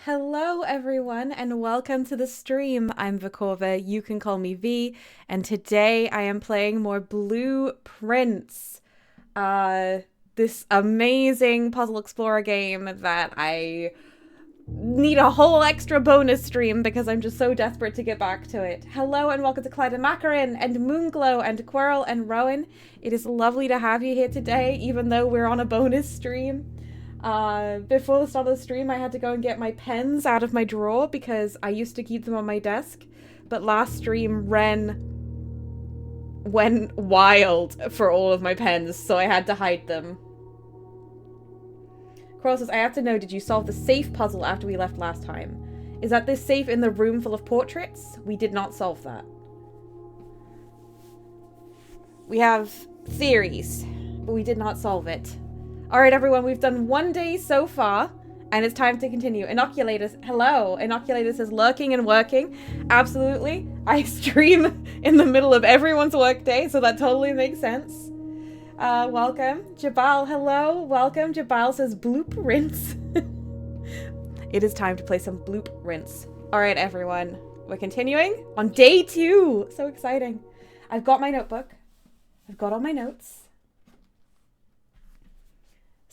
Hello, everyone, and welcome to the stream. I'm Vekova. You can call me V, and today I am playing more Blueprints. This amazing puzzle explorer game that I need a whole extra bonus stream because I'm just so desperate to get back to it. Hello, and welcome to Clyde and Macarin, and Moonglow, and Quirrell, and Rowan. It is lovely to have you here today, even though we're on a bonus stream. Before the start of the stream, I had to go and get my pens out of my drawer because I used to keep them on my desk. But last stream, Ren went wild for all of my pens, so I had to hide them. Quirrell says, I have to know, did you solve the safe puzzle after we left last time? Is that this safe in the room full of portraits? We did not solve that. We have theories, but we did not solve it. Alright, everyone, we've done one day so far, and it's time to continue. Inoculator, hello. Inoculator says lurking and working. Absolutely. I stream in the middle of everyone's workday, so that totally makes sense. Welcome. Jabal, hello. Welcome. Jabal says blueprints. It is time to play some blueprints. Alright, everyone. We're continuing on day 2. So exciting. I've got my notebook. I've got all my notes.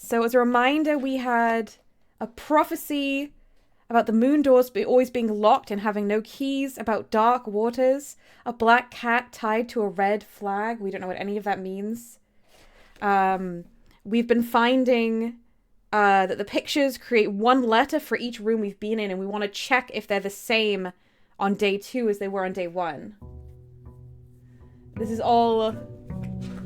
So as a reminder, we had a prophecy about the moon doors always being locked and having no keys, about dark waters, a black cat tied to a red flag. We don't know what any of that means. We've been finding that the pictures create one letter for each room we've been in, and we want to check if they're the same on day 2 as they were on day 1. This is all...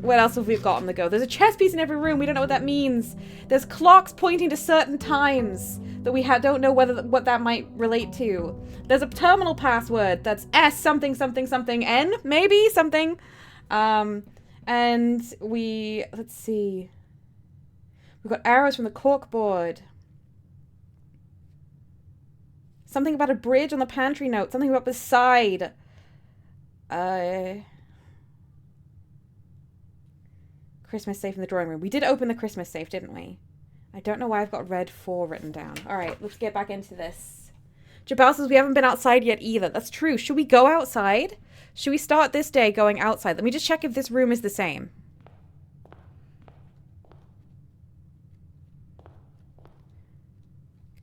What else have we got on the go? There's a chess piece in every room. We don't know what that means. There's clocks pointing to certain times that we don't know what that might relate to. There's a terminal password that's S something something something N, maybe something. And let's see. We've got arrows from the corkboard. Something about a bridge on the pantry note. Something about beside. Christmas safe in the drawing room. We did open the Christmas safe, didn't we? I don't know why I've got red 4 written down. All right, let's get back into this. Jabal says we haven't been outside yet either. That's true. Should we go outside? Should we start this day going outside? Let me just check if this room is the same.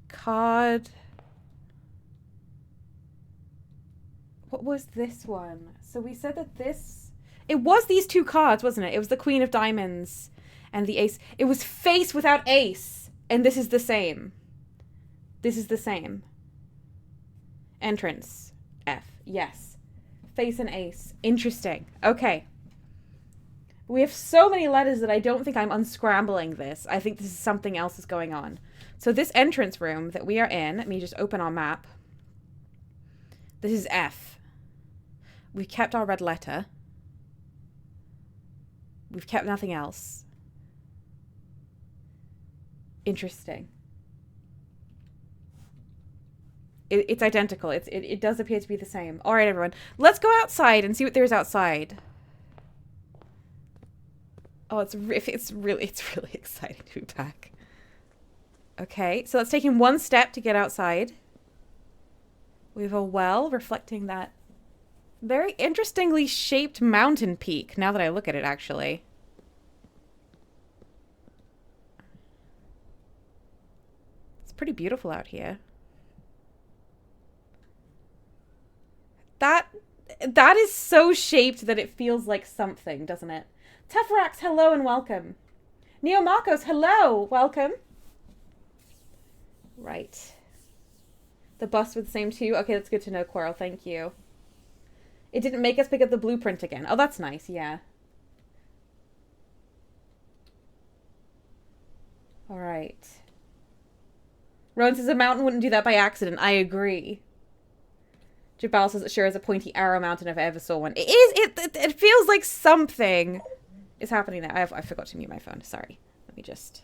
Card. What was this one? So we said that this... It was these 2 cards, wasn't it? It was the Queen of Diamonds and the Ace. It was face without ace. And this is the same. This is the same. Entrance. F. Yes. Face and ace. Interesting. Okay. We have so many letters that I don't think I'm unscrambling this. I think this is something else is going on. So this entrance room that we are in, let me just open our map. This is F. We've kept our red letter. We've kept nothing else. Interesting. It's identical. It does appear to be the same. All right, everyone. Let's go outside and see what there is outside. Oh, it's really exciting to be back. Okay, so let's take in one step to get outside. We have a well reflecting that very interestingly shaped mountain peak, now that I look at it, actually. It's pretty beautiful out here. That is so shaped that it feels like something, doesn't it? Teferax, hello and welcome. Neo Marcos, hello, welcome. Right. The bus with the same 2. Okay, that's good to know, Quirrell, thank you. It didn't make us pick up the blueprint again. Oh, that's nice, yeah. All right. Rowan says a mountain wouldn't do that by accident. I agree. Jabal says it sure is a pointy arrow mountain if I ever saw one. It is. It feels like something is happening there. I forgot to mute my phone. Sorry. Let me just...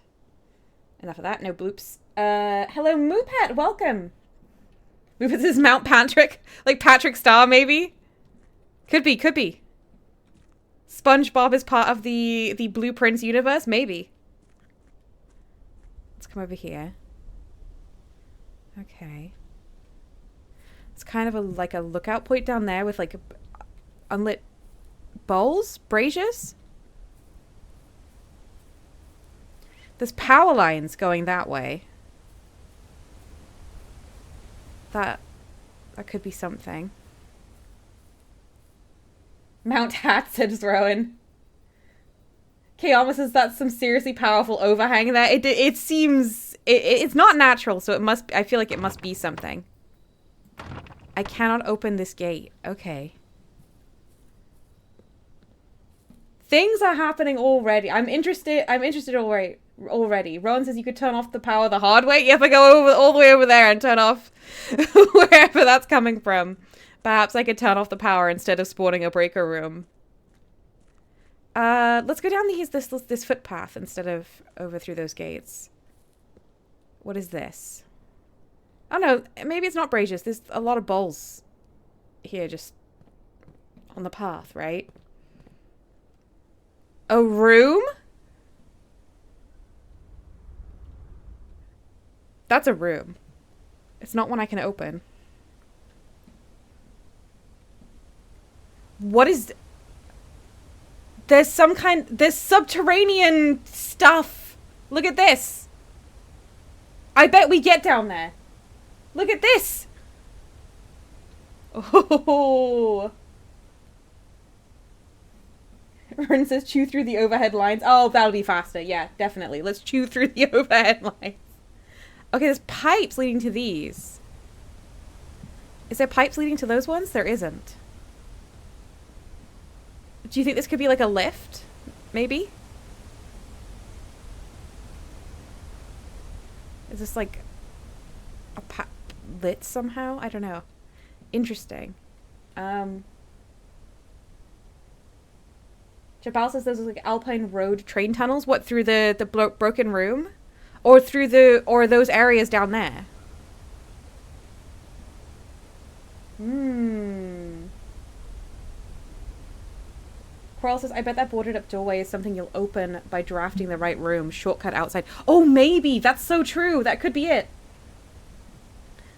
Enough of that. No bloops. Hello, Moopet. Welcome. Moopet says Mount Patrick. Like Patrick Star, maybe? Could be. SpongeBob is part of the Blueprints universe? Maybe. Let's come over here. Okay. It's kind of like a lookout point down there with like unlit bowls, braziers. There's power lines going that way. That could be something. Mount Hat, said Rowan. Kayama says that's some seriously powerful overhang there. It seems it's not natural, so it must. I feel like it must be something. I cannot open this gate. Okay. Things are happening already. I'm interested already. Rowan says you could turn off the power the hard way. You have to go all the way over there and turn off wherever that's coming from. Perhaps I could turn off the power instead of spawning a breaker room. Let's go down this footpath instead of over through those gates. What is this? Oh no, maybe it's not braziers. There's a lot of bowls here just on the path, right? A room? That's a room. It's not one I can open. What is... There's subterranean stuff. Look at this. I bet we get down there. Look at this. Oh. Ren says chew through the overhead lines. Oh, that'll be faster. Yeah, definitely. Let's chew through the overhead lines. Okay, there's pipes leading to these. Is there pipes leading to those ones? There isn't. Do you think this could be like a lift? Maybe? Is this like a lit somehow? I don't know. Interesting. Jabal says those are like Alpine Road train tunnels. What, through the broken room? Or through those areas down there? Coral says, I bet that boarded up doorway is something you'll open by drafting the right room. Shortcut outside. Oh, maybe! That's so true! That could be it!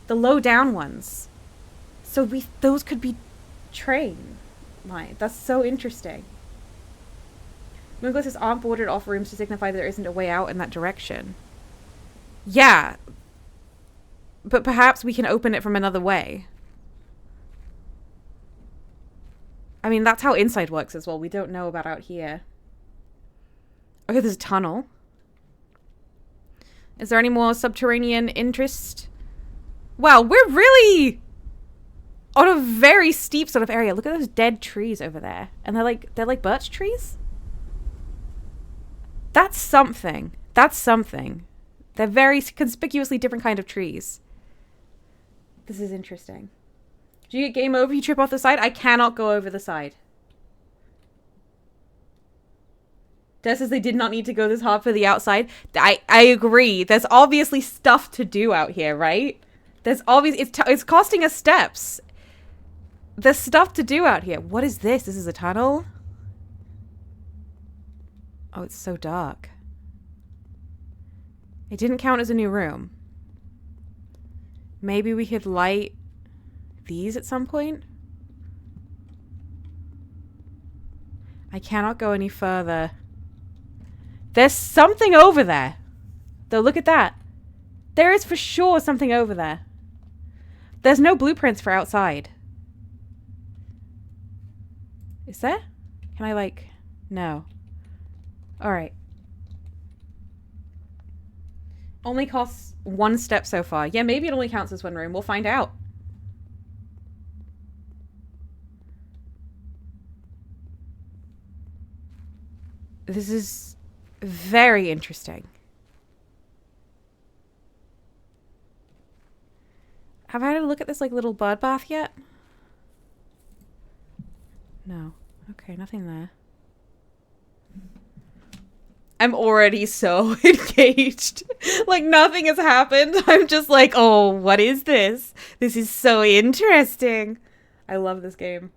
The low down ones. So those could be train line. That's so interesting. Moonglow says, aren't boarded off rooms to signify that there isn't a way out in that direction? Yeah. But perhaps we can open it from another way. I mean, that's how inside works as well. We don't know about out here. Okay, there's a tunnel. Is there any more subterranean interest? Wow, we're really on a very steep sort of area. Look at those dead trees over there. And they're like birch trees? That's something. That's something. They're very conspicuously different kind of trees. This is interesting. Do you get game over? You trip off the side? I cannot go over the side. Des says they did not need to go this hard for the outside. I agree. There's obviously stuff to do out here, right? There's it's costing us steps. There's stuff to do out here. What is this? This is a tunnel? Oh, it's so dark. It didn't count as a new room. Maybe we could light these at some point? I cannot go any further. There's something over there. Though, look at that. There is for sure something over there. There's no blueprints for outside. Is there? Can I, like... No. Alright. Only costs 1 step so far. Yeah, maybe it only counts as 1 room. We'll find out. This is very interesting. Have I had a look at this like little bird bath yet? No. Okay, nothing there. I'm already so engaged. Like nothing has happened. I'm just like, oh, what is this? This is so interesting. I love this game.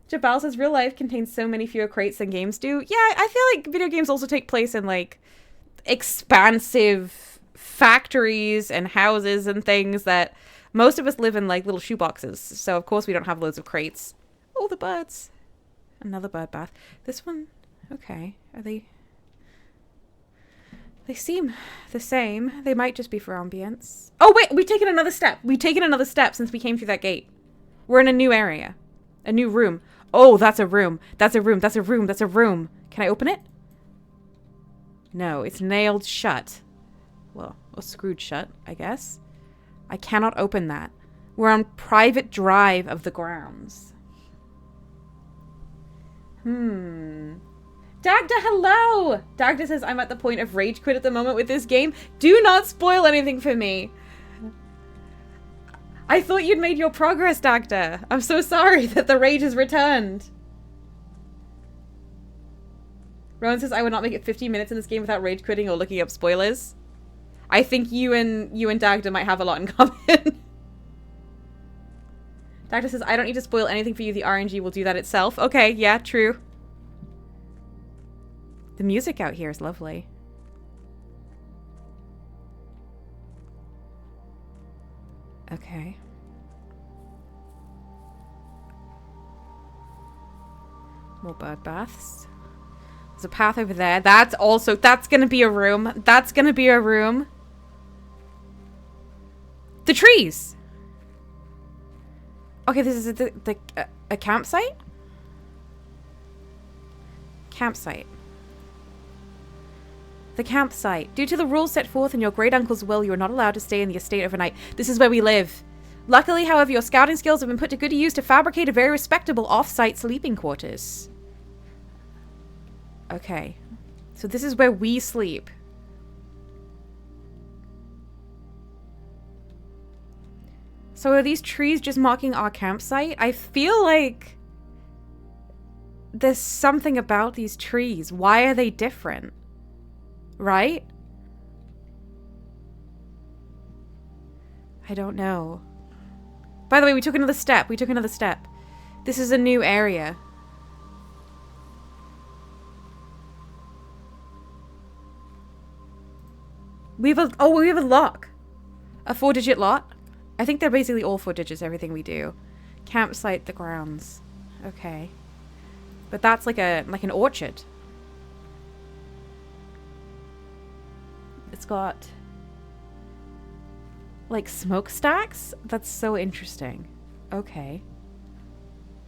Jabal says real life contains so many fewer crates than games do. Yeah, I feel like video games also take place in like expansive factories and houses and things that most of us live in like little shoeboxes. So of course we don't have loads of crates. Oh, the birds. Another bird bath. This one, okay. Are they... They seem the same. They might just be for ambience. Oh, wait, we've taken another step. We've taken another step since we came through that gate. We're in a new area. A new room. Oh, that's a room. That's a room. That's a room. That's a room. Can I open it? No, it's nailed shut. Well, or screwed shut, I guess. I cannot open that. We're on private drive of the grounds. Dagda, hello! Dagda says, I'm at the point of rage quit at the moment with this game. Do not spoil anything for me. I thought you'd made your progress, Dagda. I'm so sorry that the rage has returned. Rowan says, I would not make it 15 minutes in this game without rage quitting or looking up spoilers. I think you and Dagda might have a lot in common. Dagda says, I don't need to spoil anything for you. The RNG will do that itself. Okay, yeah, true. The music out here is lovely. Okay. More bird baths. There's a path over there. That's gonna be a room. That's gonna be a room. The trees! Okay, this is a campsite? Campsite. The campsite. Due to the rules set forth in your great uncle's will, you are not allowed to stay in the estate overnight. This is where we live. Luckily, however, your scouting skills have been put to good use to fabricate a very respectable off-site sleeping quarters. Okay. So this is where we sleep. So are these trees just marking our campsite? I feel like there's something about these trees. Why are they different? Right? I don't know. By the way, we took another step. We took another step. This is a new area. We have a lock. A 4-digit lock. I think they're basically all 4 digits, everything we do. Campsite, the grounds. Okay. But that's like an orchard. It's got like smokestacks? That's so interesting. Okay.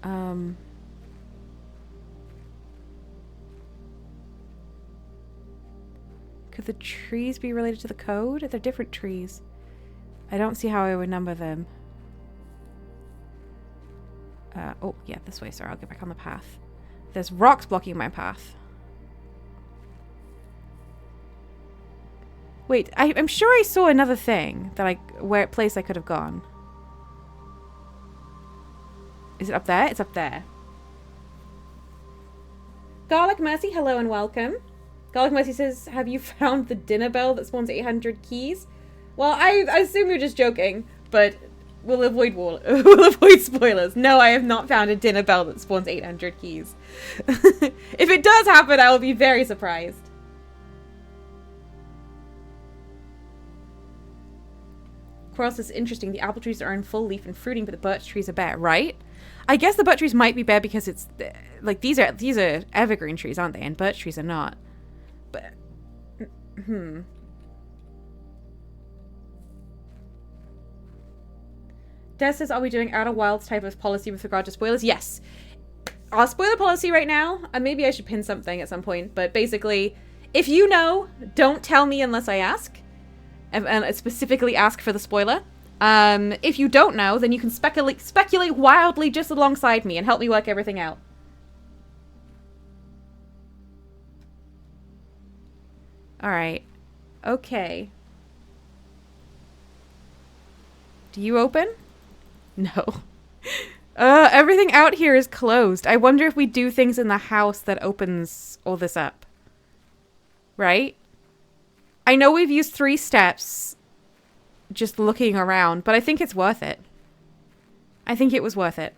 Could the trees be related to the code? They're different trees. I don't see how I would number them. Oh, yeah, this way. Sorry, I'll get back on the path. There's rocks blocking my path. Wait, I'm sure I saw another thing that place I could have gone. Is it up there? It's up there. Garlic Mercy, hello and welcome. Garlic Mercy says, have you found the dinner bell that spawns 800 keys? Well, I assume you're just joking, but we'll avoid we'll avoid spoilers. No, I have not found a dinner bell that spawns 800 keys. If it does happen, I will be very surprised. Cross is interesting. The apple trees are in full leaf and fruiting, but the birch trees are bare, right? I guess the birch trees might be bare because it's like these are evergreen trees, aren't they? And birch trees are not. But Des says, are we doing Outer Wilds type of policy with regard to spoilers? Yes. Our spoiler policy right now, and maybe I should pin something at some point, but basically, if you know, don't tell me unless I ask. And specifically ask for the spoiler. If you don't know, then you can speculate wildly just alongside me and help me work everything out. Alright. Okay. Do you open? No. Everything out here is closed. I wonder if we do things in the house that opens all this up. Right? I know we've used 3 steps just looking around, but I think it's worth it. I think it was worth it.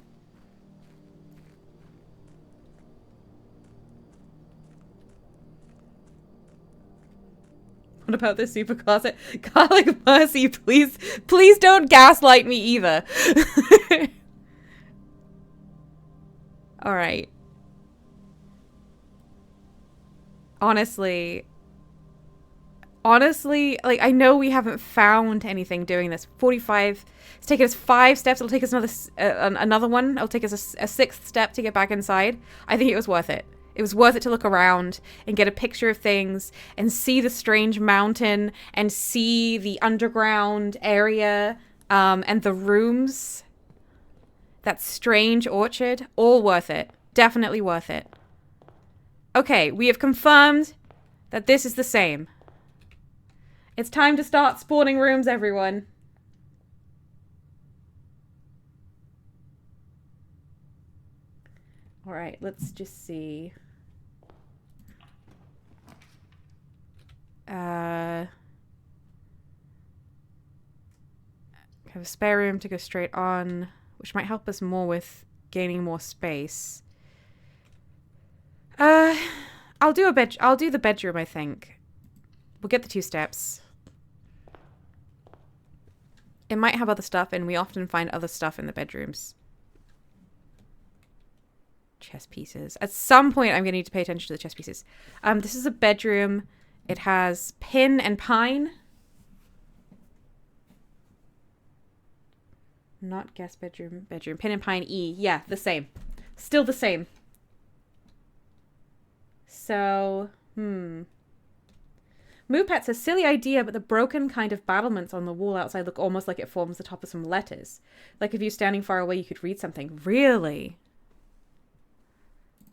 What about the super closet? Garlic Mercy, please don't gaslight me either. All right. Honestly, like, I know we haven't found anything doing this. 45. It's taken us 5 steps. It'll take us another one. It'll take us a 6th step to get back inside. I think it was worth it. It was worth it to look around and get a picture of things and see the strange mountain and see the underground area and the rooms. That strange orchard. All worth it. Definitely worth it. Okay, we have confirmed that this is the same. It's time to start spawning rooms, everyone. All right, let's just see. Have a spare room to go straight on, which might help us more with gaining more space. I'll do the bedroom, I think. We'll get the 2 steps. It might have other stuff, and we often find other stuff in the bedrooms. Chess pieces. At some point, I'm going to need to pay attention to the chess pieces. This is a bedroom. It has pin and pine. Not guest bedroom. Bedroom. Pin and pine E. Yeah, the same. Still the same. So, Moopet says, silly idea, but the broken kind of battlements on the wall outside look almost like it forms the top of some letters. Like if you're standing far away, you could read something. Really?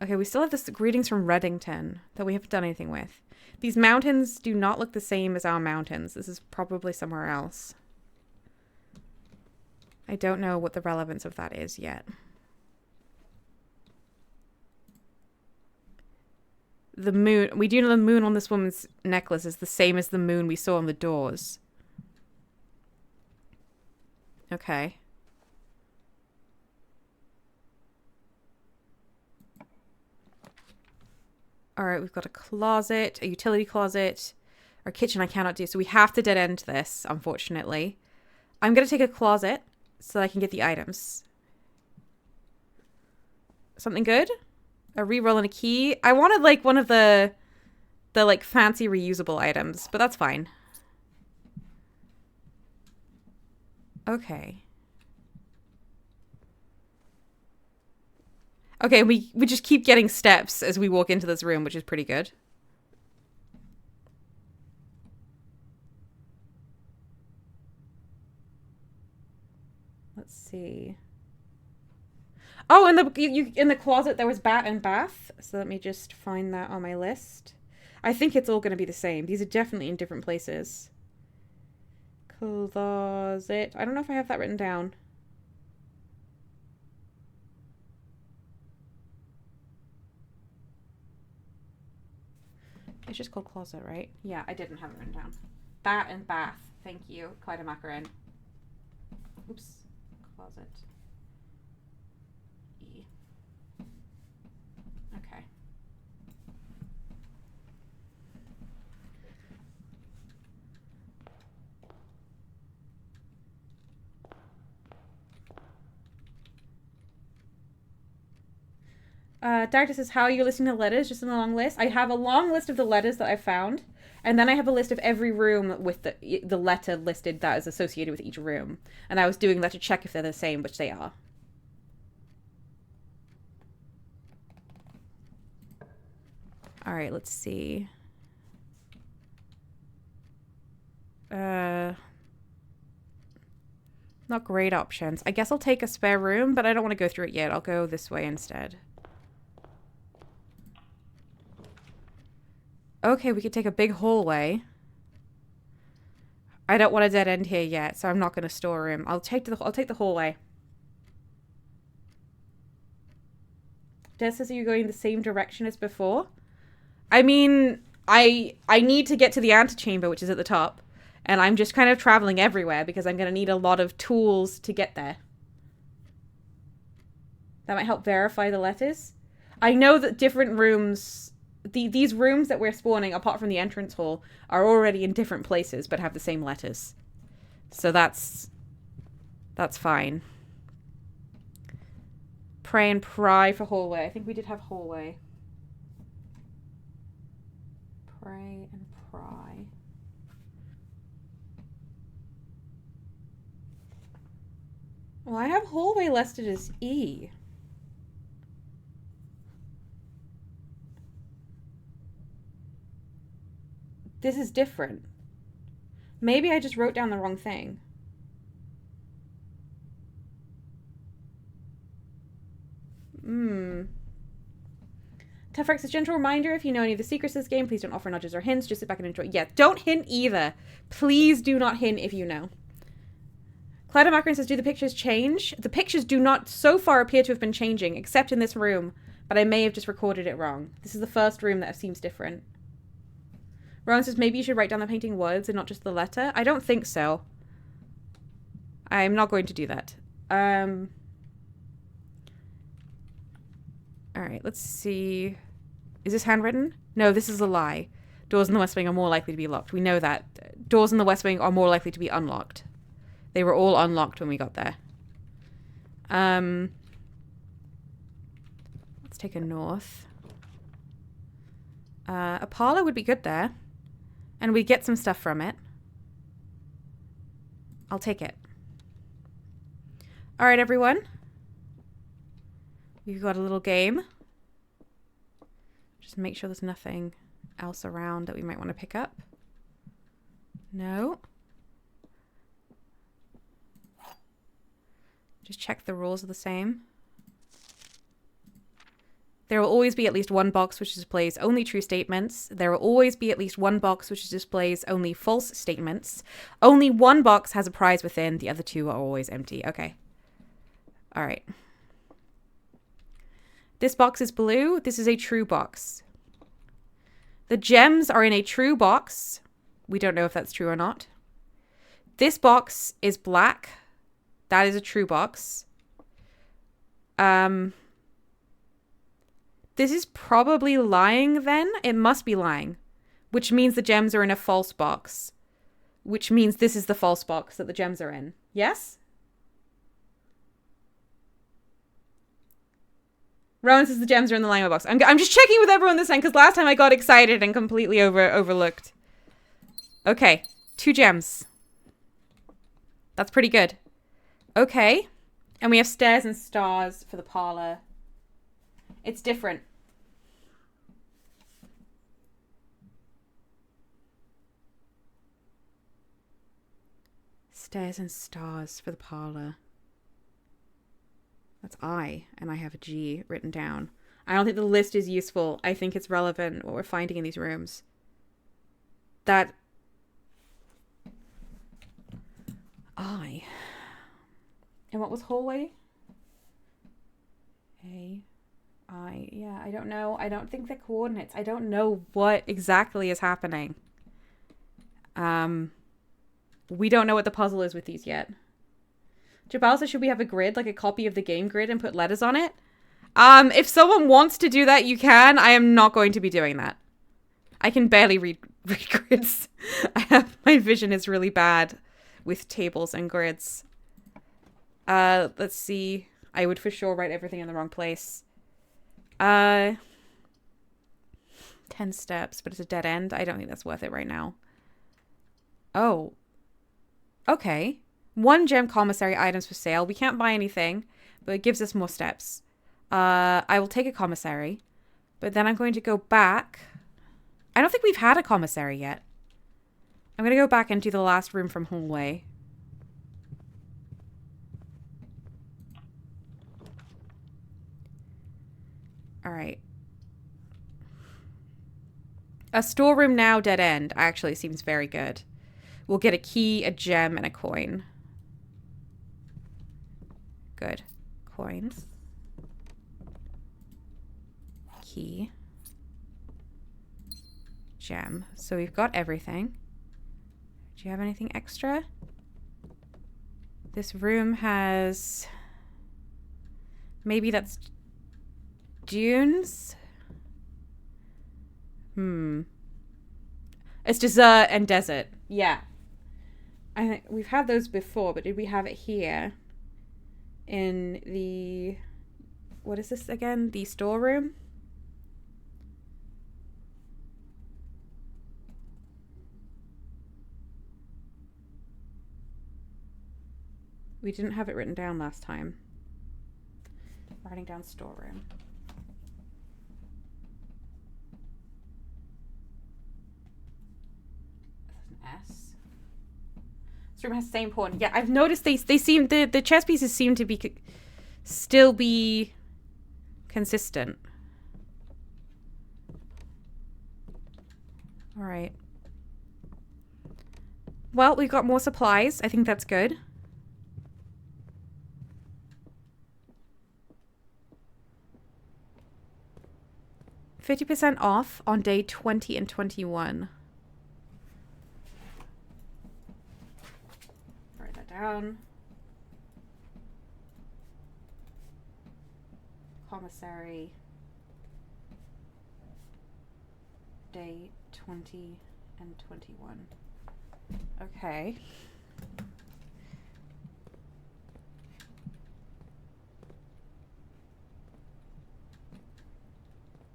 Okay, we still have this greetings from Reddington that we haven't done anything with. These mountains do not look the same as our mountains. This is probably somewhere else. I don't know what the relevance of that is yet. The moon. We do know the moon on this woman's necklace is the same as the moon we saw on the doors. Okay. Alright, we've got a closet, a utility closet. Our kitchen I cannot do, so we have to dead end this, unfortunately. I'm going to take a closet so that I can get the items. Something good? A reroll and a key. I wanted like one of the like fancy reusable items, but that's fine. Okay. Okay, we just keep getting steps as we walk into this room, which is pretty good. Let's see. Oh, in the closet there was bat and bath. So let me just find that on my list. I think it's all going to be the same. These are definitely in different places. Closet. I don't know if I have that written down. It's just called closet, right? Yeah, I didn't have it written down. Bat and bath. Thank you, Clyde Macaron. Oops. Closet. E. Okay. Director says, how are you listening to letters? Just in a long list. I have a long list of the letters that I found, and then I have a list of every room with the letter listed that is associated with each room. And I was doing that to check if they're the same, which they are. All right, let's see. Not great options. I guess I'll take a spare room, but I don't want to go through it yet. I'll go this way instead. Okay, we could take a big hallway. I don't want a dead end here yet, so I'm not going to store a room. I'll take the hallway. Des says, are you going the same direction as before? I mean, I need to get to the antechamber, which is at the top. And I'm just kind of traveling everywhere because I'm going to need a lot of tools to get there. That might help verify the letters. I know that different rooms these rooms that we're spawning, apart from the entrance hall, are already in different places but have the same letters. So that's fine. Pray and pry for hallway. I think we did have hallway. Pray and pry. Well, I have hallway listed as E. This is different. Maybe I just wrote down the wrong thing. Tefrex, a gentle reminder, if you know any of the secrets of this game, please don't offer nudges or hints. Just sit back and enjoy. Yeah, don't hint either. Please do not hint if you know. Clyde Macron says, do the pictures change? The pictures do not so far appear to have been changing, except in this room. But I may have just recorded it wrong. This is the first room that seems different. Rowan says, maybe you should write down the painting words and not just the letter. I don't think so. I'm not going to do that. Alright, let's see. Is this handwritten? No, this is a lie. Doors in the West Wing are more likely to be locked. We know that. Doors in the West Wing are more likely to be unlocked. They were all unlocked when we got there. Let's take a north. A parlor would be good there. And we get some stuff from it. I'll take it. Alright, everyone. We've got a little game. Just make sure there's nothing else around that we might want to pick up. No. Just check the rules are the same. There will always be at least one box which displays only true statements. There will always be at least one box which displays only false statements. Only one box has a prize within. The other two are always empty. Okay. All right. This box is blue. This is a true box. The gems are in a true box. We don't know if that's true or not. This box is black. That is a true box. This is probably lying then. It must be lying. Which means the gems are in a false box. Which means this is the false box that the gems are in. Yes? Rowan says the gems are in the lying box. I'm just checking with everyone this time because last time I got excited and completely overlooked. Okay. 2 gems. That's pretty good. Okay. And we have stairs and stars for the parlor. It's different. Stairs and stars for the parlor. That's I, and I have a G written down. I don't think the list is useful. I think it's relevant what we're finding in these rooms. That I. And what was hallway? A. Yeah, I don't know. I don't think the coordinates. I don't know what exactly is happening. We don't know what the puzzle is with these yet. Jabal says, should we have a grid, like a copy of the game grid and put letters on it? If someone wants to do that, you can. I am not going to be doing that. I can barely read grids. My vision is really bad with tables and grids. Let's see. I would for sure write everything in the wrong place. 10 steps, but it's a dead end. I don't think that's worth it right now. Oh. Okay. 1 gem commissary items for sale. We can't buy anything, but it gives us more steps. I will take a commissary, but then I'm going to go back. I don't think we've had a commissary yet. I'm going to go back and do the last room from hallway. All right. A storeroom now, dead end, actually seems very good. We'll get a key, a gem, and a coin. Good. Coins. Key. Gem. So we've got everything. Do you have anything extra? This room has... Maybe that's dunes? It's dessert and desert. Yeah. I think we've had those before, but did we have it here? In the... What is this again? The storeroom? We didn't have it written down last time. Writing down storeroom. S. This room has the same pawn. Yeah, I've noticed they seem the chess pieces seem to be still be consistent. All right. Well, we've got more supplies. I think that's good. %50 off on day 20 and 21. Write that down. Commissary. Day 20 and 21. Okay.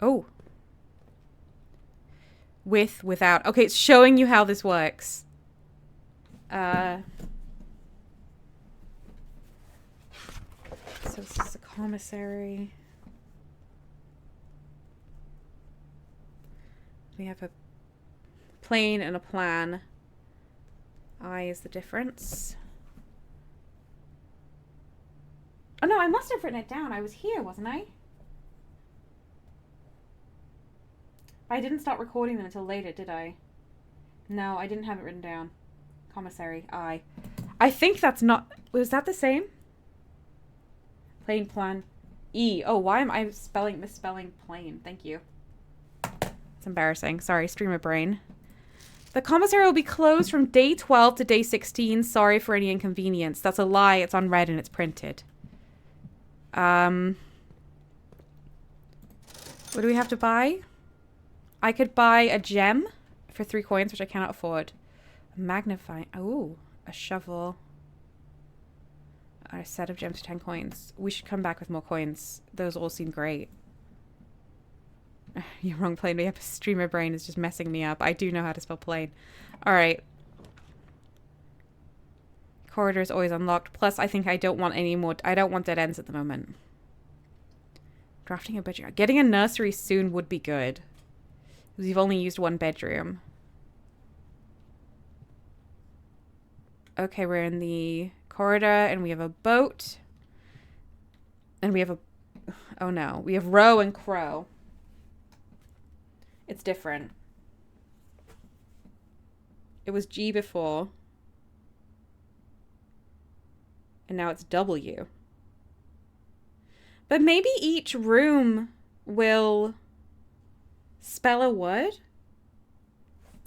Oh. With, without. Okay, it's showing you how this works. So this is a commissary. We have a plane and a plan. I is the difference. Oh no, I must have written it down. I was here, wasn't I? I didn't start recording them until later, did I? No, I didn't have it written down. Commissary, I. I think that's not... Was that the same? Plane, plan, E. Oh, why am I misspelling plane? Thank you. It's embarrassing. Sorry, streamer brain. The commissary will be closed from day 12 to day 16. Sorry for any inconvenience. That's a lie. It's on red and it's printed. What do we have to buy? I could buy a gem for 3 coins, which I cannot afford. A magnifying... Oh, a shovel. A set of gems for 10 coins. We should come back with more coins. Those all seem great. You're wrong, plane. Yep, streamer brain is just messing me up. I do know how to spell plane. All right. Corridor is always unlocked. Plus, I think I don't want any more... I don't want dead ends at the moment. Drafting a bedroom. Getting a nursery soon would be good. We've only used 1 bedroom. Okay, we're in the corridor and we have a boat. And we have a... Oh no. We have row and crow. It's different. It was G before. And now it's W. But maybe each room will spell a word.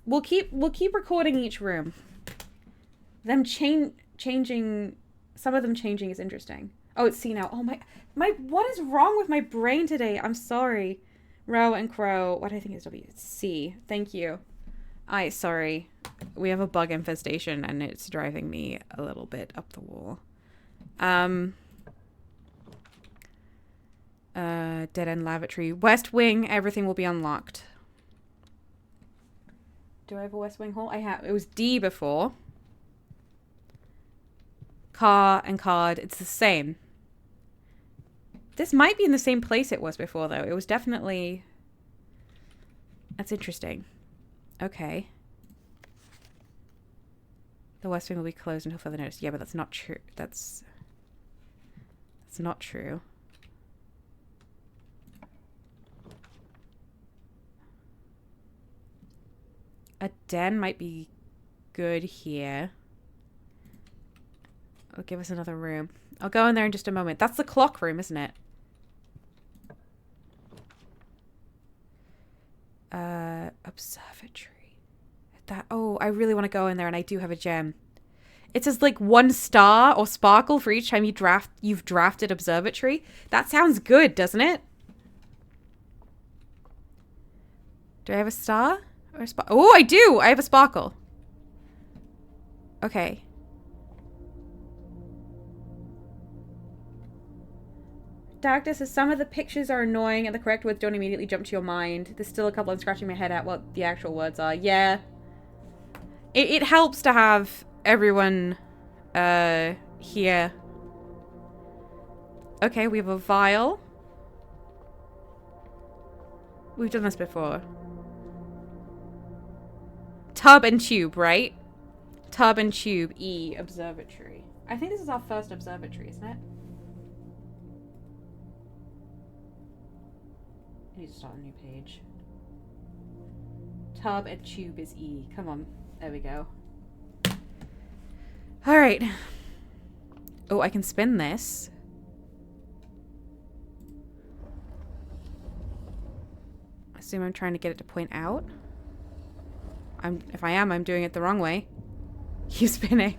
We'll keep recording each room. Them changing, some of them changing is interesting. Oh, it's C now. Oh my, what is wrong with my brain today? I'm sorry. Row and crow. What do I think is W? It's C. Thank you. Sorry. We have a bug infestation and it's driving me a little bit up the wall. Dead end lavatory. West wing, everything will be unlocked. Do I have a west wing hall? I have. It was D before. Car and card, it's the same. This might be in the same place it was before, though. It was definitely... That's interesting. Okay. The west wing will be closed until further notice. Yeah, but that's not true. That's not true. A den might be good here. It'll give us another room. I'll go in there in just a moment. That's the clock room, isn't it? Observatory. Oh, I really want to go in there and I do have a gem. It says like 1 star or sparkle for each time you've drafted observatory. That sounds good, doesn't it? Do I have a star? Or a oh, I do! I have a sparkle. Okay. Darkness says some of the pictures are annoying and the correct words don't immediately jump to your mind. There's still a couple I'm scratching my head at what the actual words are. Yeah. It helps to have everyone here. Okay, we have a vial. We've done this before. Tub and tube, right? Tub and tube, E, observatory. I think this is our first observatory, isn't it? I need to start a new page. Tub and tube is E. Come on. There we go. Alright. Oh, I can spin this. I assume I'm trying to get it to point out. If I am, I'm doing it the wrong way. Keep spinning.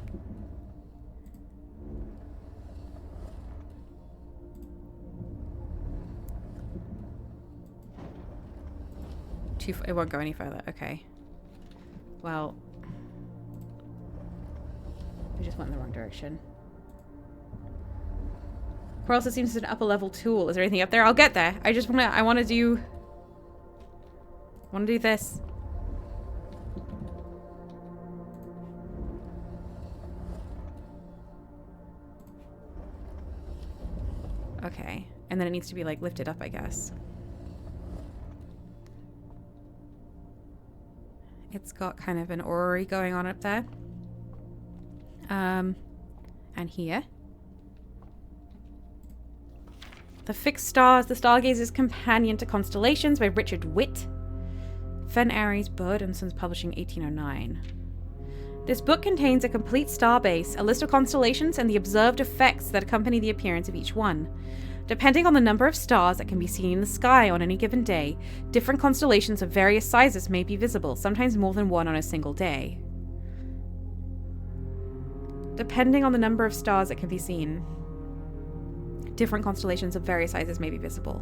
It won't go any further. Okay. Well, we just went in the wrong direction. Pearl also seems to an upper level tool. Is there anything up there? I'll get there. I want to do this. Okay. And then it needs to be like lifted up, I guess. It's got kind of an orrery going on up there. And here. The Fixed Stars, The Stargazer's Companion to Constellations by Richard Witt. Fen Aries, Bird and Sons Publishing, 1809. This book contains a complete starbase, a list of constellations, and the observed effects that accompany the appearance of each one. Depending on the number of stars that can be seen in the sky on any given day, different constellations of various sizes may be visible, sometimes more than one on a single day. Depending on the number of stars that can be seen, different constellations of various sizes may be visible.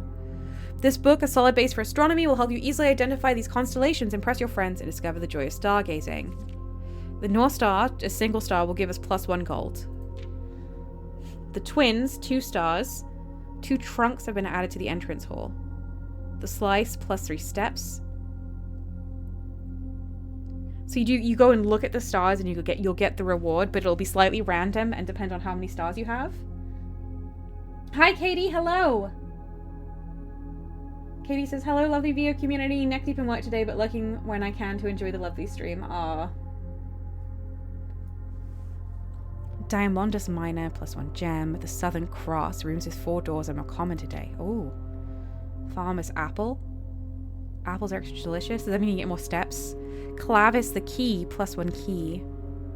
This book, a solid base for astronomy, will help you easily identify these constellations, impress your friends, and discover the joy of stargazing. The North Star, a single star, will give us +1 gold. The Twins, 2 stars. 2 trunks have been added to the entrance hall. The Slice, +3 steps. So you go and look at the stars and you'll get the reward, but it'll be slightly random and depend on how many stars you have. Hi Katie, hello! Katie says, hello lovely VO community, neck deep in work today, but looking when I can to enjoy the lovely stream. Aww. Diamondus Minor, +1 gem. The Southern Cross, rooms with 4 doors are more common today. Oh. Farmer's Apple. Apples are extra delicious. Does that mean you get more steps? Clavis the Key, +1 key.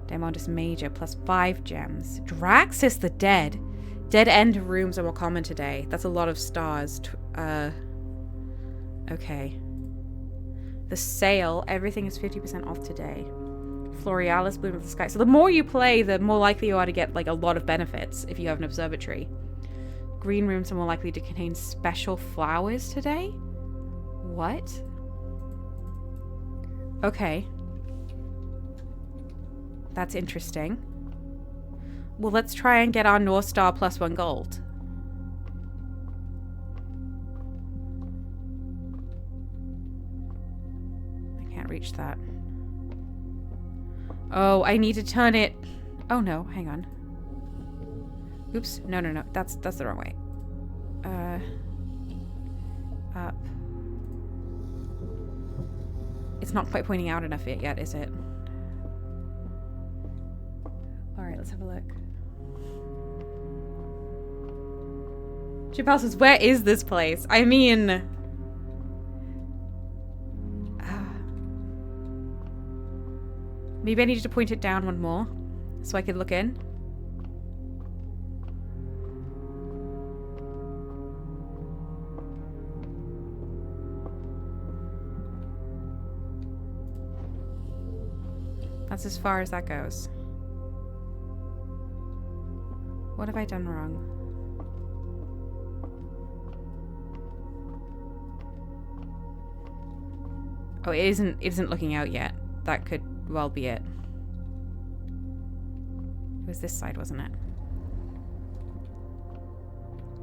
Diamondus Major, +5 gems. Draxus the Dead. Dead End rooms are more common today. That's a lot of stars. Okay. The Sale, everything is 50% off today. Florealis, Bloom of the Sky. So the more you play, the more likely you are to get like a lot of benefits if you have an observatory. Green rooms are more likely to contain special flowers today? What? Okay. That's interesting. Well, let's try and get our North Star +1 gold. I can't reach that. Oh, I need to turn it. Oh no, hang on. Oops. No. That's the wrong way. Up. It's not quite pointing out enough yet, is it? Alright, let's have a look. Chipal says, where is this place? I mean... Maybe I needed to point it down one more so I could look in. That's as far as that goes. What have I done wrong? Oh, it isn't looking out yet. That could well be it. It was this side, wasn't it?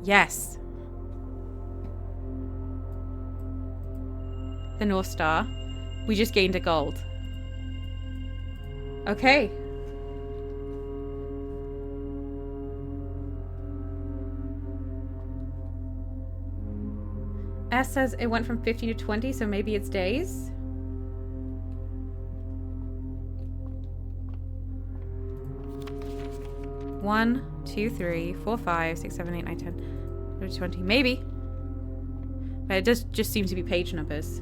Yes. The North Star. We just gained a gold. Okay. S says it went from 50 to 20, so maybe it's days. One, 2, 3, 4, 5, 6, 7, 8, 9, 10, 20. Maybe. But it does just seem to be page numbers.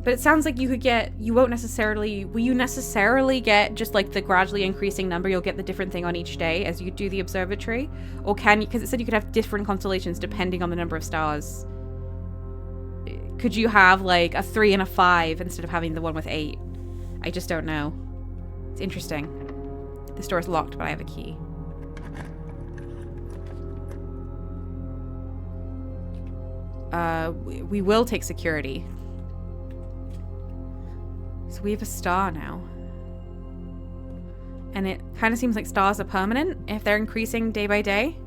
But it sounds like you could get, will you necessarily get just like the gradually increasing number? You'll get the different thing on each day as you do the observatory? Or can you, because it said you could have different constellations depending on the number of stars. Could you have like a 3 and a 5 instead of having the one with 8? I just don't know. It's interesting. This door is locked, but I have a key. We will take security. So we have a star now. And it kind of seems like stars are permanent if they're increasing day by day.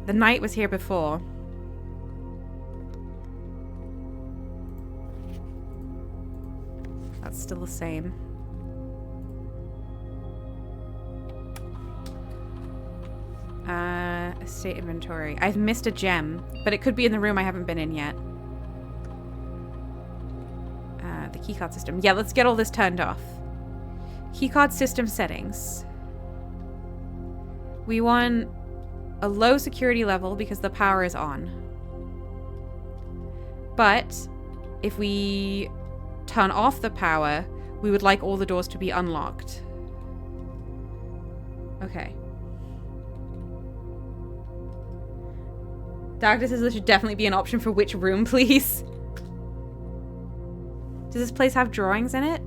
The night was here before. That's still the same. Estate inventory. I've missed a gem, but it could be in the room I haven't been in yet. The keycard system. Yeah, let's get all this turned off. Keycard system settings. We want a low security level because the power is on. But if we turn off the power, we would like all the doors to be unlocked. Okay. Darkness says there should definitely be an option for which room, please. Does this place have drawings in it?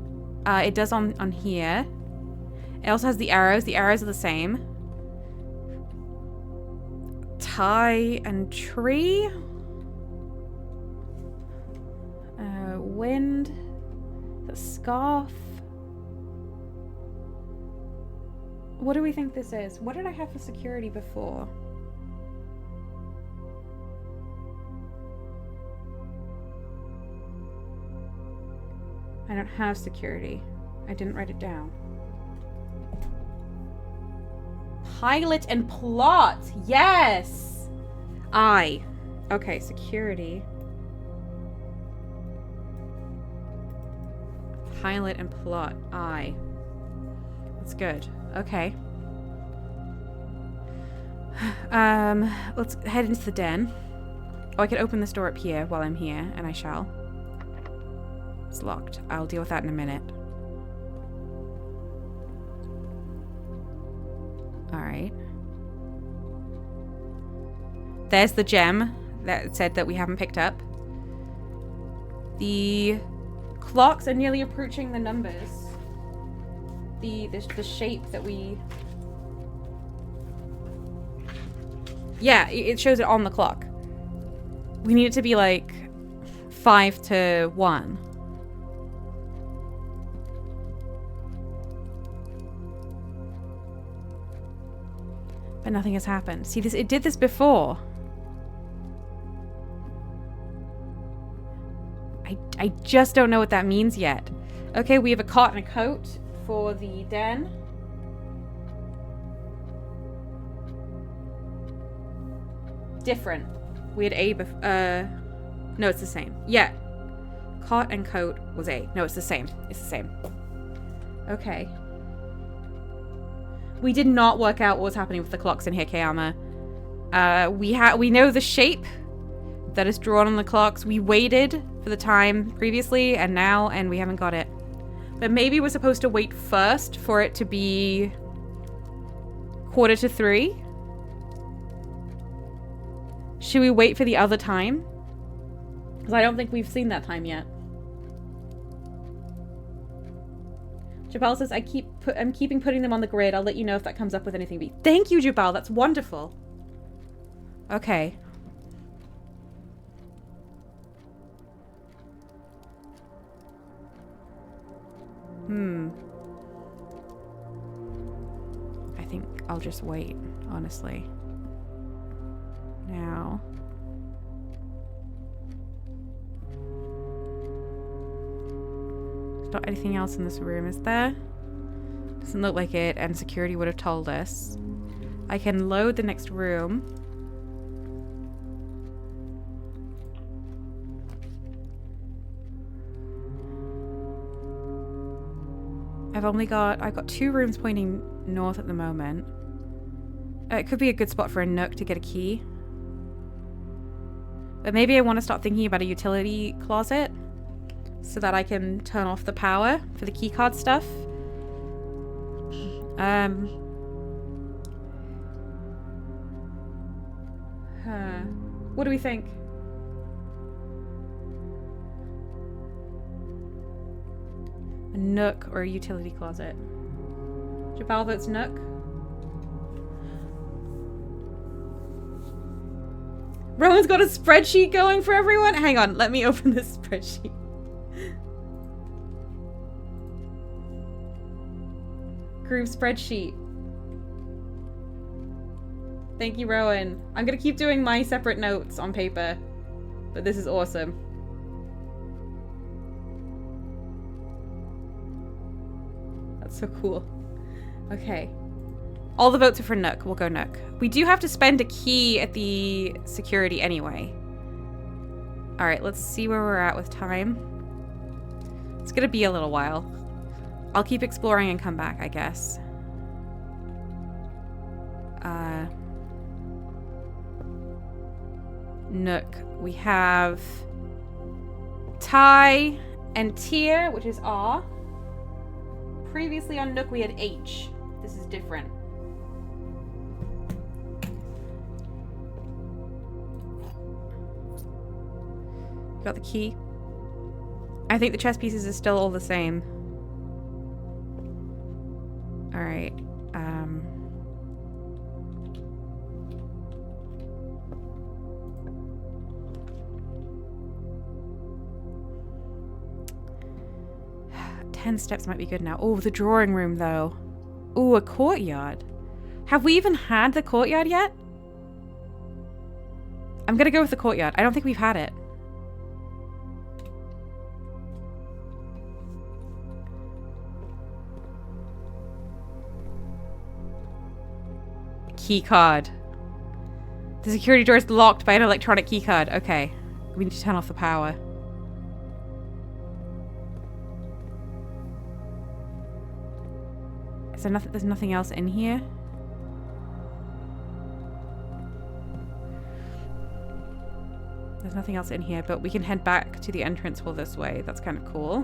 It does on here. It also has the arrows. The arrows are the same. Tie and tree. Wind. The scarf. What do we think this is? What did I have for security before? I don't have security. I didn't write it down. Pilot and plot. Yes. Okay, security. Pilot and plot. That's good. Okay. Let's head into the den. Oh, I could open this door up here while I'm here, and I shall. It's locked. I'll deal with that in a minute. Alright. There's the gem that said that we haven't picked up. The clocks are nearly approaching the numbers. The shape that we... Yeah, it shows it on the clock. We need it to be like 5 to 1. But nothing has happened. See, it did this before. I just don't know what that means yet. Okay, we have a cot and a coat for the den. Different. We had A before. No, it's the same. Yeah. Cot and coat was A. No, it's the same. It's the same. Okay. We did not work out what was happening with the clocks in here, Kayama. We know the shape that is drawn on the clocks. We waited for the time previously and now, and we haven't got it. But maybe we're supposed to wait first for it to be 2:45. Should we wait for the other time? Because I don't think we've seen that time yet. Jabal says, I'm keeping putting them on the grid. I'll let you know if that comes up with anything. Thank you, Jabal. That's wonderful. Okay. I think I'll just wait, honestly. Now. There's not anything else in this room, is there? Doesn't look like it, and security would have told us. I can load the next room. I've got 2 rooms pointing north at the moment. It could be a good spot for a nook to get a key. But maybe I want to start thinking about a utility closet so that I can turn off the power for the keycard stuff. What do we think? A nook or a utility closet? Jabal votes nook. Rowan's got a spreadsheet going for everyone. Hang on, let me open this spreadsheet. Group spreadsheet. Thank you, Rowan. I'm gonna keep doing my separate notes on paper, but this is awesome. That's so cool. Okay. All the votes are for Nook. We'll go Nook. We do have to spend a key at the security anyway. Alright, let's see where we're at with time. It's gonna be a little while. I'll keep exploring and come back, I guess. Nook. We have Ty and Tia, which is R. Previously on Nook we had H. This is different. Got the key. I think the chess pieces are still all the same. Alright. 10 steps might be good now. Oh, the drawing room, though. Oh, a courtyard. Have we even had the courtyard yet? I'm gonna go with the courtyard. I don't think we've had it. Key card. The security door is locked by an electronic key card. Okay. We need to turn off the power. Is there nothing? There's nothing else in here? There's nothing else in here, but we can head back to the entrance hall this way. That's kind of cool.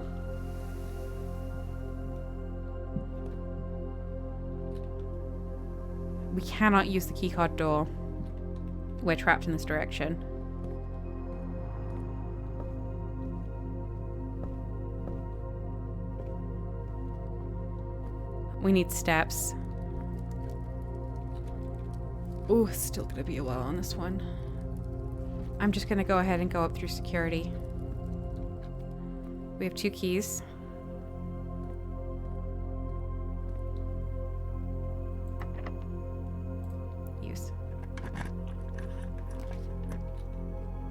We cannot use the keycard door. We're trapped in this direction. We need steps. Ooh, it's still gonna be a while on this one. I'm just gonna go ahead and go up through security. We have 2 keys. Use.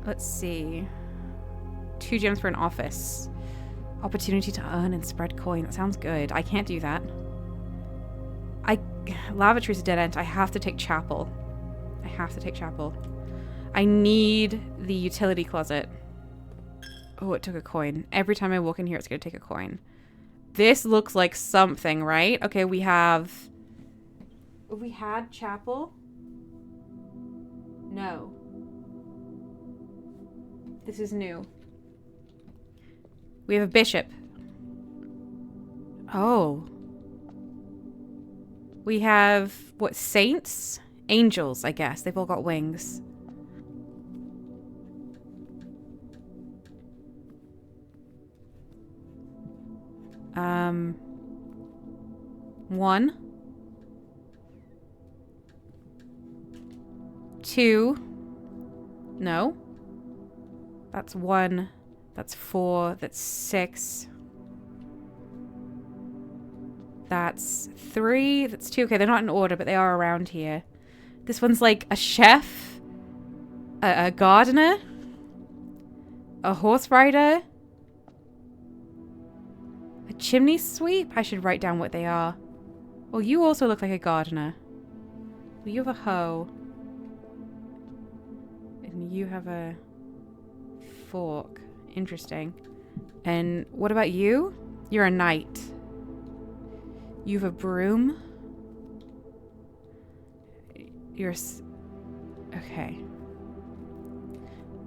Let's see. 2 gems for an office. Opportunity to earn and spread coin. That sounds good. I can't do that. Lavatory's a dead end. I have to take chapel. I have to take chapel. I need the utility closet. Oh, it took a coin. Every time I walk in here, it's going to take a coin. This looks like something, right? Okay, we have... We had chapel? No. This is new. We have a bishop. Oh. We have, what, saints? Angels, I guess. They've all got wings. One. 2. No. That's 1. That's 4. That's 6. That's 3. That's 2. Okay, they're not in order, but they are around here. This one's like a chef, a gardener, a horse rider, a chimney sweep. I should write down what they are. Well, you also look like a gardener. Well, you have a hoe. And you have a fork. Interesting. And what about you? You're a knight. You have a broom. You're okay.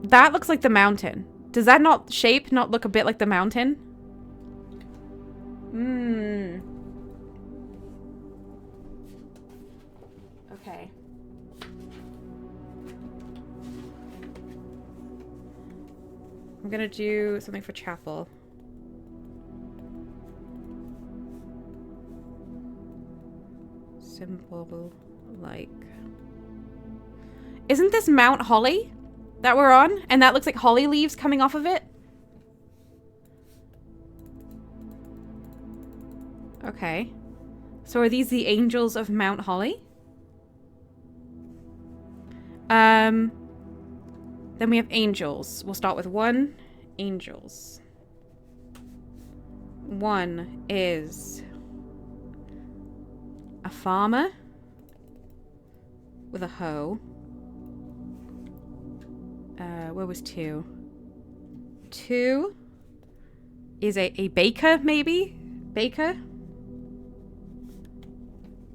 That looks like the mountain. Does that shape not look a bit like the mountain? Okay. I'm gonna do something for chapel. Simple, like... Isn't this Mount Holly that we're on? And that looks like holly leaves coming off of it? Okay. So are these the angels of Mount Holly? Then we have angels. We'll start with 1. Angels. 1 is a farmer with a hoe. Where was 2? 2 is a baker, maybe? Baker?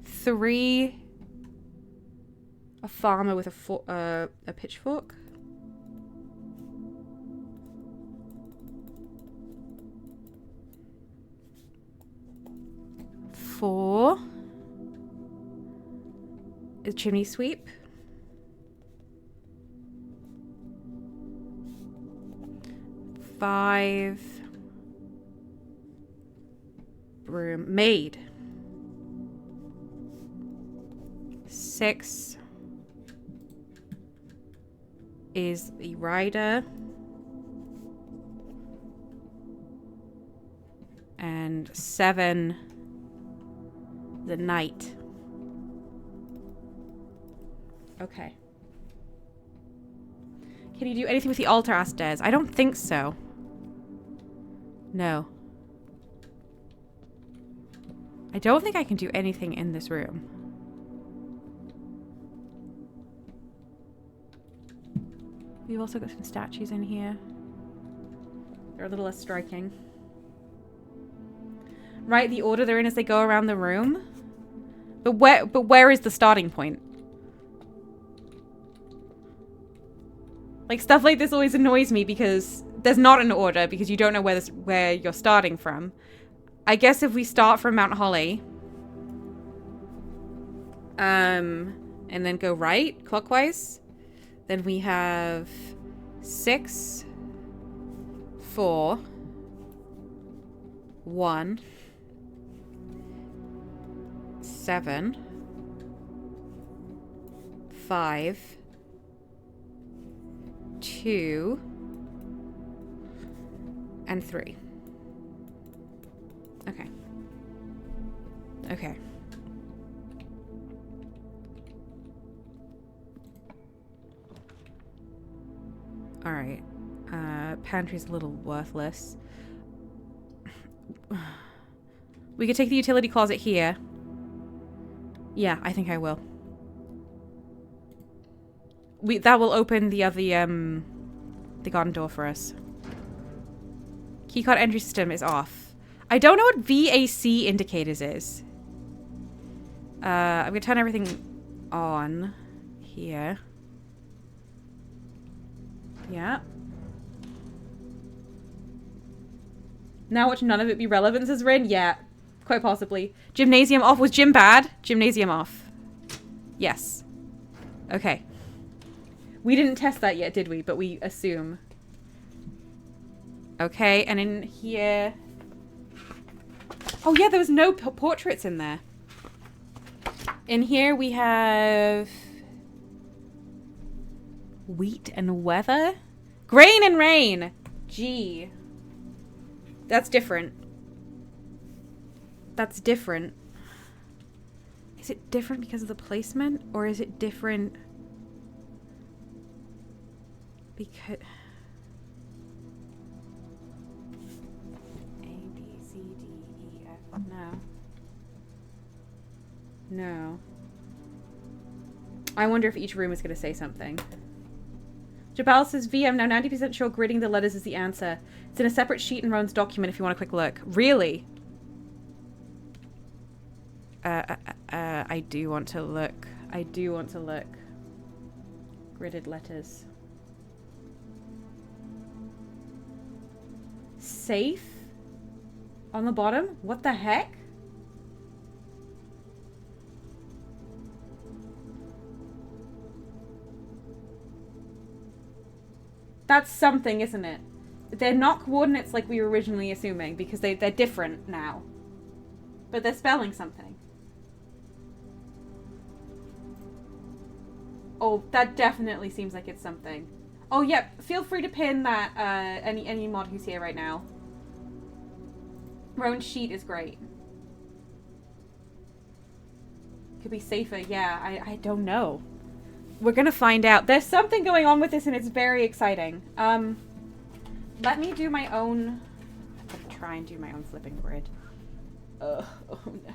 3, a farmer with a pitchfork. 4 is chimney sweep. 5 broom maid. 6 is the rider. And 7 the knight. Okay. Can you do anything with the altar, asked Des? I don't think so. No. I don't think I can do anything in this room. We've also got some statues in here. They're a little less striking. Right, the order they're in as they go around the room. But where is the starting point? Like, stuff like this always annoys me because there's not an order because you don't know where you're starting from. I guess if we start from Mount Holly, and then go right clockwise, then we have 6, 4, 1, 7, 5, 2, and 3. Okay. Okay. All right. Pantry's a little worthless. We could take the utility closet here. Yeah, I think I will. That will open the garden door for us. Keycard entry system is off. I don't know what VAC indicators is. I'm gonna turn everything on here. Yeah. Now watch none of it be relevant, says Rin. Yeah, quite possibly. Gymnasium off. Was gym bad? Gymnasium off. Yes. Okay. We didn't test that yet, did we? But we assume. Okay, and in here... Oh yeah, there was no portraits in there. In here we have... Wheat and weather? Grain and rain! Gee. That's different. That's different. Is it different because of the placement? Or is it different because... A, B, C, D, E, F. No. No. I wonder if each room is going to say something. Jabal says, V, I'm now 90% sure gridding the letters is the answer. It's in a separate sheet in Rowan's document if you want a quick look. Really? I do want to look. I do want to look. Gridded letters. Safe? On the bottom? What the heck? That's something, isn't it? They're not coordinates like we were originally assuming, because they're different now. But they're spelling something. Oh, that definitely seems like it's something. Oh, yep. Feel free to pin that, any mod who's here right now. Rowan's sheet is great. Could be safer. Yeah, I don't know. We're gonna find out. There's something going on with this and it's very exciting. Let me do my own... I'm gonna try and do my own flipping grid. Oh no.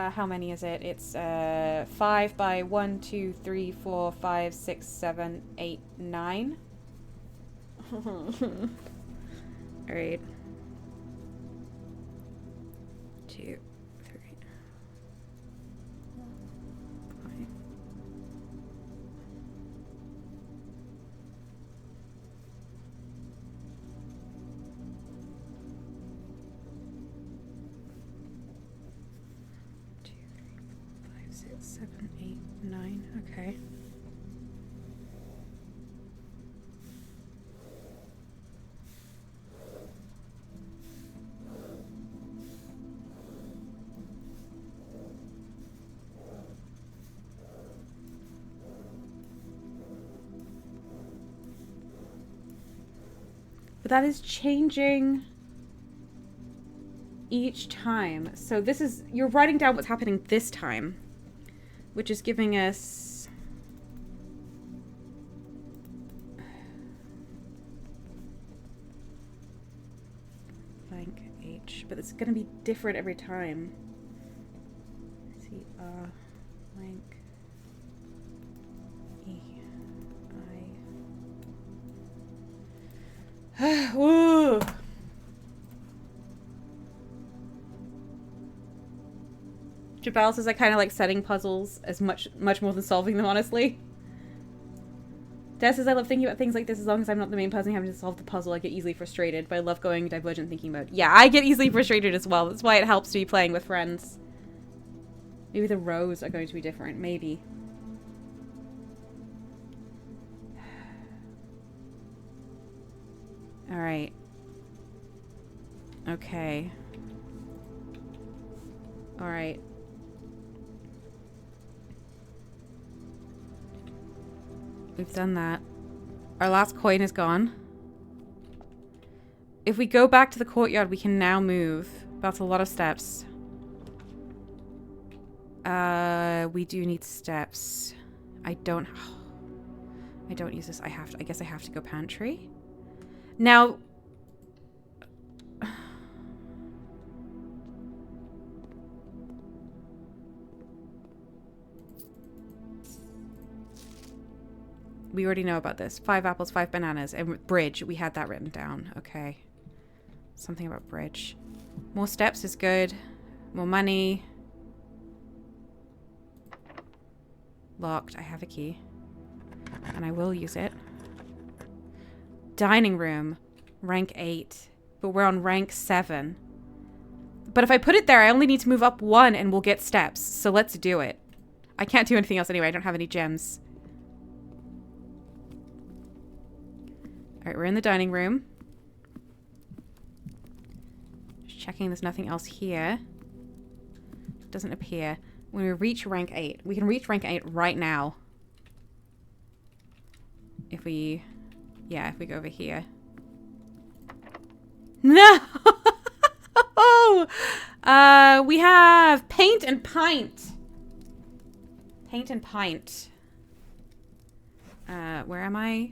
How many is it? It's 5 by 1, 2, 3, 4, 5, 6, 7, 8, 9. Alright. 2, 3, 5. Seven, 8, 9. Okay. But that is changing each time. So this is, you're writing down what's happening this time, which is giving us blank H, but it's going to be different every time. C R blank E I. Ooh. Jabal says I kind of like setting puzzles as much more than solving them, honestly. Des says I love thinking about things like this as long as I'm not the main person having to solve the puzzle. I get easily frustrated, but I love going divergent thinking mode. Yeah, I get easily frustrated as well. That's why it helps to be playing with friends. Maybe the rows are going to be different. Maybe. Alright. Okay. Alright. We've done that. Our last coin is gone. If we go back to the courtyard, we can now move. That's a lot of steps. We do need steps. I don't use this. I guess I have to go pantry. Now... We already know about this. 5 apples, 5 bananas. And bridge. We had that written down. Okay. Something about bridge. More steps is good. More money. Locked. I have a key. And I will use it. Dining room. Rank 8. But we're on rank 7. But if I put it there, I only need to move up 1 and we'll get steps. So let's do it. I can't do anything else anyway. I don't have any gems. Alright, we're in the dining room. Just checking there's nothing else here. Doesn't appear. When we reach rank 8. We can reach rank 8 right now. If we... Yeah, if we go over here. No! We have paint and pint. Paint and pint. Where am I?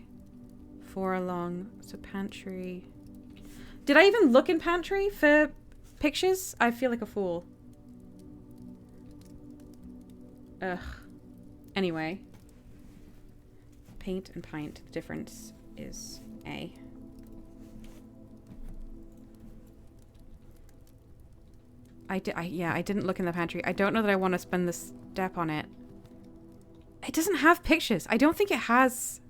4 along. So pantry. Did I even look in pantry for pictures? I feel like a fool. Ugh. Anyway. Paint and pint. The difference is A. I didn't look in the pantry. I don't know that I want to spend the step on it. It doesn't have pictures. I don't think it has...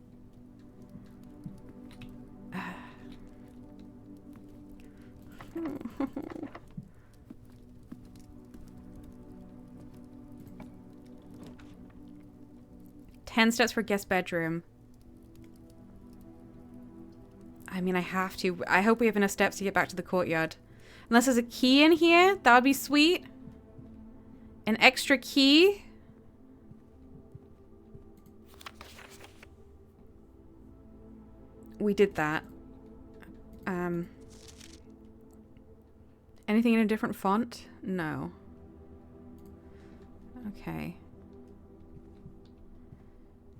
10 steps for guest bedroom. I mean, I have to. I hope we have enough steps to get back to the courtyard. Unless there's a key in here, that would be sweet. An extra key. We did that. Anything in a different font? No. Okay.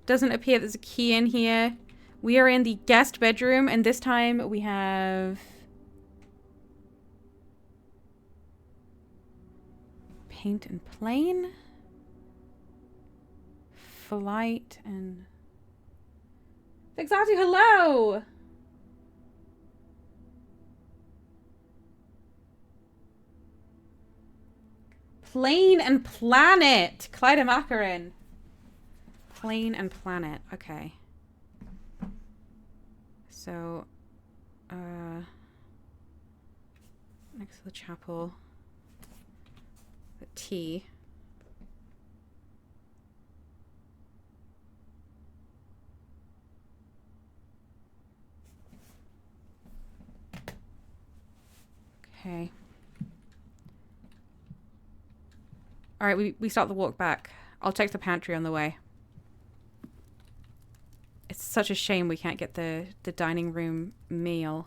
Doesn't appear there's a key in here. We are in the guest bedroom, and this time we have... Paint and plain? Flight and... Fixati, hello! Plane and planet! Clyde Macaron. Plane and planet. Okay. So, next to the chapel, the T. Okay. All right, we start the walk back. I'll check the pantry on the way. It's such a shame we can't get the dining room meal.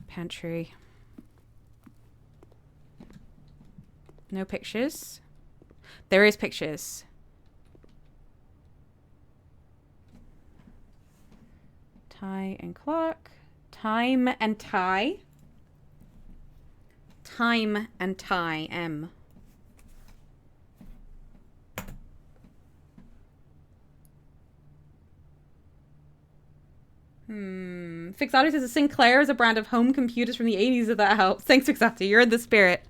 Pantry. No pictures. There is pictures. Tie and clock. Time and tie. Time and tie. M. Fixati says Sinclair is a brand of home computers from the 80s if that helps. Thanks, Fixati. You're in the spirit.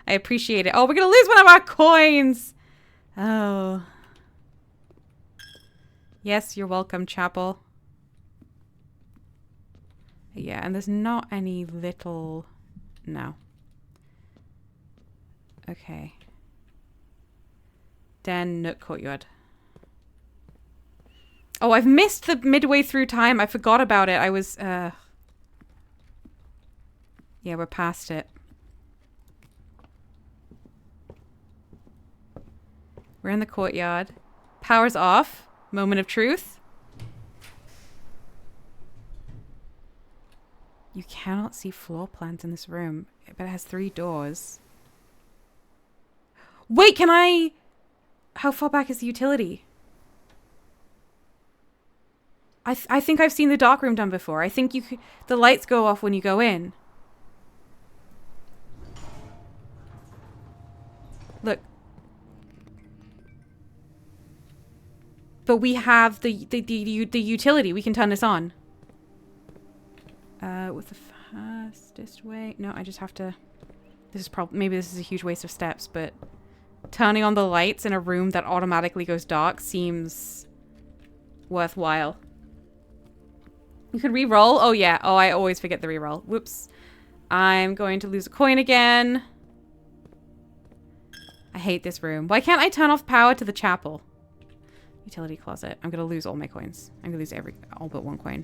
I appreciate it. Oh, we're going to lose one of our coins. Oh. Yes, you're welcome, Chapel. Yeah, and there's not any little... No. Okay. Den, Nook, Courtyard. Oh, I've missed the midway through time. I forgot about it. I was, Yeah, we're past it. We're in the courtyard. Power's off. Moment of truth. You cannot see floor plans in this room, but it has 3 doors. Wait, can I... How far back is the utility? I think I've seen the darkroom done before. I think the lights go off when you go in. Look. But we have the utility. We can turn this on. With the fastest way. No, I just have to... This is probably... Maybe this is a huge waste of steps, but... Turning on the lights in a room that automatically goes dark seems... worthwhile. You could re-roll? Oh, yeah. Oh, I always forget the re-roll. Whoops. I'm going to lose a coin again. I hate this room. Why can't I turn off power to the chapel? Utility closet. I'm going to lose all my coins. I'm going to lose all but 1 coin.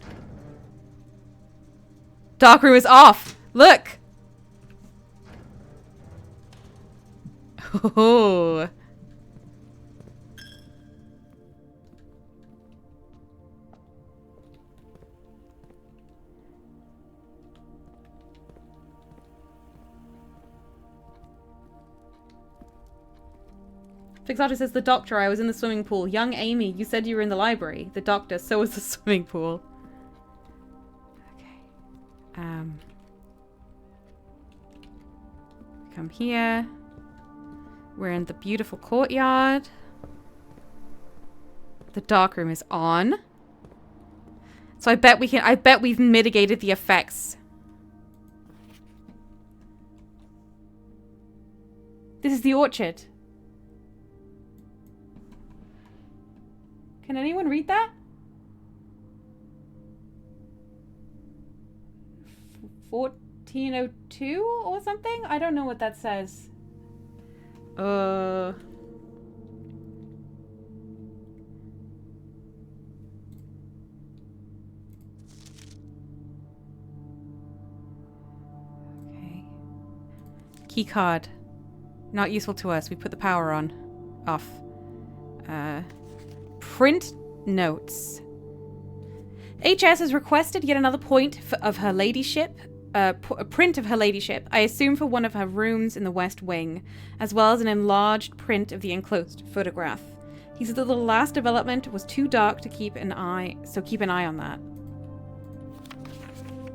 Darkroom is off! Look! Oh. Pixarto says, the doctor, I was in the swimming pool. Young Amy, you said you were in the library. The doctor, so was the swimming pool. Okay. Come here. We're in the beautiful courtyard. The dark room is on. So I bet we've mitigated the effects. This is the orchard. Can anyone read that? 1402 or something? I don't know what that says. Okay. Key card. Not useful to us. We put the power on. Off. Print notes. HS has requested yet another point of her ladyship. A print of her ladyship, I assume for one of her rooms in the West Wing, as well as an enlarged print of the enclosed photograph. He said that the last development was too dark to keep an eye, so keep an eye on that.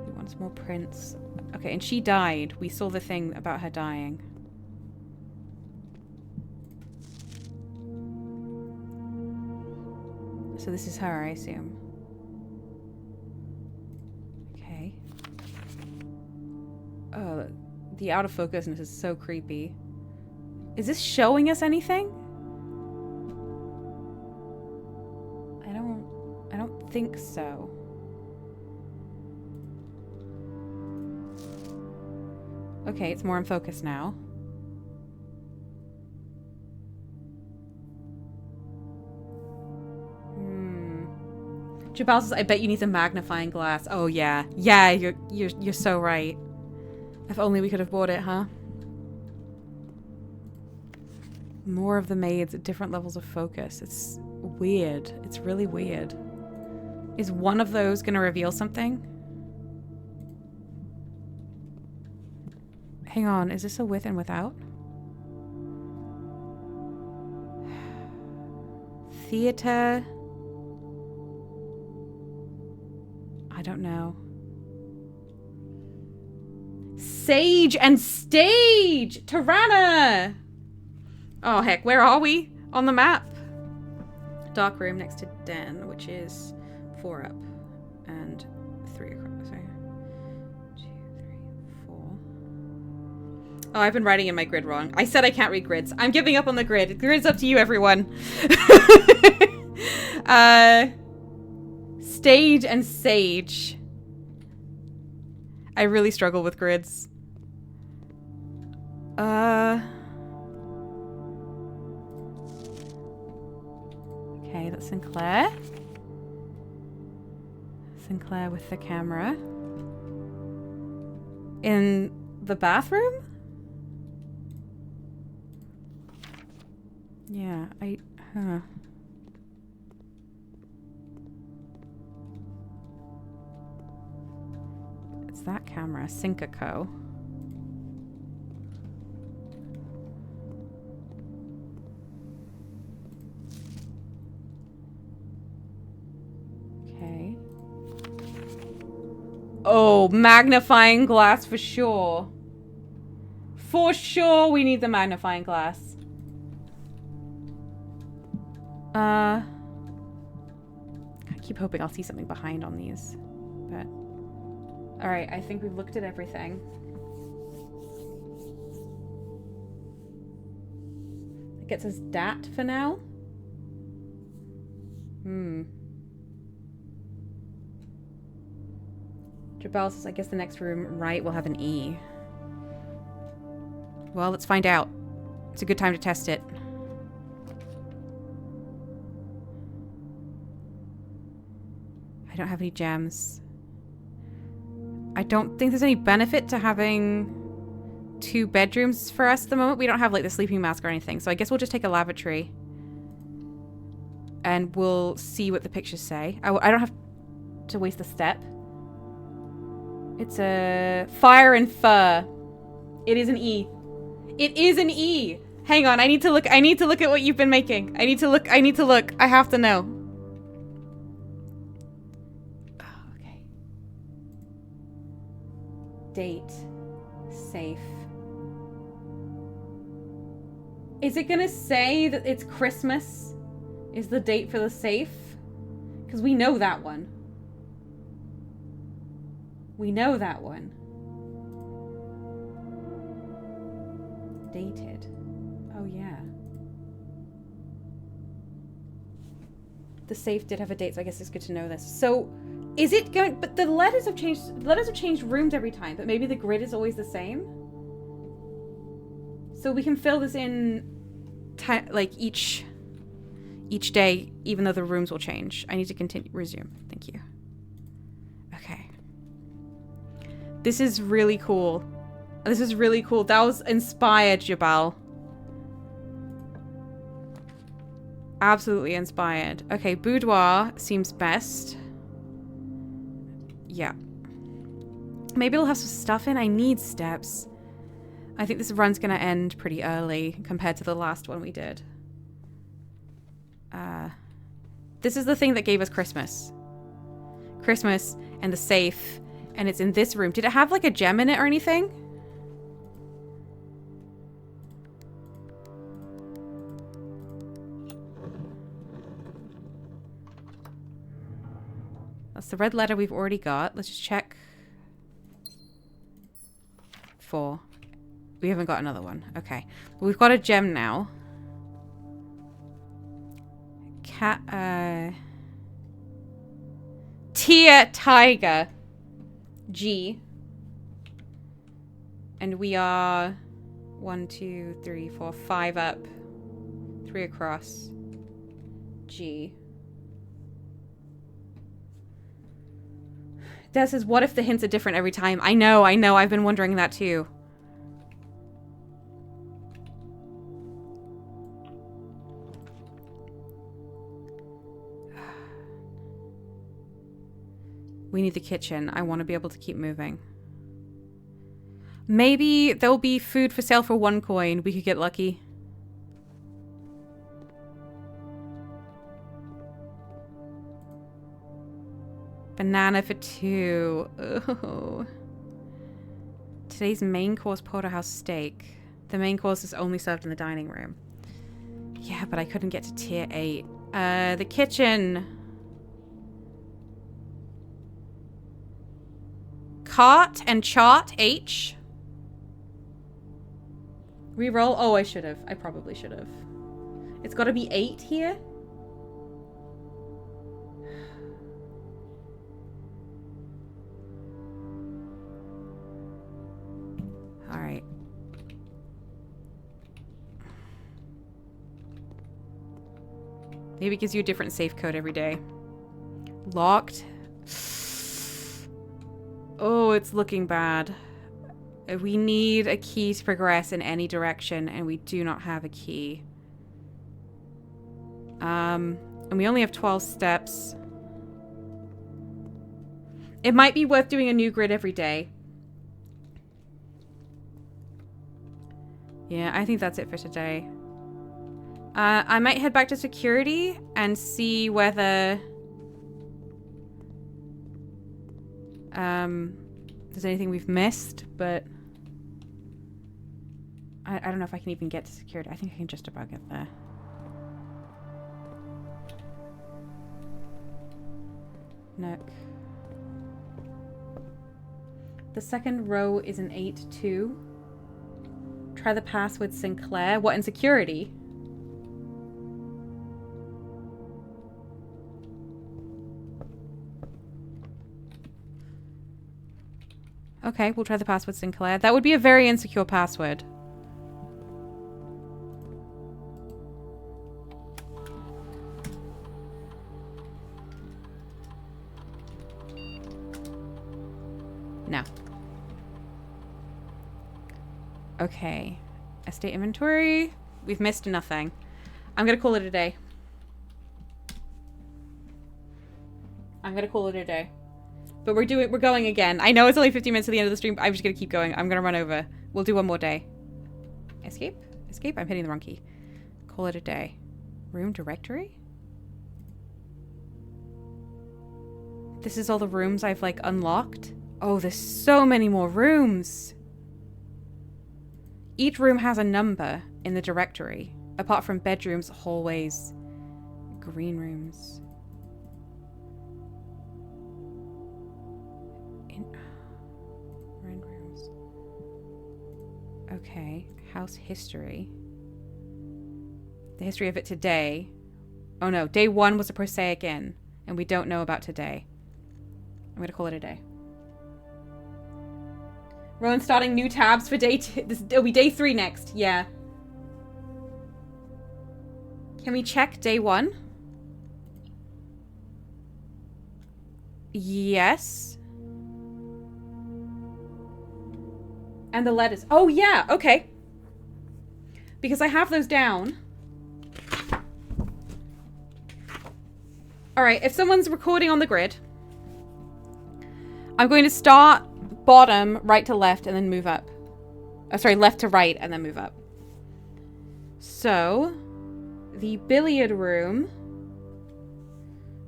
He wants more prints. Okay, and she died. We saw the thing about her dying. So this is her, I assume. Okay. Oh, the out of focusness is so creepy. Is this showing us anything? I don't think so. Okay, it's more in focus now. Jabal says, I bet you need a magnifying glass. Oh yeah. Yeah, you're so right. If only we could have bought it, huh? More of the maids at different levels of focus. It's weird. It's really weird. Is one of those gonna reveal something? Hang on, is this a with and without? Theater. I don't know. Sage and stage! Tirana! Oh heck, where are we on the map? Dark room next to Den, which is 4 up and 3 across. Sorry. 2, 3, 4. Oh, I've been writing in my grid wrong. I said I can't read grids. I'm giving up on the grid. The grid's up to you, everyone. Stage and sage. I really struggle with grids. Okay, that's Sinclair. Sinclair with the camera. In the bathroom? Yeah, huh. It's that camera, Syncaco. Okay. Oh, magnifying glass for sure. For sure we need the magnifying glass. I keep hoping I'll see something behind on these, but... Alright, I think we've looked at everything. It gets us DAT for now. Jabal says, I guess the next room right will have an E. Well, let's find out. It's a good time to test it. I don't have any gems. I don't think there's any benefit to having 2 bedrooms for us at the moment. We don't have like the sleeping mask or anything, so I guess we'll just take a lavatory and we'll see what the pictures say. I don't have to waste a step. It's a fire and fur. It is an E. It is an E. Hang on, I need to look at what you've been making. I need to look. I have to know. Oh, okay. Date. Safe. Is it gonna say that it's Christmas? Is the date for the safe? Because we know that one. We know that one. Dated. Oh, yeah. The safe did have a date, so I guess it's good to know this. So, is it going... But the letters have changed... The letters have changed rooms every time, but maybe the grid is always the same? So we can fill this in... like, each day, even though the rooms will change. I need to continue... Resume. Thank you. Okay. This is really cool. This is really cool. That was inspired, Jabal. Absolutely inspired. Okay, boudoir seems best. Yeah. Maybe it'll have some stuff in. I need steps. I think this run's gonna end pretty early compared to the last one we did. This is the thing that gave us Christmas. Christmas and the safe. And it's in this room. Did it have like a gem in it or anything? That's the red letter we've already got. Let's just check. 4. We haven't got another one. Okay. Well, we've got a gem now. Tia Tiger. G. And we are 1, 2, 3, 4, 5 up. 3 across. G. Des says, what if the hints are different every time? I know. I've been wondering that too. We need the kitchen. I want to be able to keep moving. Maybe there'll be food for sale for 1 coin. We could get lucky. Banana for 2. Oh. Today's main course, porterhouse steak. The main course is only served in the dining room. Yeah, but I couldn't get to tier 8. The kitchen. Cart and chart, H. Reroll. Oh, I should have. I probably should have. It's got to be 8 here. All right. Maybe it gives you a different safe code every day. Locked. Oh, it's looking bad. We need a key to progress in any direction, and we do not have a key. And we only have 12 steps. It might be worth doing a new grid every day. Yeah, I think that's it for today. I might head back to security and see whether... there's anything we've missed, but... I don't know if I can even get to security. I think I can just about get there. Nook. The second row is an 8-2. Try the password Sinclair. What, in security? Okay, we'll try the password Sinclair. That would be a very insecure password. No. Okay. Estate inventory. We've missed nothing. I'm gonna call it a day. But we're going again. I know it's only 15 minutes to the end of the stream, but I'm just gonna keep going. I'm gonna run over. We'll do one more day. Escape? Escape? I'm hitting the wrong key. Call it a day. Room directory? This is all the rooms I've, like, unlocked. Oh, there's so many more rooms. Each room has a number in the directory, apart from bedrooms, hallways, green rooms. Red rooms. Okay, house history. The history of it today. Oh no, day 1 was a prosaic inn, and we don't know about today. I'm gonna call it a day. Rowan's starting new tabs for day 2. It'll be day 3 next. Yeah. Can we check day 1? Yes. And the letters. Oh, yeah. Okay. Because I have those down. All right. If someone's recording on the grid, I'm going to start bottom, right to left, and then move up. Oh, sorry, left to right, and then move up. So, the billiard room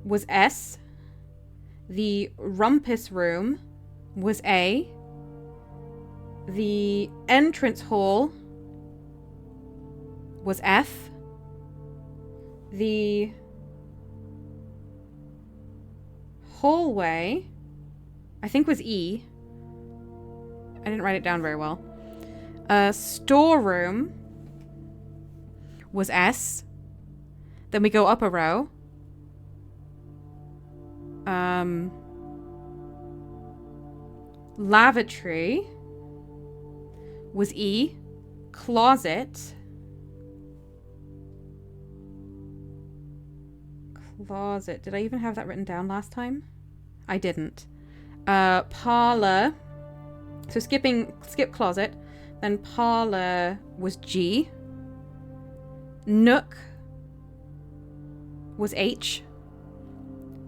was S. The rumpus room was A. The entrance hall was F. The hallway, I think, was E. I didn't write it down very well. Storeroom was S. Then we go up a row. Lavatory was E. Closet. Closet. Did I even have that written down last time? I didn't. Parlor. So skip closet. Then parlor was G. Nook was H.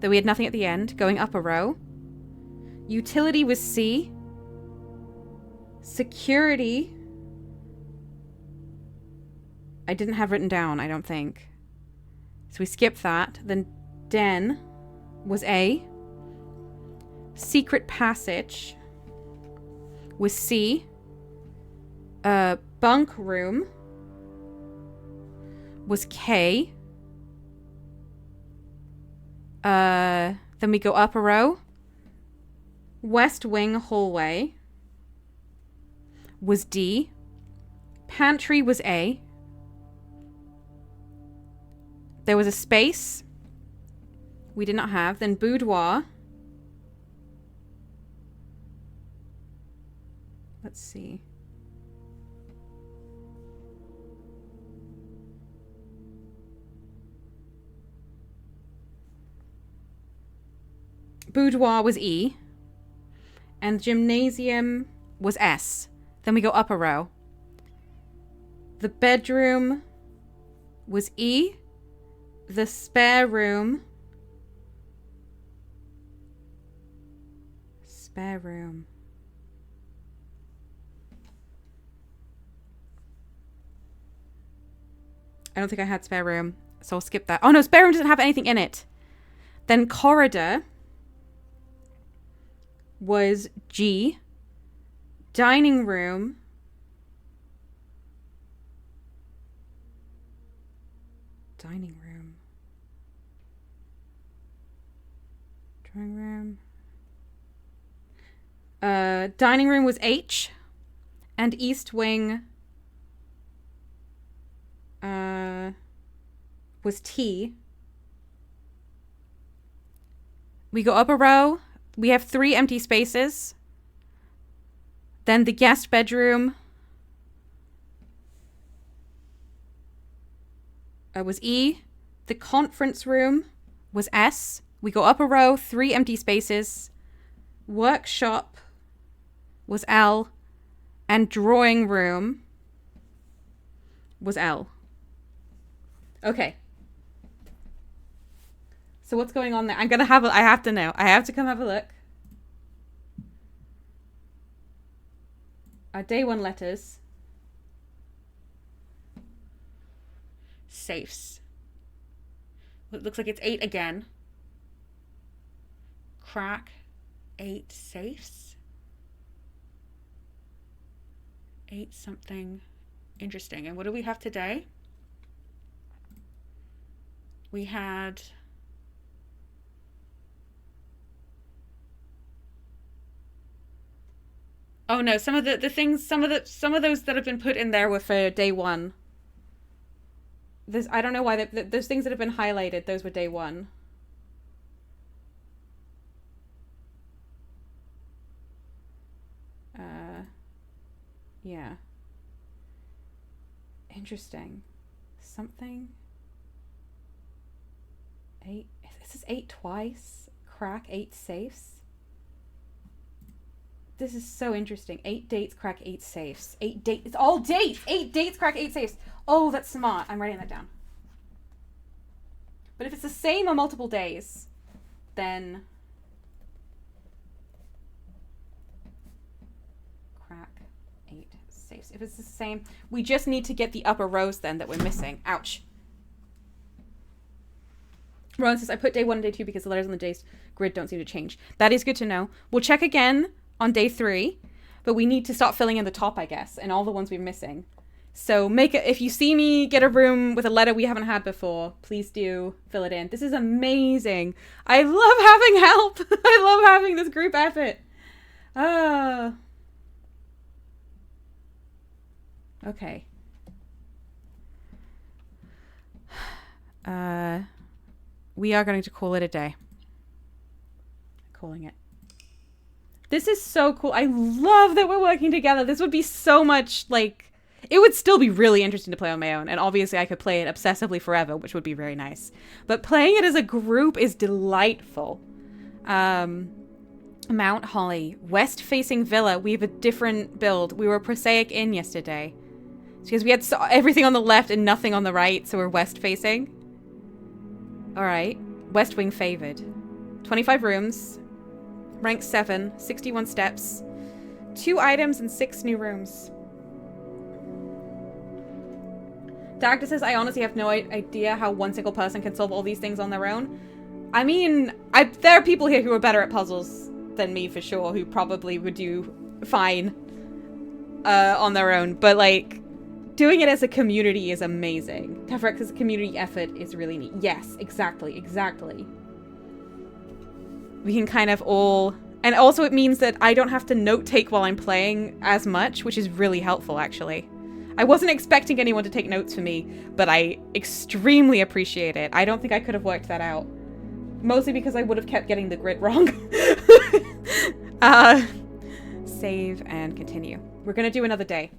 Though we had nothing at the end. Going up a row. Utility was C. Security, I didn't have written down, I don't think. So we skipped that. Then den was A. Secret passage was C. Bunk room was K. Then we go up a row. West wing hallway was D. Pantry was A. There was a space we did not have. Then boudoir. Let's see. Boudoir was E. And gymnasium was S. Then we go up a row. The bedroom was E. The spare room. Spare room. I don't think I had spare room, so I'll skip that. Oh no, spare room doesn't have anything in it. Then corridor was G. Dining room drawing room. Dining room was H. And east wing was T. We go up a row. We have 3 empty spaces. Then the guest bedroom was E. The conference room was S. We go up a row, 3 empty spaces. Workshop was L. And drawing room was L. Okay. So what's going on there? I have to know. I have to come have a look. Day 1 letters. safes. It looks like it's 8 again. Crack 8 safes. 8 something interesting. And what do we have today? We had... Oh no, some of the things, some of those that have been put in there were for day 1. I don't know why those things that have been highlighted, those were day 1. Yeah. Interesting. Something. 8. This is 8 twice. Crack 8 safes. This is so interesting. 8 dates, crack 8 safes. 8 dates. It's all dates. 8 dates, crack 8 safes. Oh, that's smart. I'm writing that down. But if it's the same on multiple days, then crack 8 safes. If it's the same, we just need to get the upper rows then that we're missing. Ouch. Rowan says, I put day 1 and day 2 because the letters on the day's grid don't seem to change. That is good to know. We'll check again on day 3, but we need to start filling in the top, I guess, and all the ones we're missing. So if you see me get a room with a letter we haven't had before, please do fill it in. This is amazing. I love having help. I love having this group effort. Okay. We are going to call it a day. Calling it. This is so cool. I love that we're working together. This would be so much, like... It would still be really interesting to play on my own, and obviously I could play it obsessively forever, which would be very nice. But playing it as a group is delightful. Mount Holly. West-facing villa. We have a different build. We were Prosaic Inn yesterday. It's because we had everything on the left and nothing on the right, so we're west-facing. Alright. West wing favored. 25 rooms. Rank 7. 61 steps. 2 items and 6 new rooms. Dagda says, I honestly have no idea how one single person can solve all these things on their own. I mean, there are people here who are better at puzzles than me, for sure, who probably would do fine on their own. But, like, doing it as a community is amazing. Tefrex as a community effort is really neat. Yes, exactly. We can kind of all... And also it means that I don't have to note take while I'm playing as much, which is really helpful, actually. I wasn't expecting anyone to take notes for me, but I extremely appreciate it. I don't think I could have worked that out. Mostly because I would have kept getting the grid wrong. Save and continue. We're going to do another day.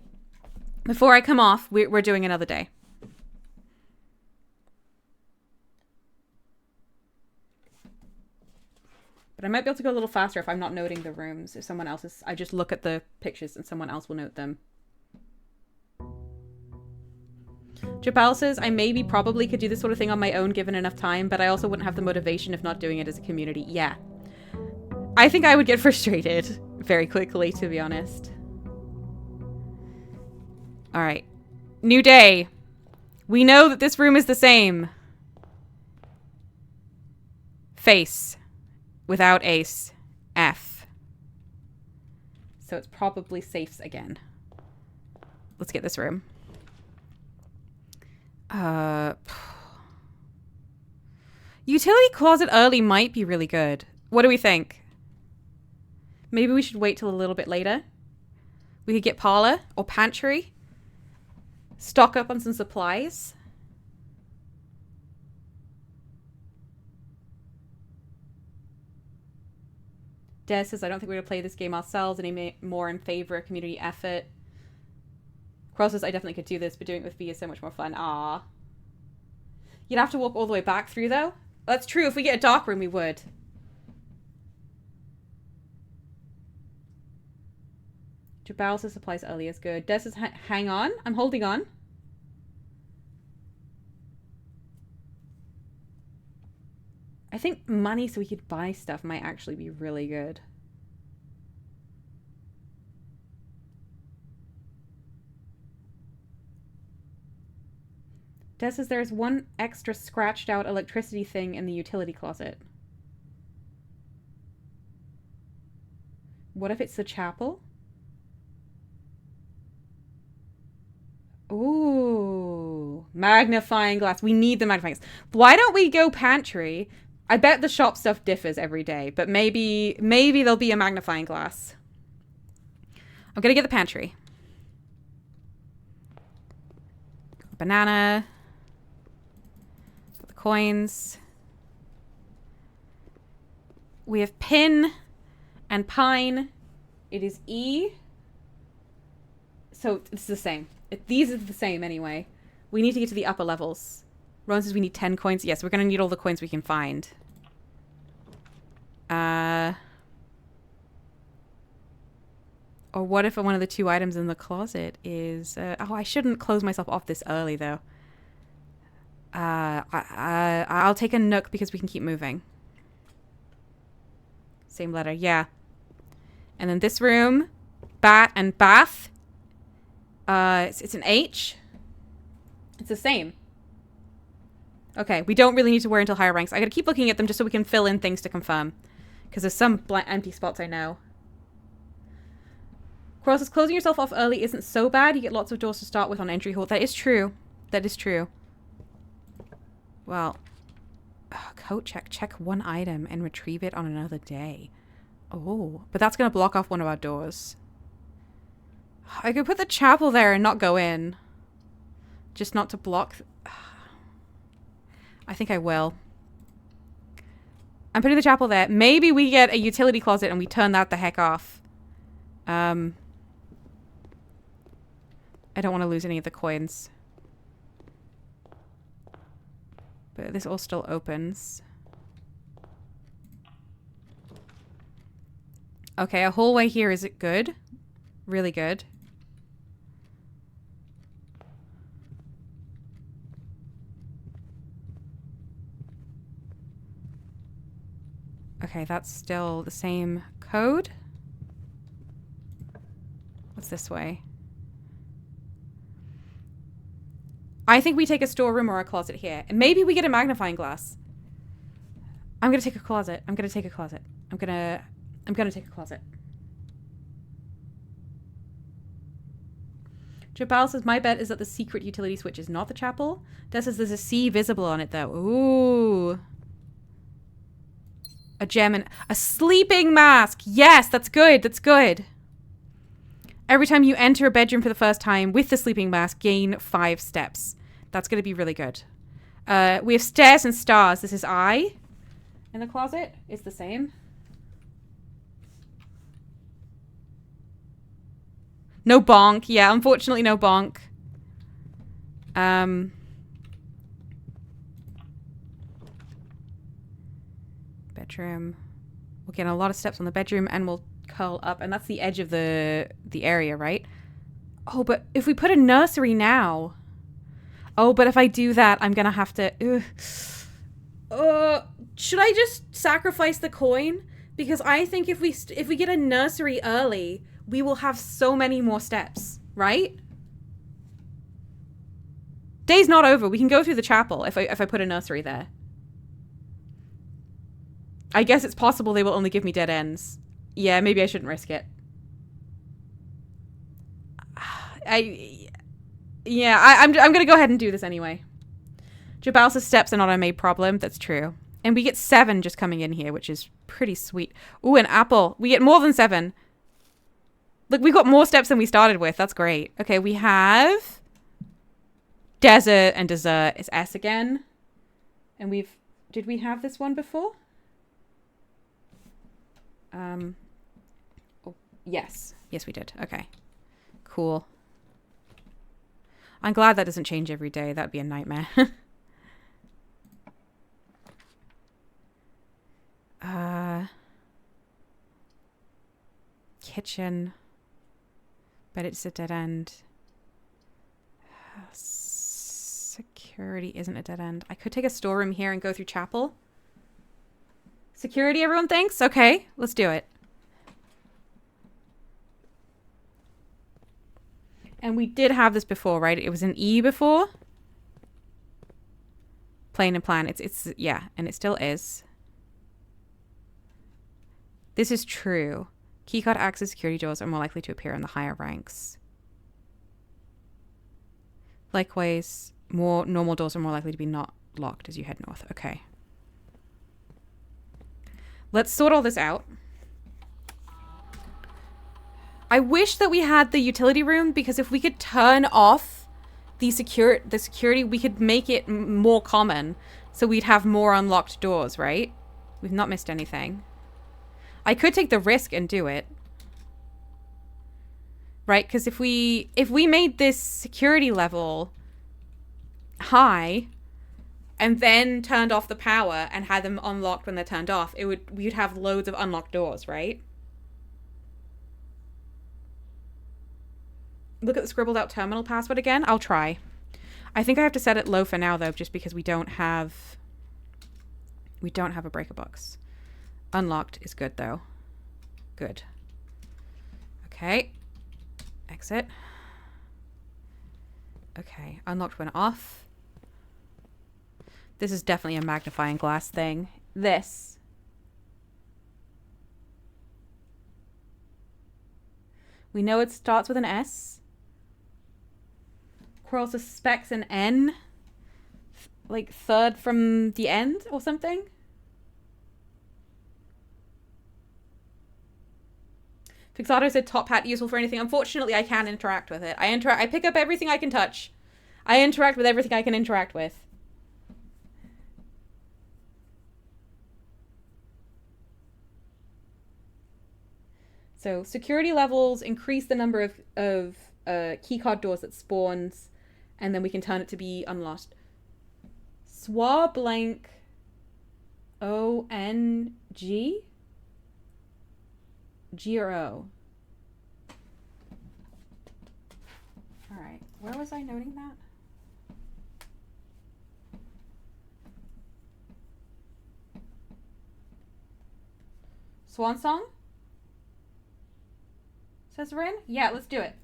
Before I come off, we're doing another day. But I might be able to go a little faster if I'm not noting the rooms. If someone else is... I just look at the pictures and someone else will note them. Jabal says, I maybe probably could do this sort of thing on my own given enough time, but I also wouldn't have the motivation if not doing it as a community. Yeah. I think I would get frustrated very quickly, to be honest. Alright. New day. We know that this room is the same. Face. Without ace. F. So it's probably safes again. Let's get this room. Utility closet early might be really good. What do we think? Maybe we should wait till a little bit later. We could get parlor or pantry. Stock up on some supplies. Des says, I don't think we're going to play this game ourselves anymore in favor of community effort. Cross says, I definitely could do this, but doing it with V is so much more fun. Ah. You'd have to walk all the way back through, though. That's true. If we get a dark room, we would. Jabal says supplies early is good. Des says, hang on. I'm holding on. I think money so we could buy stuff might actually be really good. Des says there is one extra scratched out electricity thing in the utility closet. What if it's the chapel? Ooh, magnifying glass. We need the magnifying glass. Why don't we go pantry? I bet the shop stuff differs every day, but maybe there'll be a magnifying glass. I'm gonna get the pantry. Banana. Got the coins. We have pin and pine. It is E. So it's the same. These are the same anyway. We need to get to the upper levels. Ron says we need 10 coins. Yes, we're going to need all the coins we can find. Or what if one of the 2 items in the closet is... oh, I shouldn't close myself off this early, though. I'll take a nook because we can keep moving. Same letter, yeah. And then this room, bat and bath. It's an H. It's the same. Okay, we don't really need to worry until higher ranks. I gotta keep looking at them just so we can fill in things to confirm. Because there's some empty spots I know. Cross says closing yourself off early isn't so bad. You get lots of doors to start with on entry hall. That is true. That is true. Well, code check. Check one item and retrieve it on another day. Oh, but that's going to block off one of our doors. I could put the chapel there and not go in. Just not to block. I think I will. I'm putting the chapel there. Maybe we get a utility closet and we turn that the heck off. I don't want to lose any of the coins. But this all still opens. Okay, a hallway here. Is it good? Really good. Okay, that's still the same code. What's this way? I think we take a storeroom or a closet here. And maybe we get a magnifying glass. I'm gonna take a closet. I'm gonna take a closet. I'm gonna take a closet. Jabal says, my bet is that the secret utility switch is not the chapel. Des says there's a C visible on it though. Ooh. A gem and a sleeping mask. Yes, that's good. That's good. Every time you enter a bedroom for the first time with the sleeping mask, gain 5 steps. That's going to be really good. We have stairs and stars. This is I. In the closet. It's the same. No bonk. Yeah, unfortunately no bonk. Bedroom. We'll get a lot of steps on the bedroom and we'll curl up. And that's the edge of the area, right? Oh, but if we put a nursery now... Oh, but if I do that, I'm going to have to... should I just sacrifice the coin? Because I think if we get a nursery early, we will have so many more steps, right? Day's not over. We can go through the chapel if I put a nursery there. I guess it's possible they will only give me dead ends. Yeah, maybe I shouldn't risk it. I'm gonna go ahead and do this anyway. Jabal says steps are not a made problem. That's true. And we get 7 just coming in here, which is pretty sweet. Ooh, an apple. We get more than 7. Look, we got more steps than we started with. That's great. Okay, we have desert and dessert. It's S again. And did we have this one before? Oh, yes. Yes, we did. Okay. Cool. I'm glad that doesn't change every day. That'd be a nightmare. Kitchen. But it's a dead end. Security isn't a dead end. I could take a storeroom here and go through chapel. Security, everyone thinks? Okay, let's do it. And we did have this before, right? It was an E before. Plain and plan. It's yeah, and it still is. This is true. Keycard access security doors are more likely to appear in the higher ranks. Likewise, more normal doors are more likely to be not locked as you head north. Okay. Let's sort all this out. I wish that we had the utility room, because if we could turn off the security, we could make it more common. So we'd have more unlocked doors, right? We've not missed anything. I could take the risk and do it. Right? Because if we made this security level high and then turned off the power and had them unlocked when they're turned off, we'd have loads of unlocked doors, right? Look at the scribbled out terminal password again. I'll try. I think I have to set it low for now though, just because we don't have a breaker box. Unlocked is good though. Good. Okay. Exit. Okay. Unlocked when off. This is definitely a magnifying glass thing. This. We know it starts with an S. Quirrell suspects an N. Like third from the end or something. Fixato said top hat useful for anything. Unfortunately, I can't interact with it. I pick up everything I can touch. I interact with everything I can interact with. So security levels increase the number of keycard doors that spawns, and then we can turn it to be unlocked. Swab blank ONG? G or O? Alright, where was I noting that? Swan song? Says Rin? Yeah, let's do it.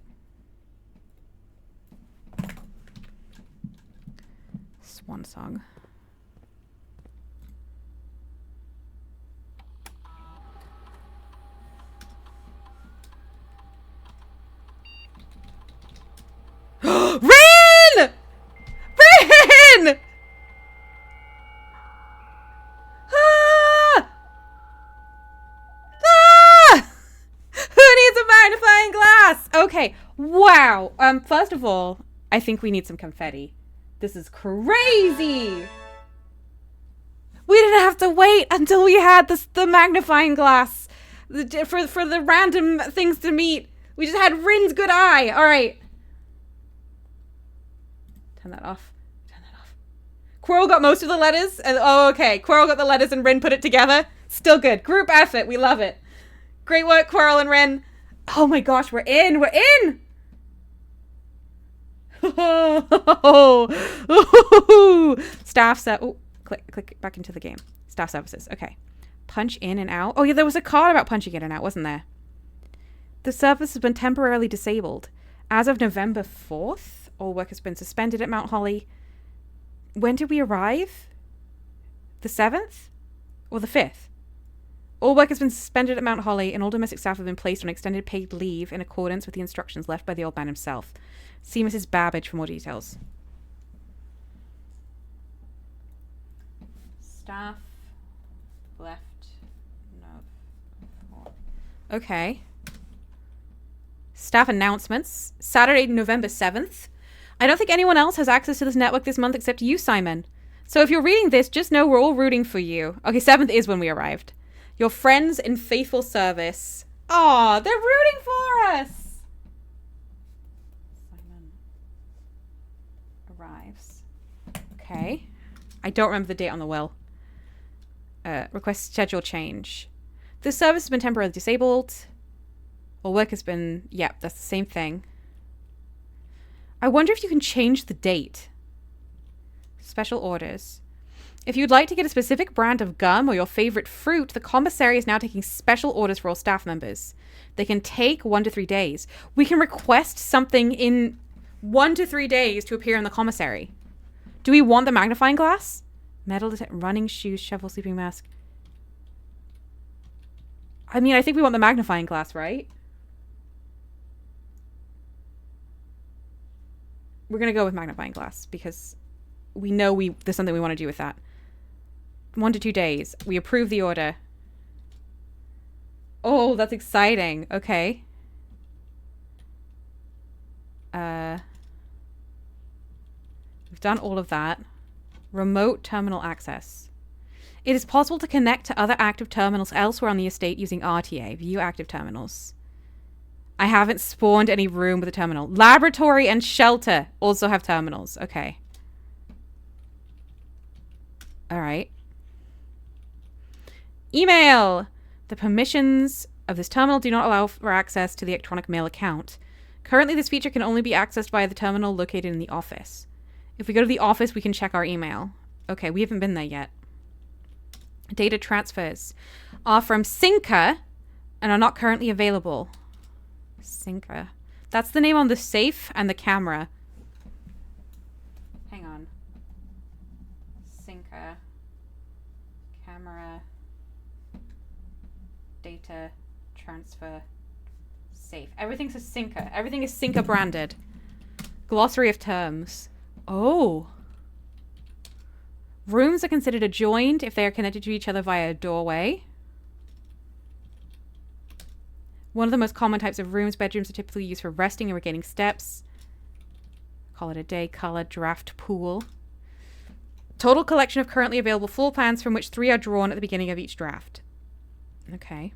Swan song. Rin! Rin! Ah! Ah! Who needs a magnifying glass? Okay. Wow. First of all, I think we need some confetti. This is crazy. We didn't have to wait until we had the magnifying glass for the random things to meet. We just had Rin's good eye. All right. Turn that off. Turn that off. Quirrell got most of the letters. Oh, okay. Quirrell got the letters and Rin put it together. Still good. Group effort. We love it. Great work, Quirrell and Rin. Oh my gosh, we're in. We're in. Staff set. Oh, click back into the game. Staff services. Okay. Punch in and out. Oh yeah, there was a card about punching in and out, wasn't there? The service has been temporarily disabled. As of November 4th, all work has been suspended at Mount Holly. When did we arrive? The 7th? Or the 5th? All work has been suspended at Mount Holly, and all domestic staff have been placed on extended paid leave in accordance with the instructions left by the old man himself. See Mrs. Babbage for more details. Staff left. No. Okay. Staff announcements. Saturday, November 7th. I don't think anyone else has access to this network this month except you, Simon. So if you're reading this, just know we're all rooting for you. Okay, 7th is when we arrived. Your friends in faithful service. Aw, they're rooting for us. Simon arrives. Okay. I don't remember the date on the will. Request schedule change. This service has been temporarily disabled. Well, work has been... Yep, that's the same thing. I wonder if you can change the date. Special orders. If you'd like to get a specific brand of gum or your favorite fruit, the commissary is now taking special orders for all staff members. They can take 1 to 3 days. We can request something in 1 to 3 days to appear in the commissary. Do we want the magnifying glass? Metal detector, running shoes, shovel, sleeping mask. I mean, I think we want the magnifying glass, right? We're going to go with magnifying glass because we know there's something we want to do with that. 1 to 2 days. We approve the order. Oh, that's exciting. Okay. We've done all of that. Remote terminal access. It is possible to connect to other active terminals elsewhere on the estate using RTA. View active terminals. I haven't spawned any room with a terminal. Laboratory and shelter also have terminals. Okay. All right. Email. The permissions of this terminal do not allow for access to the electronic mail account. Currently, this feature can only be accessed via the terminal located in the office. If we go to the office, we can check our email. Okay, we haven't been there yet. Data transfers are from Synca and are not currently available. Synca. That's the name on the safe and the camera. Hang on. Synca. Camera. Data transfer. Safe. Everything's a Synca. Everything is Synca branded. Glossary of terms. Oh. Rooms are considered adjoined if they are connected to each other via a doorway. One of the most common types of rooms, bedrooms are typically used for resting and regaining steps. Call it a day. Color, draft pool. Total collection of currently available floor plans from which 3 are drawn at the beginning of each draft. Okay.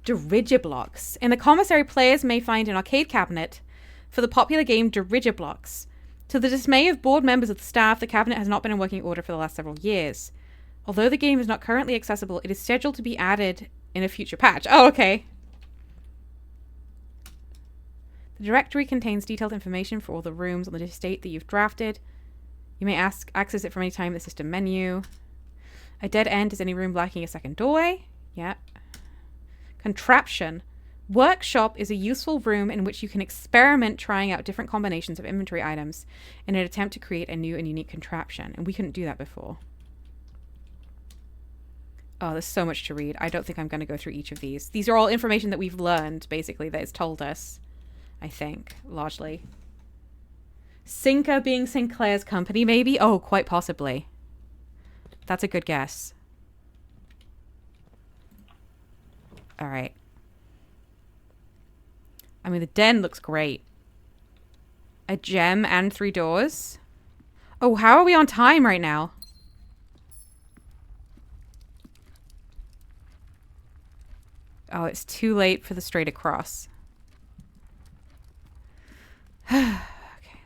Dirigiblocks. In the commissary, players may find an arcade cabinet for the popular game Dirigiblocks. To the dismay of board members of the staff, the cabinet has not been in working order for the last several years. Although the game is not currently accessible, it is scheduled to be added in a future patch. Oh, okay. The directory contains detailed information for all the rooms on the estate that you've drafted. You may access it from any time in the system menu. A dead end is any room lacking a second doorway. Yeah. Contraption. Workshop is a useful room in which you can experiment trying out different combinations of inventory items in an attempt to create a new and unique contraption. And we couldn't do that before. Oh, there's so much to read. I don't think I'm going to go through each of these. These are all information that we've learned, basically, that it's told us. I think, largely. Synca being Sinclair's company, maybe? Oh, quite possibly. That's a good guess. All right. I mean, the den looks great. A gem and 3 doors. Oh, how are we on time right now? Oh, it's too late for the straight across. Okay,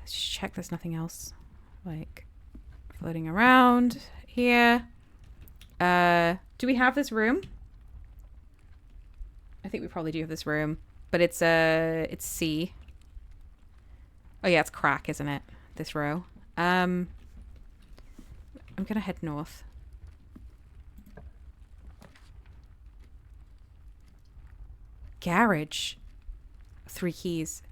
let's just check there's nothing else. Like, floating around here. Do we have this room? I think we probably do have this room. But it's C. Oh yeah, it's crack, isn't it? This row. I'm gonna head north. Garage. 3 keys.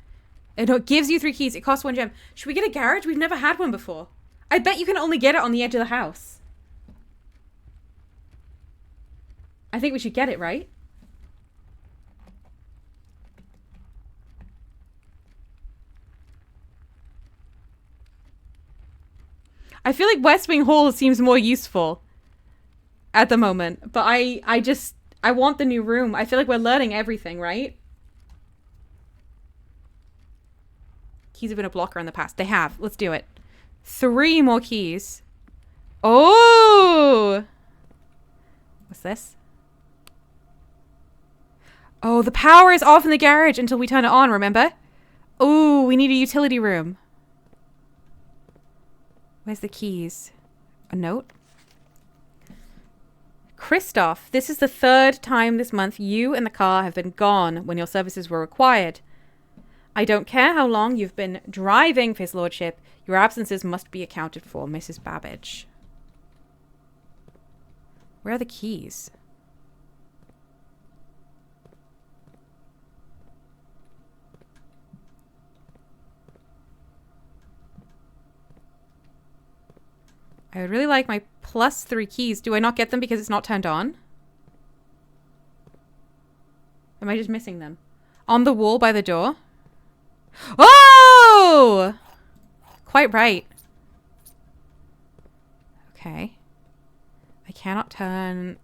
No, it gives you 3 keys. It costs 1 gem. Should we get a garage? We've never had one before. I bet you can only get it on the edge of the house. I think we should get it, right? I feel like West Wing Hall seems more useful at the moment. But I want the new room. I feel like we're learning everything, right? Keys have been a blocker in the past. They have. Let's do it. 3 more keys. Oh! What's this? Oh, the power is off in the garage until we turn it on, remember? Oh, we need a utility room. Where's the keys? A note? Christoph, this is the 3rd time this month you and the car have been gone when your services were required. I don't care how long you've been driving for his lordship. Your absences must be accounted for, Mrs. Babbage. Where are the keys? I would really like my +3 keys. Do I not get them because it's not turned on? Am I just missing them? On the wall by the door? Oh! Quite right. Okay. I cannot turn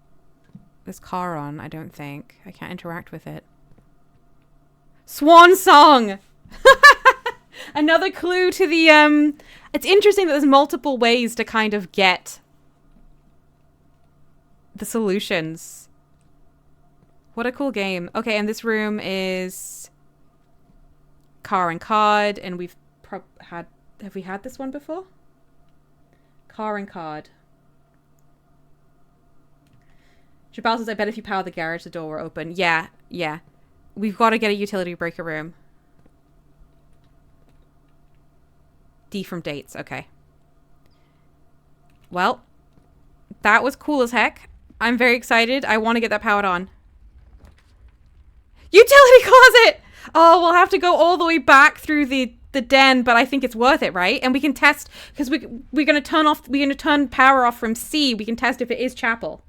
this car on, I don't think. I can't interact with it. Swan song! Another clue to the, It's interesting that there's multiple ways to kind of get the solutions. What a cool game. Okay, and this room is car and card, and we've have we had this one before? Car and card. Jabal says, I bet if you power the garage, the door will open. Yeah, yeah. We've got to get a utility breaker room. D from dates. Okay. Well, that was cool as heck. I'm very excited. I want to get that powered on. Utility closet! Oh, we'll have to go all the way back through the den, but I think it's worth it, right? And we can test, because we're going to turn power off from C. We can test if it is chapel.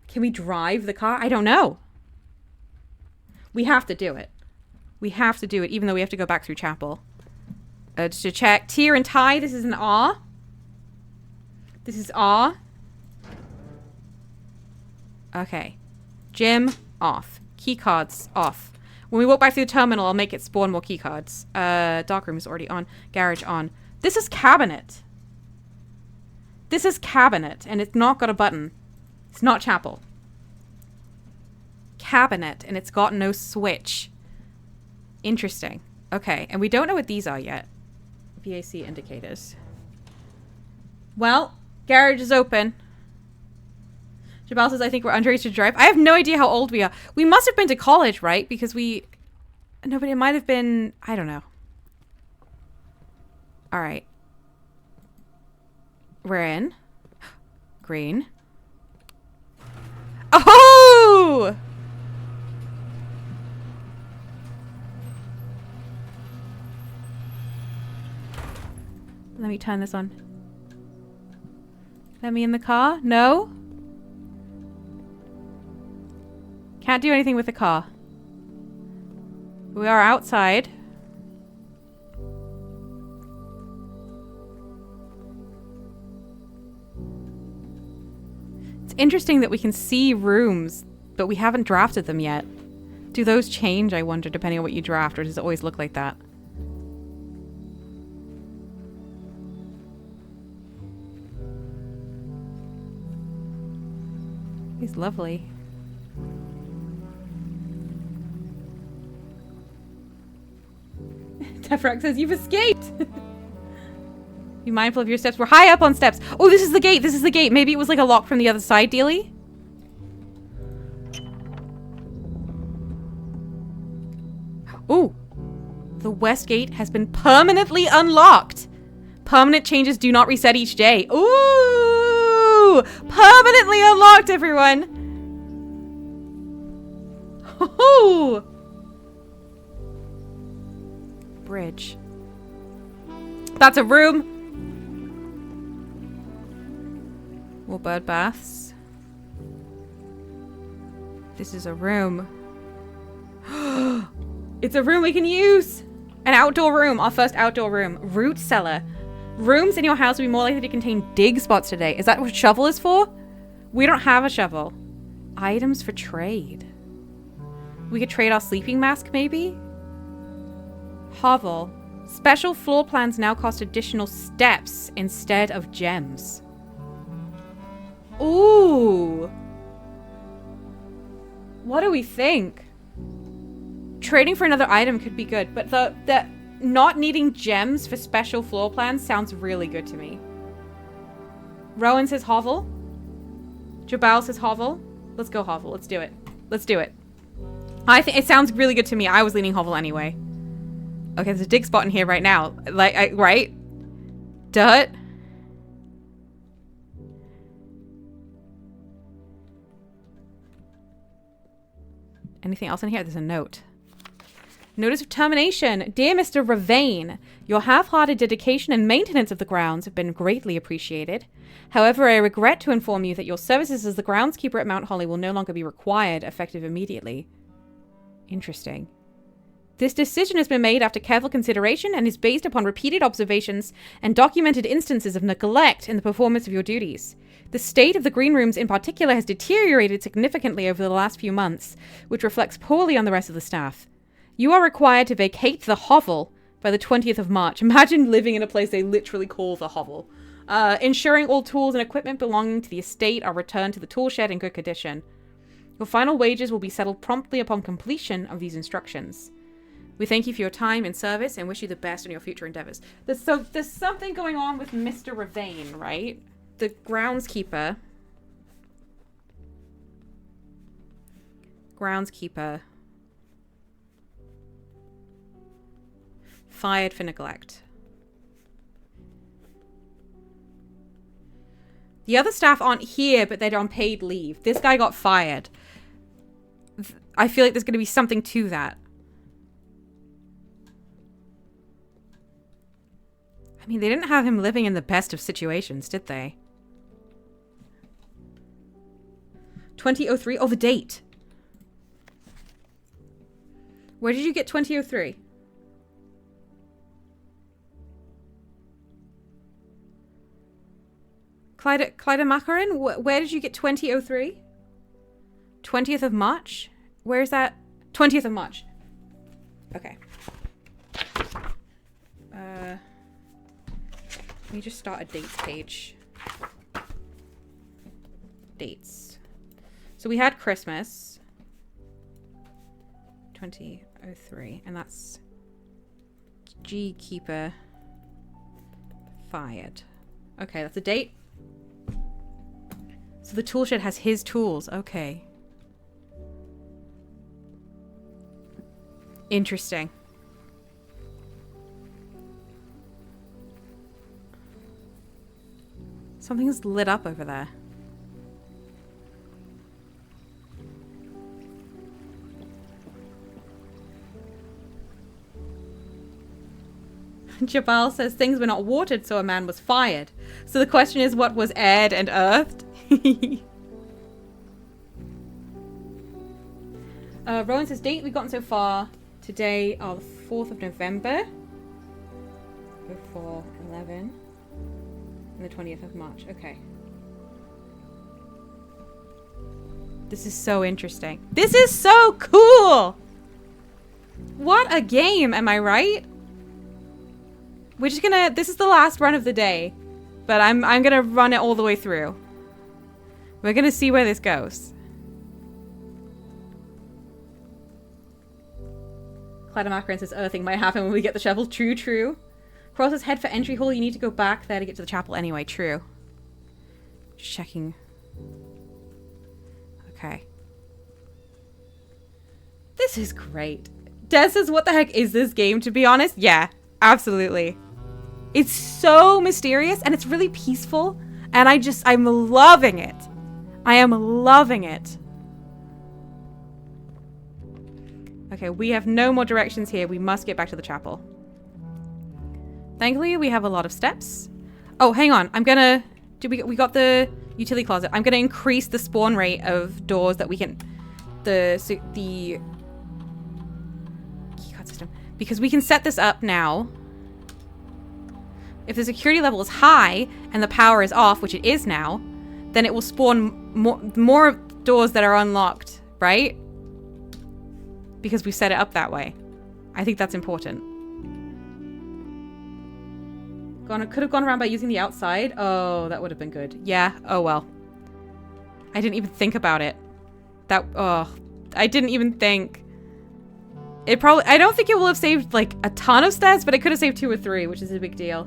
Can we drive the car? I don't know. We have to do it. We have to do it, even though we have to go back through chapel. Just to check. Tier and tie, this is an R. This is R. Okay. Gym, off. Key cards, off. When we walk back through the terminal, I'll make it spawn more key cards. Darkroom is already on. Garage on. This is cabinet. This is cabinet, and it's not got a button. It's not chapel. Cabinet, and it's got no switch. Interesting. Okay, and we don't know what these are yet. VAC indicators. Well, garage is open. Jabal says, I think we're underage to drive. I have no idea how old we are. We must have been to college, right? Because nobody, it might have been, I don't know. All right. We're in. Green. Oh! Let me turn this on. Let me in the car? No? Can't do anything with the car. We are outside. It's interesting that we can see rooms, but we haven't drafted them yet. Do those change, I wonder, depending on what you draft, or does it always look like that? He's lovely. Tefrak says, you've escaped! Be mindful of your steps. We're high up on steps. Oh, this is the gate. This is the gate. Maybe it was like a lock from the other side, dealie? Ooh. The west gate has been permanently unlocked. Permanent changes do not reset each day. Ooh! Permanently unlocked, everyone! Oh! Bridge. That's a room. More bird baths. This is a room. It's a room we can use. An outdoor room. Our first outdoor room. Root cellar. Rooms in your house will be more likely to contain dig spots today. Is that what shovel is for? We don't have a shovel. Items for trade. We could trade our sleeping mask, maybe? Hovel. Special floor plans now cost additional steps instead of gems. Ooh. What do we think? Trading for another item could be good, but the not needing gems for special floor plans sounds really good to me. Rowan says hovel. Jabal says hovel. Let's go hovel. Let's do it. Let's do it. I think it sounds really good to me. I was leaning hovel anyway. Okay, there's a dig spot in here right now. Right? Dirt. Anything else in here? There's a note. Notice of termination. Dear Mr. Ravane, your half-hearted dedication and maintenance of the grounds have been greatly appreciated. However, I regret to inform you that your services as the groundskeeper at Mount Holly will no longer be required, effective immediately. Interesting. This decision has been made after careful consideration and is based upon repeated observations and documented instances of neglect in the performance of your duties. The state of the green rooms in particular has deteriorated significantly over the last few months, which reflects poorly on the rest of the staff. You are required to vacate the hovel by the 20th of March. Imagine living in a place they literally call the hovel. Ensuring all tools and equipment belonging to the estate are returned to the tool shed in good condition. Your final wages will be settled promptly upon completion of these instructions. We thank you for your time and service and wish you the best in your future endeavors. There's something going on with Mr. Ravane, right? The groundskeeper. Fired for neglect. The other staff aren't here, but they're on paid leave. This guy got fired. I feel like there's going to be something to that. I mean, they didn't have him living in the best of situations, did they? 2003? Oh, the date. Where did you get 2003? Clyde Macarin? Where did you get 2003? 20th of March? Where is that? 20th of March. Okay. Let me just start a dates page. Dates. So we had Christmas. 2003. And that's G Keeper fired. Okay, that's a date. So the tool shed has his tools. Okay. Interesting. Something's lit up over there. Jabal says things were not watered, so a man was fired. So the question is, what was aired and earthed? Rowan says, date we've gotten so far today are the 4th of November. 4, 11. And the 20th of March. Okay. This is so interesting. This is so cool! What a game, am I right? We're just gonna... This is the last run of the day. But I'm gonna run it all the way through. We're gonna see where this goes. Clyde says earthing might happen when we get the shovel. True, true. Cross his head for entry hall. You need to go back there to get to the chapel anyway. True. Just checking. Okay. This is great. Des says, what the heck is this game, to be honest? Yeah, absolutely. It's so mysterious and it's really peaceful. And I'm loving it. I am loving it. Okay, we have no more directions here. We must get back to the chapel. Thankfully, we have a lot of steps. Oh, hang on. I'm gonna... We got the utility closet. I'm gonna increase the spawn rate of doors that we can... The keycard system. Because we can set this up now. If the security level is high and the power is off, which it is now, then it will spawn more doors that are unlocked, right? Because we set it up that way. I think that's important. Could have gone around by using the outside. Oh, that would have been good. Yeah. Oh, well. I didn't even think about it. I didn't even think. I don't think it will have saved, like, a ton of stats, but it could have saved 2 or 3, which is a big deal.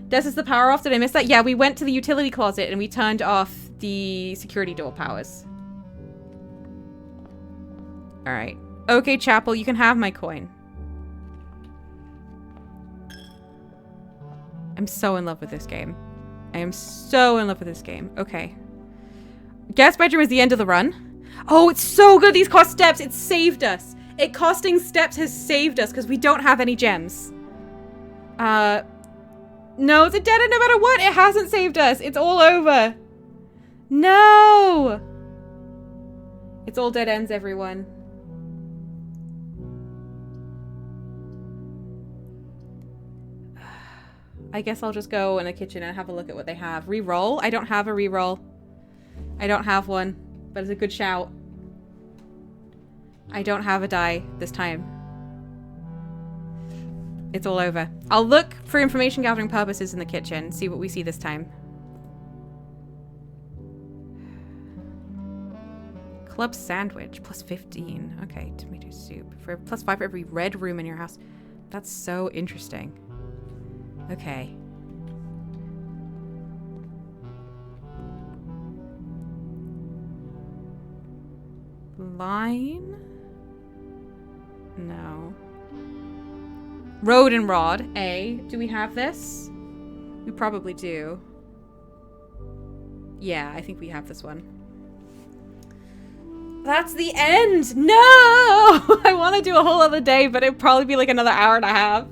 Des, is the power off? Did I miss that? Yeah, we went to the utility closet and we turned off the security door powers. Alright. Okay, chapel, you can have my coin. I'm so in love with this game. I am so in love with this game. Okay. Guest bedroom is the end of the run. Oh, it's so good. These cost steps. It saved us. It costing steps has saved us because we don't have any gems. No, it's a dead end no matter what. It hasn't saved us. It's all over. No. It's all dead ends, everyone. I guess I'll just go in the kitchen and have a look at what they have. Reroll? I don't have a reroll. I don't have one, but it's a good shout. I don't have a die this time. It's all over. I'll look for information gathering purposes in the kitchen, see what we see this time. Club sandwich, plus 15. Okay, tomato soup. For plus 5 for every red room in your house. That's so interesting. Okay. Line? No. Road and rod. A. Do we have this? We probably do. Yeah, I think we have this one. That's the end! No! I want to do a whole other day, but it'd probably be like another hour and a half.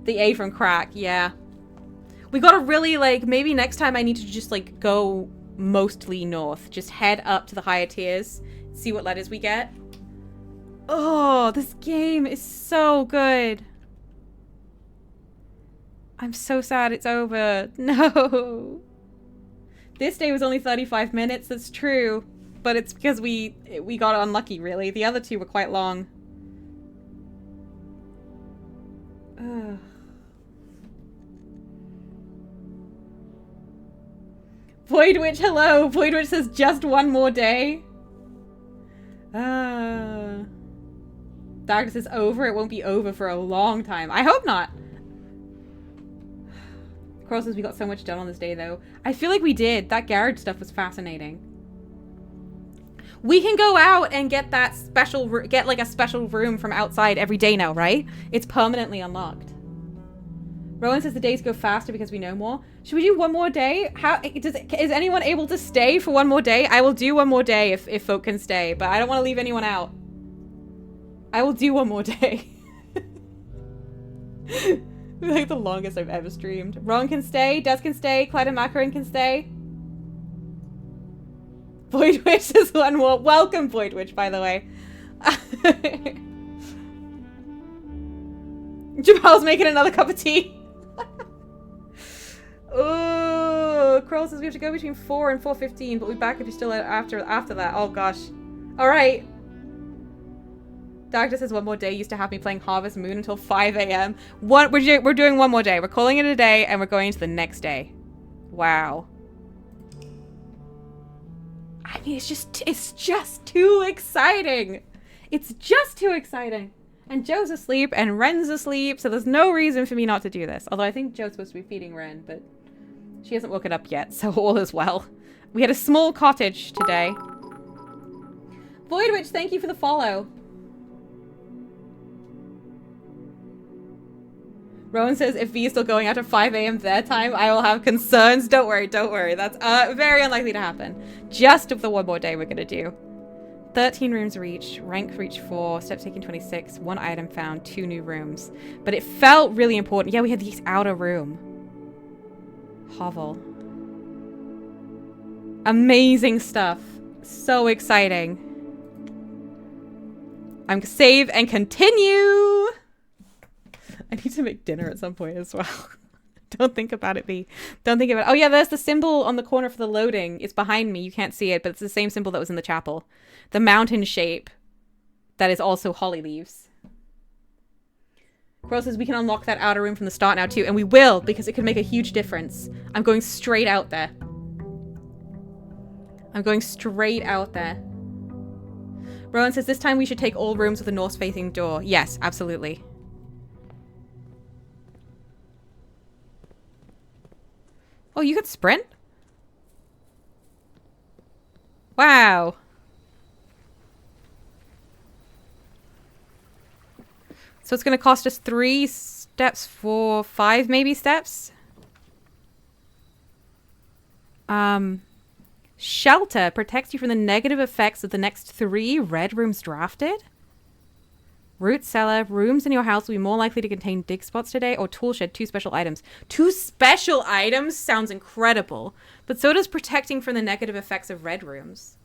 The A from crack, yeah. We gotta really, like, maybe next time I need to just, like, go mostly north. Just head up to the higher tiers, see what letters we get. Oh, this game is so good. I'm so sad it's over. No. This day was only 35 minutes, that's true. But it's because we got unlucky, really. The other two were quite long. Ugh. Void Witch, hello! Void Witch says just one more day. Darkness is over. It won't be over for a long time. I hope not. Coral says we got so much done on this day, though. I feel like we did. That garage stuff was fascinating. We can go out and get that special, get like a special room from outside every day now, right? It's permanently unlocked. Rowan says the days go faster because we know more. Should we do one more day? Is anyone able to stay for one more day? I will do one more day if folk can stay, but I don't want to leave anyone out. I will do one more day. Like the longest I've ever streamed. Rowan can stay, Des can stay, Clyde and Macaron can stay. Void Witch is one more. Welcome, Void Witch, by the way. Jamal's making another cup of tea. Oh, Kroll says we have to go between 4 and 4:15, but we'll be back if you're still out after that. Oh gosh. All right. Doctor says one more day used to have me playing Harvest Moon until 5 a.m. We're doing one more day. We're calling it a day, and we're going to the next day. Wow. I mean, it's just too exciting. It's just too exciting. And Joe's asleep and Ren's asleep, so there's no reason for me not to do this. Although I think Joe's supposed to be feeding Ren, but she hasn't woken up yet, so all is well. We had a small cottage today. Void Witch, thank you for the follow. Rowan says, if V is still going after 5 a.m. their time, I will have concerns. Don't worry, don't worry. That's very unlikely to happen. Just of the one more day we're going to do. 13 rooms reached, rank reached 4, steps taken 26, 1 item found, 2 new rooms. But it felt really important. Yeah, we had the outer room. Hovel. Amazing stuff. So exciting. I'm gonna save and continue. I need to make dinner at some point as well. Don't think about it, B. Don't think about it. Oh yeah, there's the symbol on the corner for the loading. It's behind me. You can't see it, but it's the same symbol that was in the chapel. The mountain shape that is also holly leaves. Coral says we can unlock that outer room from the start now too, and we will, because it could make a huge difference. I'm going straight out there. I'm going straight out there. Rowan says this time we should take all rooms with a north-facing door. Yes, absolutely. Oh, you could sprint? Wow. So it's going to cost us 3 steps for 5 maybe steps? Shelter protects you from the negative effects of the next 3 red rooms drafted? Root cellar. Rooms in your house will be more likely to contain dig spots today. Or tool shed. 2 special items. 2 special items sounds incredible. But so does protecting from the negative effects of red rooms.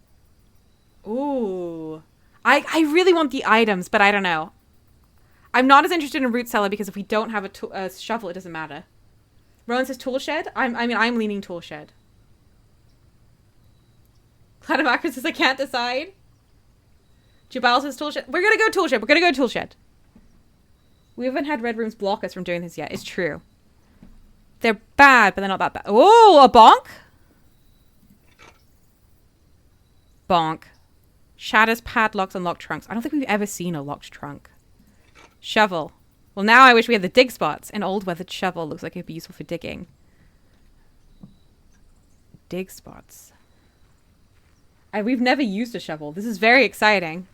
Ooh. I really want the items, but I don't know. I'm not as interested in root cellar because if we don't have a shovel, it doesn't matter. Rowan says tool shed. I'm leaning tool shed. Clan of Akron says I can't decide. Jabal says tool shed. We're gonna go tool shed. We're gonna go tool shed. We haven't had red rooms block us from doing this yet. It's true. They're bad, but they're not that bad. Oh, a bonk? Bonk. Shatters, padlocks, and locked trunks. I don't think we've ever seen a locked trunk. Shovel. Well, now I wish we had the dig spots. An old weathered shovel looks like it'd be useful for digging. Dig spots. We've never used a shovel. This is very exciting.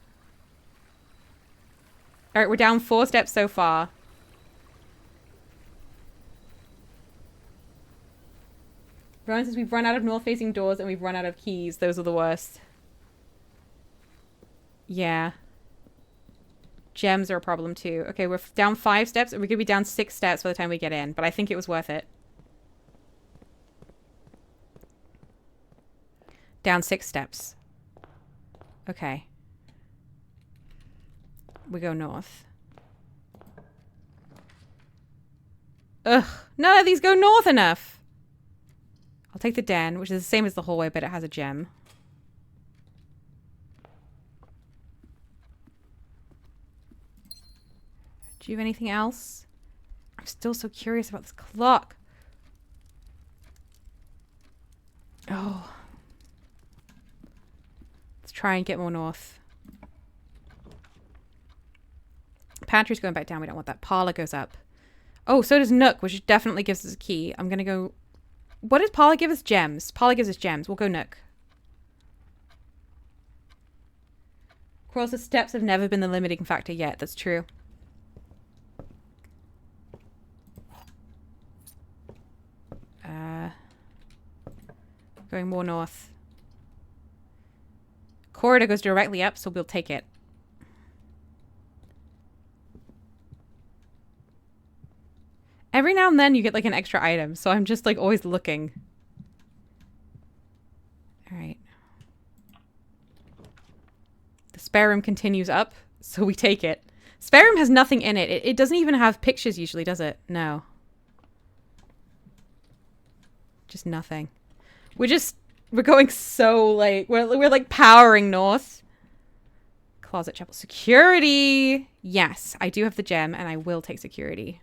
Alright, we're down 4 steps so far. Rowan says we've run out of north-facing doors and we've run out of keys. Those are the worst. Yeah. Gems are a problem too. Okay, we're down 5 steps and we're going to be down 6 steps by the time we get in. But I think it was worth it. Down 6 steps. Okay. We go north. Ugh. None of these go north enough. I'll take the den, which is the same as the hallway, but it has a gem. Do you have anything else? I'm still so curious about this clock. Oh. Let's try and get more north. Pantry's going back down. We don't want that. Parlor goes up. Oh, so does Nook, which definitely gives us a key. I'm going to go... What does Parlor give us? Gems. Parlor gives us gems. We'll go Nook. Cross's steps have never been the limiting factor yet. That's true. Going more north. Corridor goes directly up, so we'll take it. Every now and then you get like an extra item, so I'm just like always looking. Alright. The spare room continues up, so we take it. Spare room has nothing in it. It doesn't even have pictures usually, does it? No. Just nothing. We're going so like, we're like powering north. Closet chapel. Security! Yes, I do have the gem and I will take security.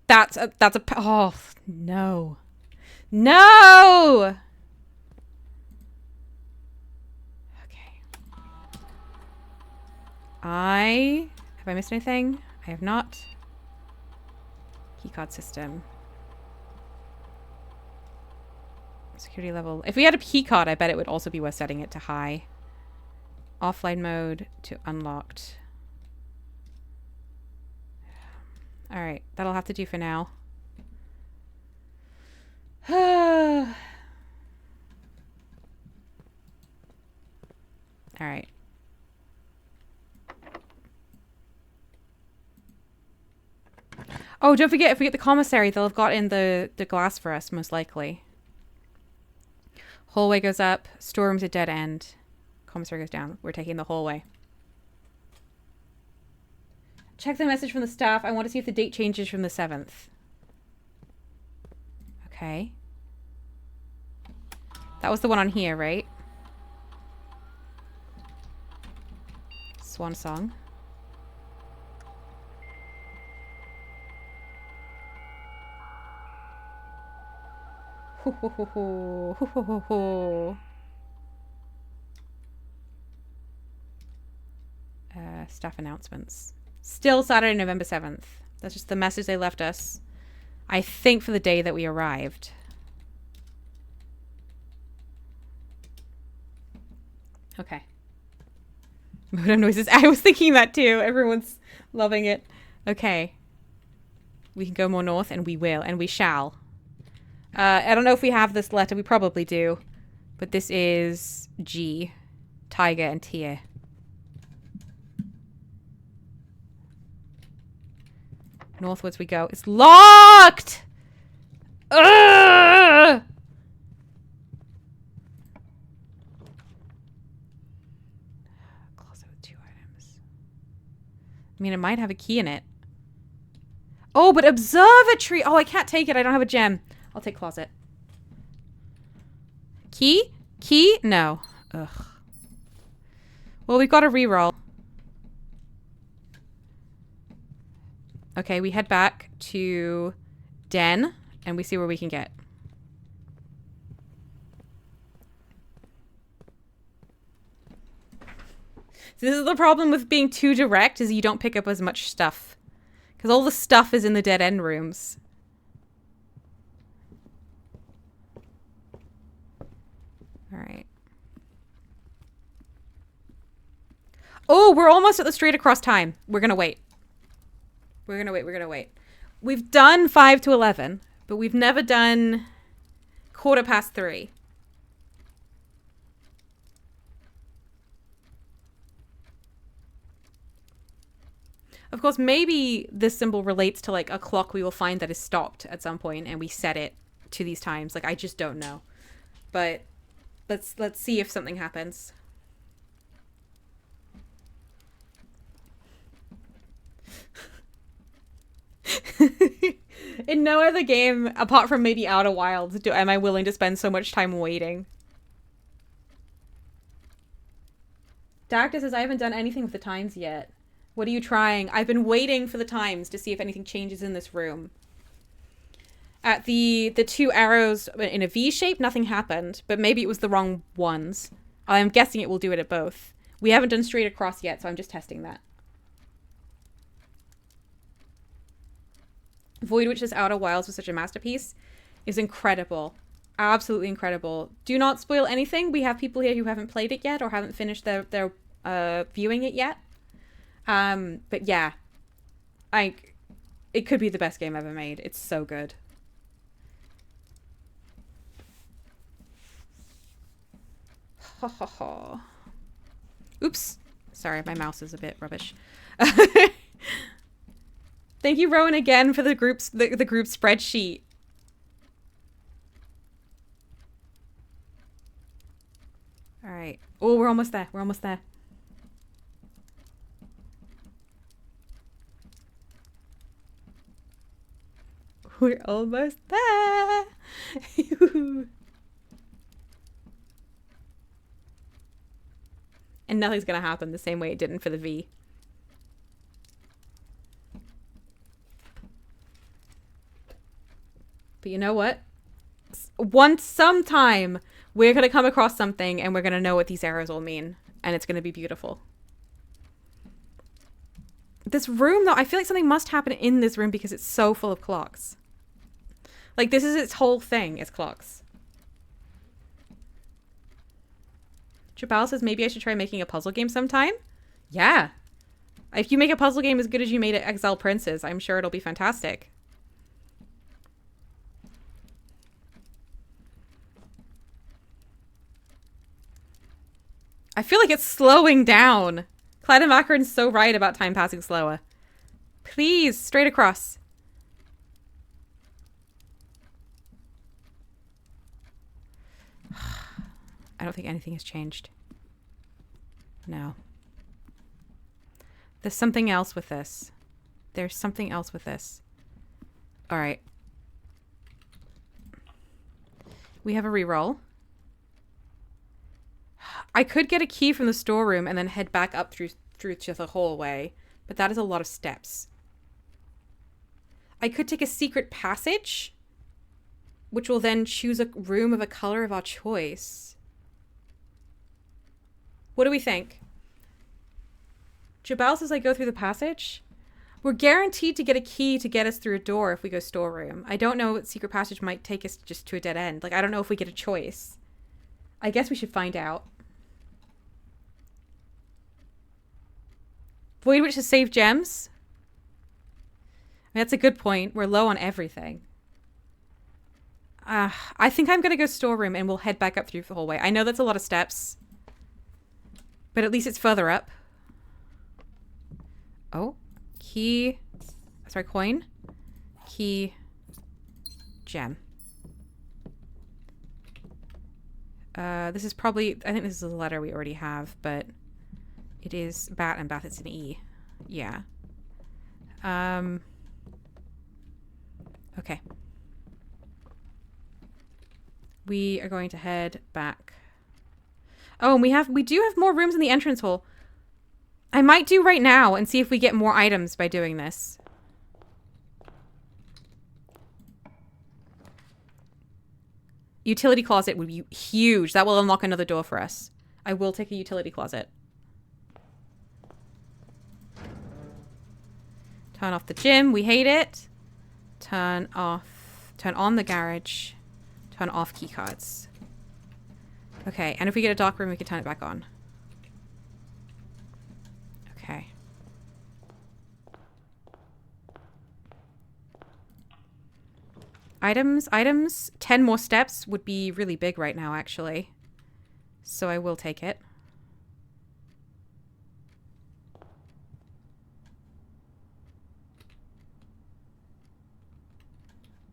Oh, no. No! Okay. Have I missed anything? I have not. Keycard system. Security level. If we had a keycard, I bet it would also be worth setting it to high. Offline mode to unlocked. Alright, that'll have to do for now. Alright. Oh, don't forget, if we get the commissary, they'll have got in the glass for us, most likely. Hallway goes up. Storeroom's a dead end. Commissary goes down. We're taking the hallway. Check the message from the staff. I want to see if the date changes from the 7th. Okay. That was the one on here, right? Swan song. Ho, ho, ho, ho. Ho, ho, ho, ho. Staff announcements. Still Saturday, November 7th. That's just the message they left us. I think for the day that we arrived. Okay. Modem noises. I was thinking that too. Everyone's loving it. Okay. We can go more north, and we will, and we shall. I don't know if we have this letter. We probably do. But this is G. Tiger and Tia. Northwards we go. It's locked! Ugh! Closet with 2 items. I mean, it might have a key in it. Oh, but observatory! Oh, I can't take it. I don't have a gem. I'll take closet. Key? Key? No. Ugh. Well, we've got a reroll. Okay, we head back to Den, and we see where we can get. So this is the problem with being too direct, is you don't pick up as much stuff. Because all the stuff is in the dead end rooms. Alright. Oh, we're almost at the straight across time. We're gonna wait. We're gonna wait. We've done 5 to 11, but we've never done 3:15. Of course, maybe this symbol relates to like a clock we will find that is stopped at some point and we set it to these times. Like, I just don't know. But let's see if something happens. In no other game, apart from maybe Outer Wilds, am I willing to spend so much time waiting. Dacta says, I haven't done anything with the times yet. What are you trying? I've been waiting for the times to see if anything changes in this room. At the 2 arrows in a V shape, nothing happened, but maybe it was the wrong ones. I'm guessing it will do it at both. We haven't done straight across yet, so I'm just testing that. Void Witch's Outer Wilds was such a masterpiece. Is incredible. Absolutely incredible. Do not spoil anything. We have people here who haven't played it yet or haven't finished their viewing it yet. But yeah. It could be the best game ever made. It's so good. Ha ha ha. Oops. Sorry, my mouse is a bit rubbish. Thank you, Rowan, again for the group spreadsheet. All right. Oh, we're almost there. We're almost there. We're almost there. And nothing's going to happen the same way it didn't for the V. But you know what? Sometime, we're going to come across something and we're going to know what these arrows all mean. And it's going to be beautiful. This room, though, I feel like something must happen in this room because it's so full of clocks. Like, this is its whole thing, is clocks. Jabal says, maybe I should try making a puzzle game sometime. Yeah. If you make a puzzle game as good as you made it Exile Princes, I'm sure it'll be fantastic. I feel like it's slowing down. Clyde and Macaron's so right about time passing slower. Please, straight across. I don't think anything has changed. No. There's something else with this. There's something else with this. All right. We have a reroll. I could get a key from the storeroom and then head back up through to the hallway, but that is a lot of steps. I could take a secret passage, which will then choose a room of a color of our choice. What do we think? Jabal says I go through the passage. We're guaranteed to get a key to get us through a door if we go storeroom. I don't know what secret passage might take us just to a dead end. Like, I don't know if we get a choice. I guess we should find out. Void Witch has saved gems. I mean, that's a good point. We're low on everything. I think I'm going to go storeroom and we'll head back up through the hallway. I know that's a lot of steps, but at least it's further up. Oh, key. Sorry, coin. Key. Gem. This is probably... I think this is a letter we already have, but... It is bat and bath. It's an E. Yeah. Okay. We are going to head back. Oh, and we do have more rooms in the entrance hall. I might do right now and see if we get more items by doing this. Utility closet would be huge. That will unlock another door for us. I will take a utility closet. Turn off the gym. We hate it. Turn on the garage. Turn off keycards. Okay, and if we get a dark room, we can turn it back on. Okay. Items. 10 more steps would be really big right now, actually. So I will take it.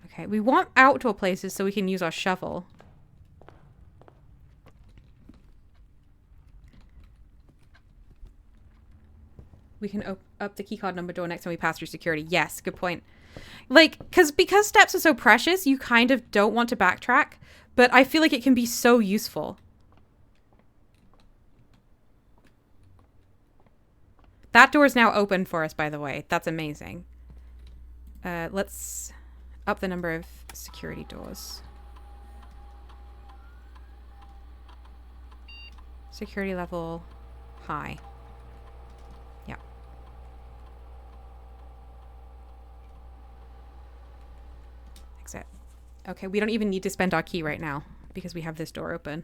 Okay, we want outdoor places so we can use our shovel. We can up the keycard number door next time we pass through security. Yes, good point. Like, because steps are so precious, you kind of don't want to backtrack, but I feel like it can be so useful. That door is now open for us, by the way. That's amazing. Let's up the number of security doors. Security level high. Yeah. Exit. Okay, we don't even need to spend our key right now because we have this door open.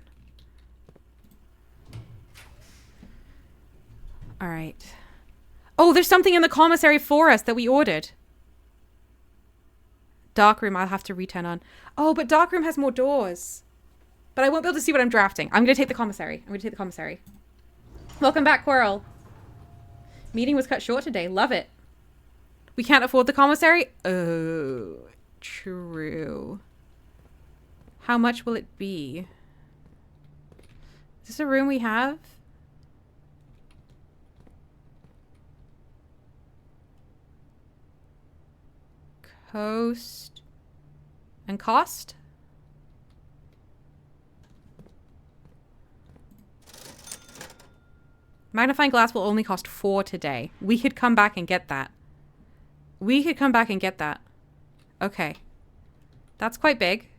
All right. Oh, there's something in the commissary for us that we ordered. Darkroom, I'll have to return on. Oh, but Darkroom has more doors. But I won't be able to see what I'm drafting. I'm going to take the commissary. Welcome back, Quirrell. Meeting was cut short today. Love it. We can't afford the commissary? Oh, true. How much will it be? Is this a room we have? Coast and cost? Magnifying glass will only cost 4 today. We could come back and get that. Okay. That's quite big.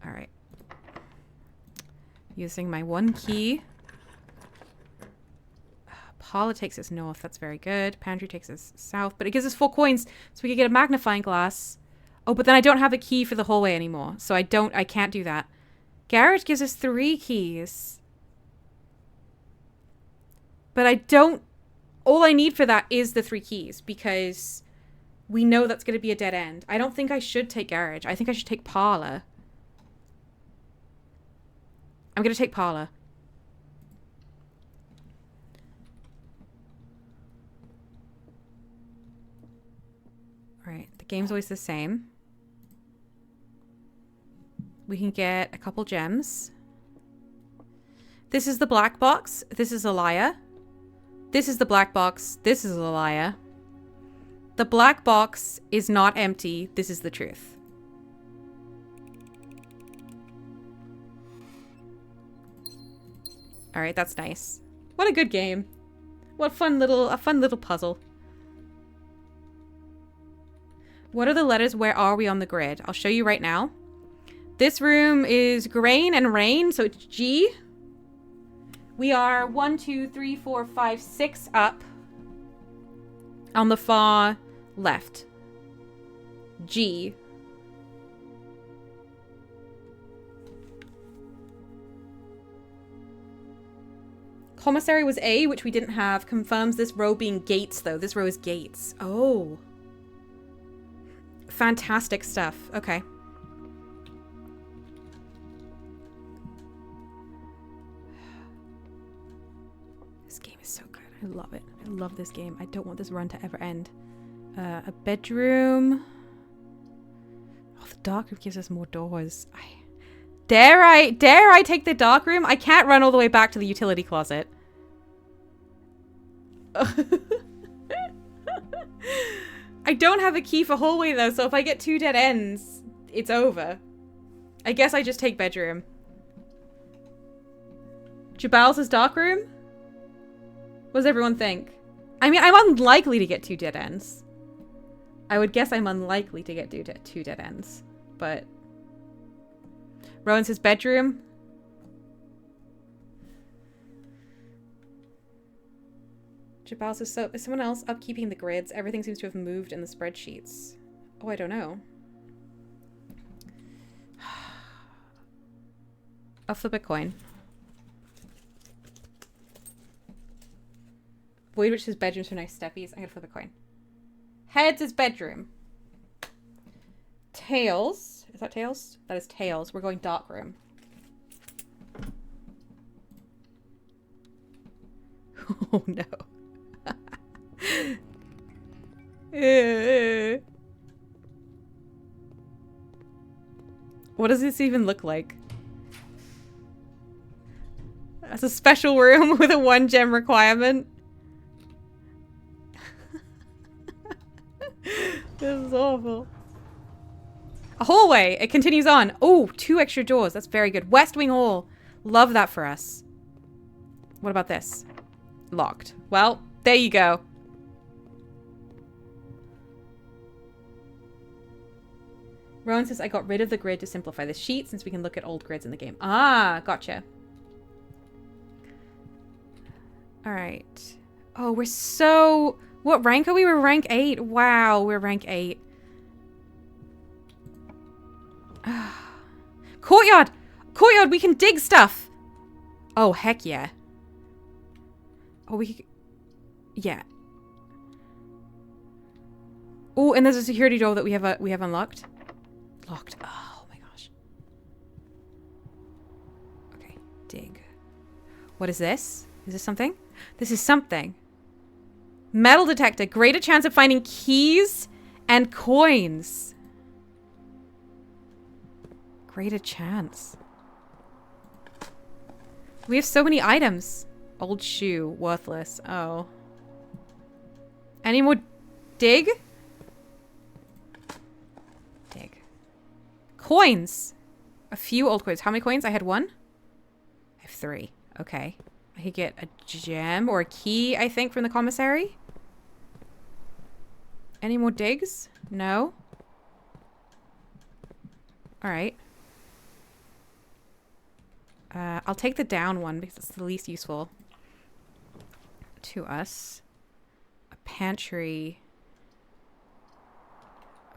All right. Using my 1 key. Paula takes us north. That's very good. Pantry takes us south. But it gives us 4 coins, so we can get a magnifying glass. Oh, but then I don't have a key for the hallway anymore. So I can't do that. Garage gives us 3 keys. But all I need for that is the 3 keys, because we know that's going to be a dead end. I don't think I should take garage. I think I should take parlor. I'm going to take parlor. Alright, the game's always the same. We can get a couple gems. This is the black box. This is a liar. This is the black box. This is a liar. The black box is not empty. This is the truth. Alright, that's nice. What a good game. What a fun little puzzle. What are the letters? Where are we on the grid? I'll show you right now. This room is grain and rain, so it's G. We are 1, 2, 3, 4, 5, 6 up on the far left. G. Commissary was A, which we didn't have. Confirms this row being gates, though. This row is gates. Oh. Fantastic stuff. Okay. This game is so good. I love it. I love this game. I don't want this run to ever end. A bedroom. Oh, the dark room gives us more doors. Dare I take the dark room? I can't run all the way back to the utility closet. I don't have a key for hallway though, so if I get 2 dead ends, it's over. I guess I just take bedroom. Jabal's dark room? What does everyone think? I mean, I'm unlikely to get 2 dead ends. I would guess I'm unlikely to get 2 dead ends, but... Rowan says bedroom. Jabal says, so is someone else upkeeping the grids? Everything seems to have moved in the spreadsheets. Oh, I don't know. I'll flip a coin. Void Witch says bedrooms for nice steppies. I'm gonna flip a coin. Heads is bedroom. Tails. Is that tails? That is tails. We're going dark room. Oh no. What does this even look like? That's a special room with a 1 gem requirement. This is awful. A hallway. It continues on. Oh, 2 extra doors. That's very good. West Wing Hall. Love that for us. What about this? Locked. Well, there you go. Rowan says, I got rid of the grid to simplify the sheet since we can look at old grids in the game. Ah, gotcha. All right. Oh, we're so... What rank are we? We're rank 8. Wow, we're rank 8. Courtyard! Courtyard, we can dig stuff! Oh, heck yeah. Oh, we... Yeah. Oh, and there's a security door that we have unlocked. Locked. Oh my gosh. Okay, dig. What is this? Is this something? This is something. Metal detector. Greater chance of finding keys and coins. Greater chance. We have so many items. Old shoe. Worthless. Oh. Any more dig? Dig. Coins. A few old coins. How many coins? I had 1. I have 3. Okay. I could get a gem or a key, I think, from the commissary. Any more digs? No. All right. I'll take the down one because it's the least useful to us. A pantry.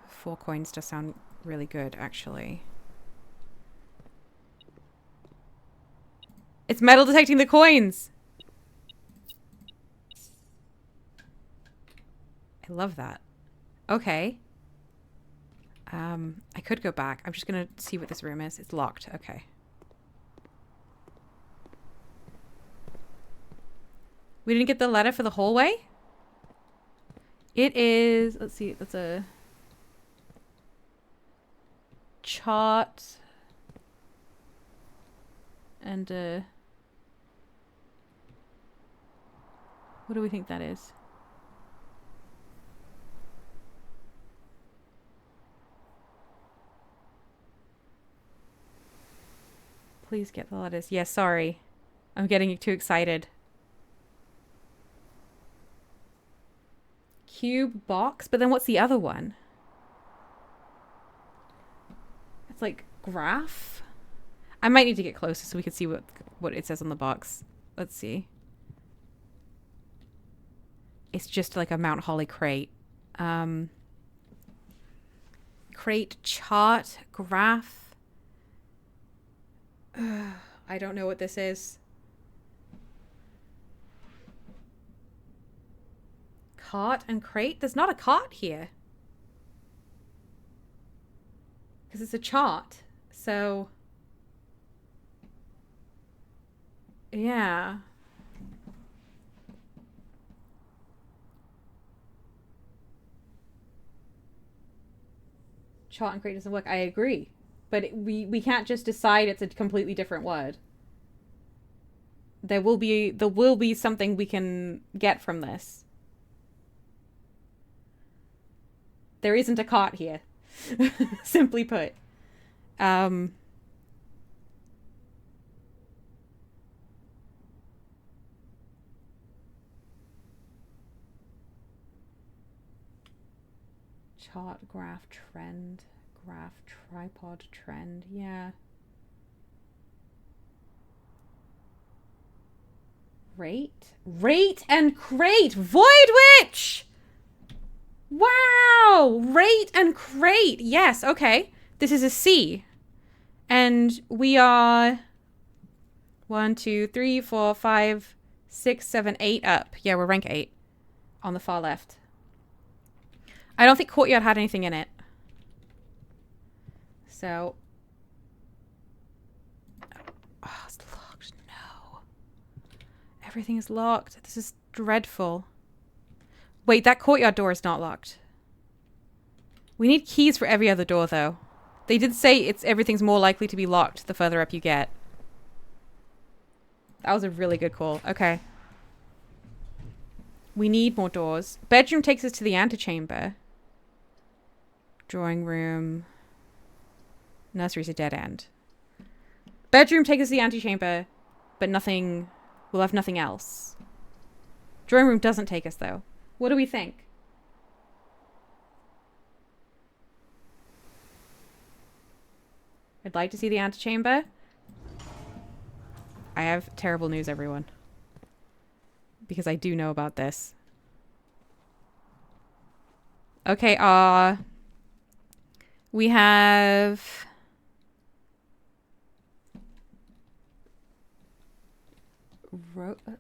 4 coins does sound really good, actually. It's metal detecting the coins! I love that. Okay. I could go back. I'm just gonna see what this room is. It's locked. Okay. We didn't get the letter for the hallway? It is... Let's see. That's a... chart. And, what do we think that is? Please get the letters. Yeah, sorry. I'm getting too excited. Cube box? But then what's the other one? It's like graph? I might need to get closer so we can see what it says on the box. Let's see. It's just like a Mount Holly crate. Crate, chart, graph. I don't know what this is. Cart and crate? There's not a cart here. Because it's a chart. So... yeah. Chart and create doesn't work. I agree. But we can't just decide it's a completely different word. There will be something we can get from this. There isn't a cart here. Simply put. Chart, graph, trend, tripod, trend, yeah. Rate and crate, Void Witch! Wow! Rate and crate, yes, okay. This is a C. And we are 1, 2, 3, 4, 5, 6, 7, 8 up. Yeah, we're rank 8 on the far left. I don't think Courtyard had anything in it. So. Oh, it's locked. No. Everything is locked. This is dreadful. Wait, that Courtyard door is not locked. We need keys for every other door, though. They did say everything's more likely to be locked the further up you get. That was a really good call. Okay. We need more doors. Bedroom takes us to the antechamber. Drawing room. Nursery's a dead end. Bedroom takes us to the antechamber, but nothing. We'll have nothing else. Drawing room doesn't take us, though. What do we think? I'd like to see the antechamber. I have terrible news, everyone. Because I do know about this. Okay, we have...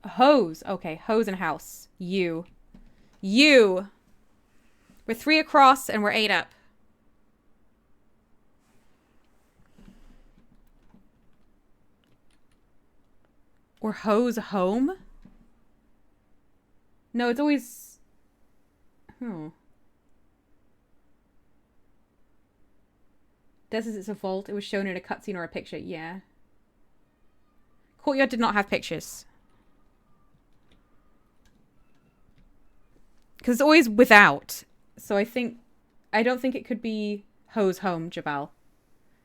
hose. Okay, hose and house. You. We're 3 across and we're 8 up. Or hose home? No, it's always... This is its a vault. It was shown in a cutscene or a picture. Yeah. Courtyard did not have pictures. Because it's always without. So I don't think it could be hose home, Jabal.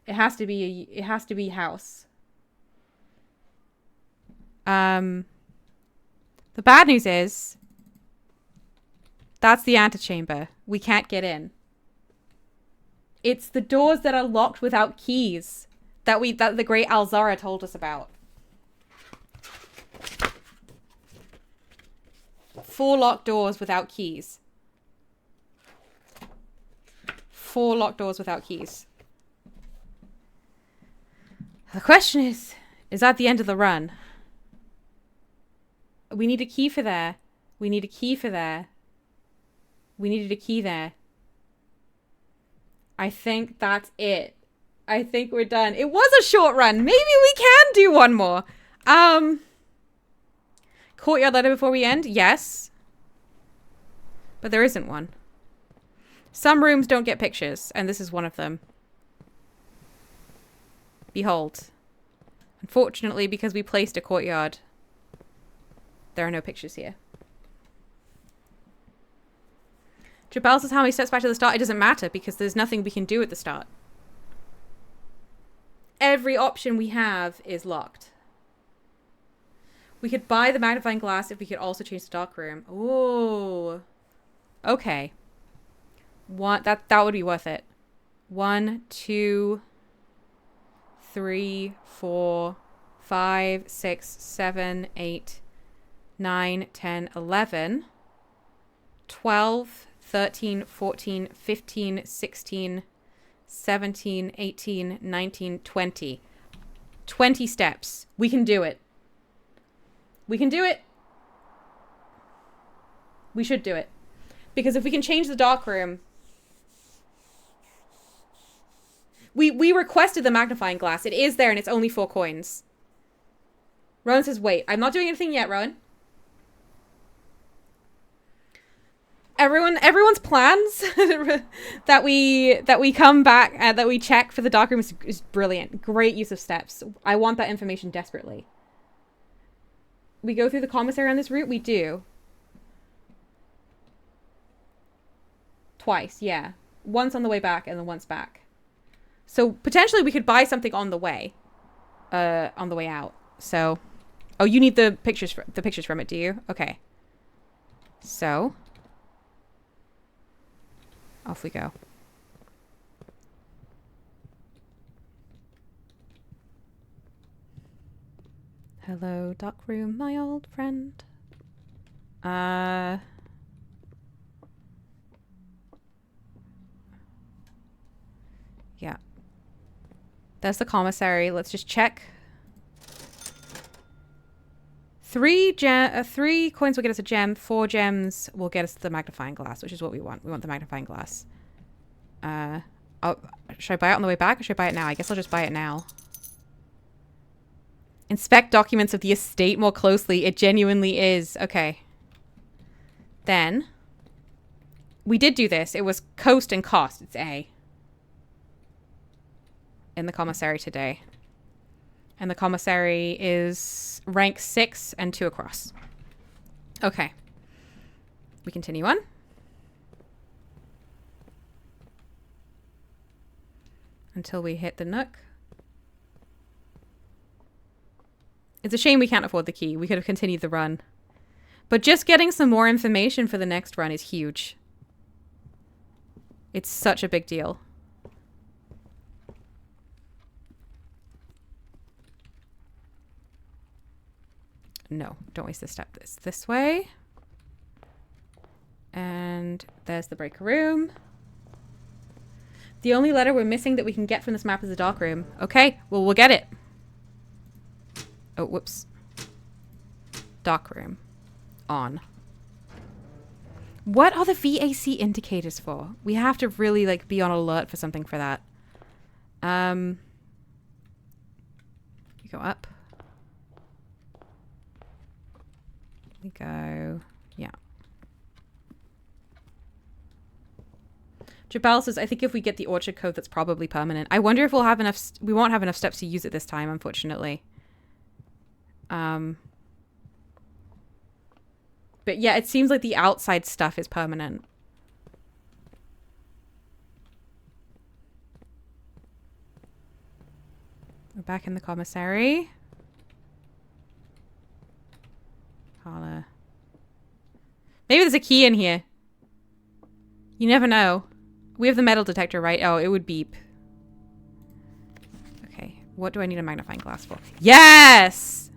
It has to be house. The bad news is that's the antechamber. We can't get in. It's the doors that are locked without keys that the great Alzara told us about. 4 locked doors without keys. 4 locked doors without keys. The question is that the end of the run? We need a key for there. We need a key for there. We needed a key there. I think that's it. I think we're done. It was a short run. Maybe we can do one more. Courtyard letter before we end? Yes. But there isn't one. Some rooms don't get pictures, and this is one of them. Behold. Unfortunately, because we placed a courtyard, there are no pictures here. Jabal says how many steps back to the start? It doesn't matter because there's nothing we can do at the start. Every option we have is locked. We could buy the magnifying glass if we could also change the dark room. Ooh. Okay. That would be worth it. 1, 2, 3, 4, 5, 6, 7, 8, 9, 10, 11, 12, 13, 14, 15, 16, 17, 18, 19, 20. 20 steps. We can do it. We can do it. We should do it. Because if we can change the dark room... We requested the magnifying glass. It is there and it's only 4 coins. Rowan says, wait. I'm not doing anything yet, Rowan. everyone's plans that we come back that we check for the darkroom is brilliant. Great use of steps. I want that information desperately. We go through the commissary on this route. We do. Twice, yeah. Once on the way back and then once back. So potentially we could buy something on the way out. So, oh, you need the pictures from it, do you? Okay. So, off we go. Hello, darkroom, my old friend. Yeah. That's the commissary. Let's just check. 3 coins will get us a gem. 4 gems will get us the magnifying glass, which is what we want. We want the magnifying glass. Should I buy it on the way back or should I buy it now? I guess I'll just buy it now. Inspect documents of the estate more closely. It genuinely is. Okay. Then, we did do this. It was coast and cost. It's A. In the commissary today. And the commissary is rank 6 and 2 across. Okay. We continue on. Until we hit the nook. It's a shame we can't afford the key. We could have continued the run. But just getting some more information for the next run is huge. It's such a big deal. No, don't waste this step. This way. And there's the break room. The only letter we're missing that we can get from this map is the dark room. Okay, well, we'll get it. Oh, whoops. Dark room. On. What are the VAC indicators for? We have to really, like, be on alert for something for that. You go up. We go, yeah. Jabal says, I think if we get the orchard code, that's probably permanent. I wonder if we'll have enough, we won't have enough steps to use it this time, unfortunately. But yeah, it seems like the outside stuff is permanent. We're back in the commissary. Holla. Maybe there's a key in here. You never know. We have the metal detector, right? Oh, it would beep. Okay. What do I need a magnifying glass for? Yes!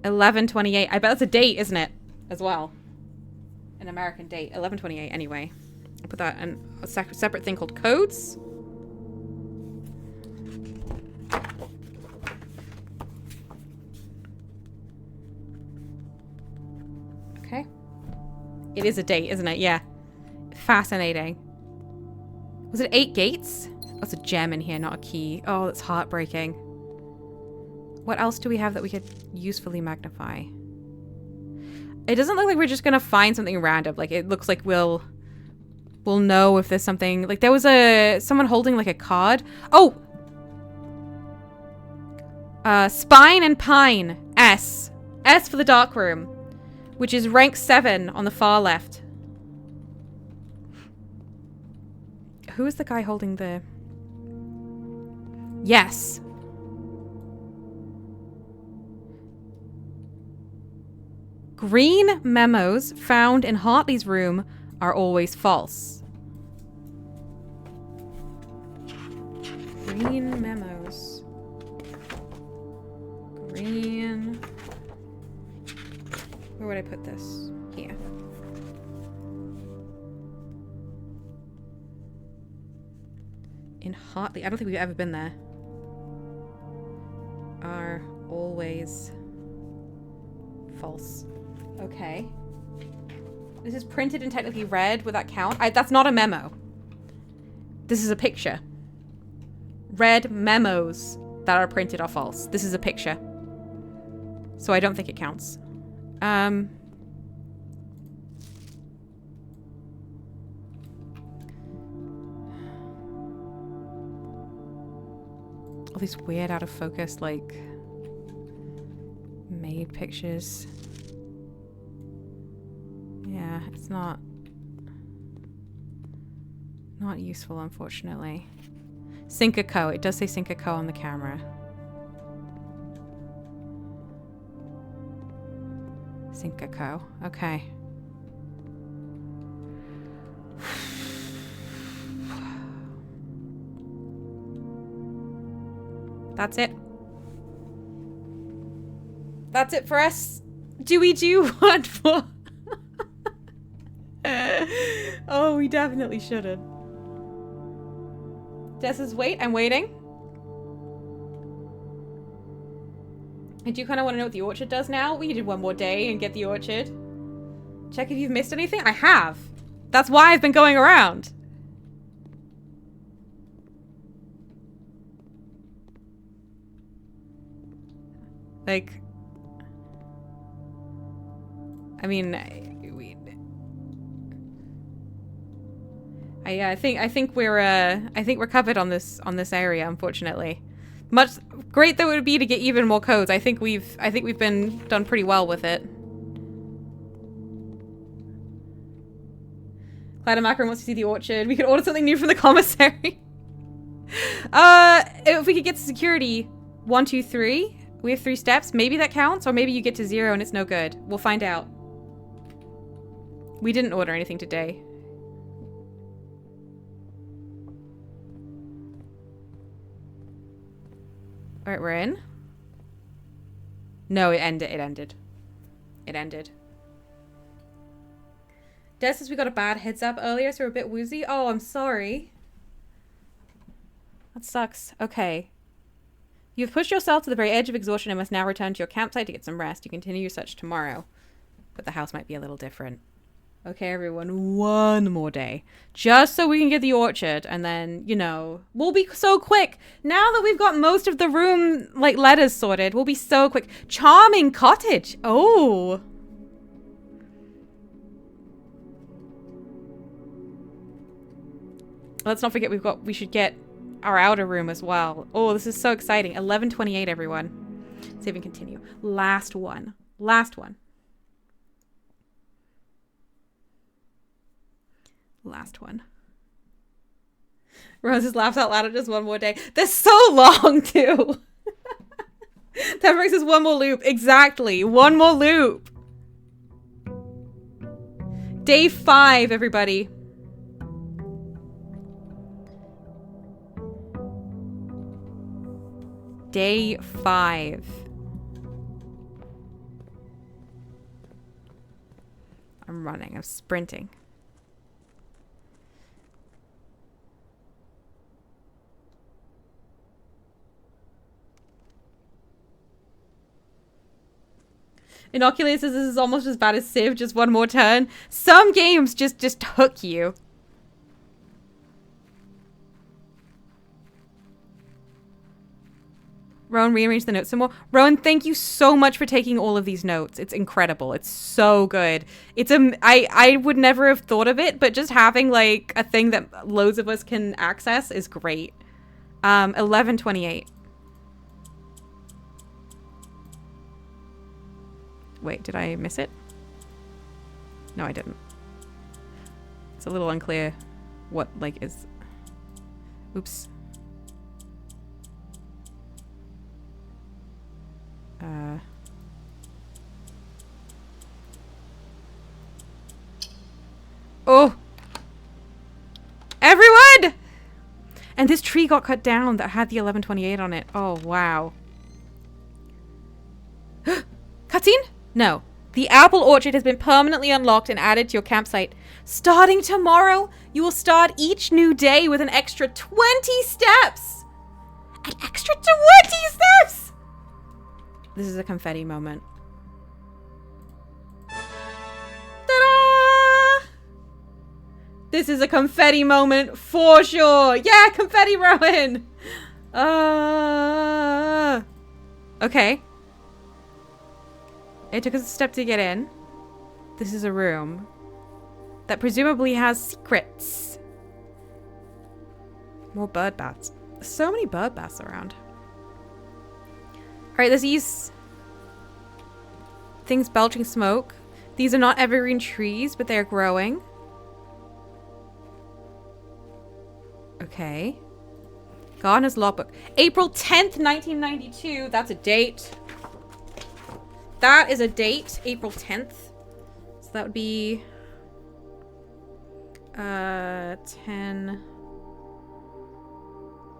11/28. I bet that's a date, isn't it? As well. An American date. 11/28 anyway. I'll put that in a separate thing called codes. Okay. It is a date, isn't it? Yeah. Fascinating. Was it 8 gates? That's a gem in here, not a key. Oh, that's heartbreaking. What else do we have that we could usefully magnify? It doesn't look like we're just gonna find something random. Like, it looks like we'll know if there's something. Like, there was someone holding like a card. Oh! Spine and Pine. S. S for the dark room. Which is rank 7 on the far left. Who is the guy holding the... Yes. Green memos found in Hartley's room are always false. Green memos. Green... Where would I put this? Here. In Hartley. I don't think we've ever been there. Are always false. Okay. This is printed and technically read. Would that count? That's not a memo. This is a picture. Read memos that are printed are false. This is a picture. So I don't think it counts. all these weird out of focus, like, made pictures. Yeah, it's not useful, unfortunately. Sync-A-Co. It does say Sync-A-Co on the camera. Sync-A-Co. Okay. That's it. That's it for us. Do we do one more? Oh, we definitely shouldn't. Des says, wait, I'm waiting. I do kind of want to know what the orchard does now. We did one more day and get the orchard. Check if you've missed anything. I have. That's why I've been going around. Like, I mean, I think we're covered on this area, unfortunately. Much great that it would be to get even more codes. I think we've been done pretty well with it. Clyde Macron wants to see the orchard. We could order something new from the commissary. If we could get to security 1, 2, 3. We have 3 steps. Maybe that counts, or maybe you get to 0 and it's no good. We'll find out. We didn't order anything today. Alright, we're in. No, it ended. It ended. Des says we got a bad heads up earlier, so we're a bit woozy. Oh, I'm sorry. That sucks. Okay. You've pushed yourself to the very edge of exhaustion and must now return to your campsite to get some rest. You continue your search tomorrow. But the house might be a little different. Okay, everyone. One more day. Just so we can get the orchard. And then, you know, we'll be so quick. Now that we've got most of the room, like, letters sorted, we'll be so quick. Charming cottage. Oh. Let's not forget we should get our outer room as well. Oh, this is so exciting. 11:28, everyone. Save and continue. Last one. Last one. Last one. Roses laughs out loud at just one more day. They're so long, too. Temperix says one more loop. Exactly. One more loop. Day 5, everybody. Day 5. I'm running. I'm sprinting. Inoculate says this is almost as bad as Civ, just one more turn. Some games just hook you. Rowan, rearrange the notes some more. Rowan, thank you so much for taking all of these notes. It's incredible. It's so good. It's I would never have thought of it, but just having like a thing that loads of us can access is great. 11:28. Wait, did I miss it? No, I didn't. It's a little unclear what like is. Oops. Oh! Everyone! And this tree got cut down that had the 11:28 on it. Oh, wow. Cutscene? No. The apple orchard has been permanently unlocked and added to your campsite. Starting tomorrow, you will start each new day with an extra 20 steps! An extra 20 steps! This is a confetti moment. Ta-da! This is a confetti moment for sure. Yeah, confetti, Rowan. Okay. It took us a step to get in. This is a room that presumably has secrets. More bird bats. So many bird bats around. Alright, there's these things belching smoke. These are not evergreen trees, but they're growing. Okay. Gardener's logbook. April 10th, 1992. That's a date. That is a date. April 10th. So that would be 10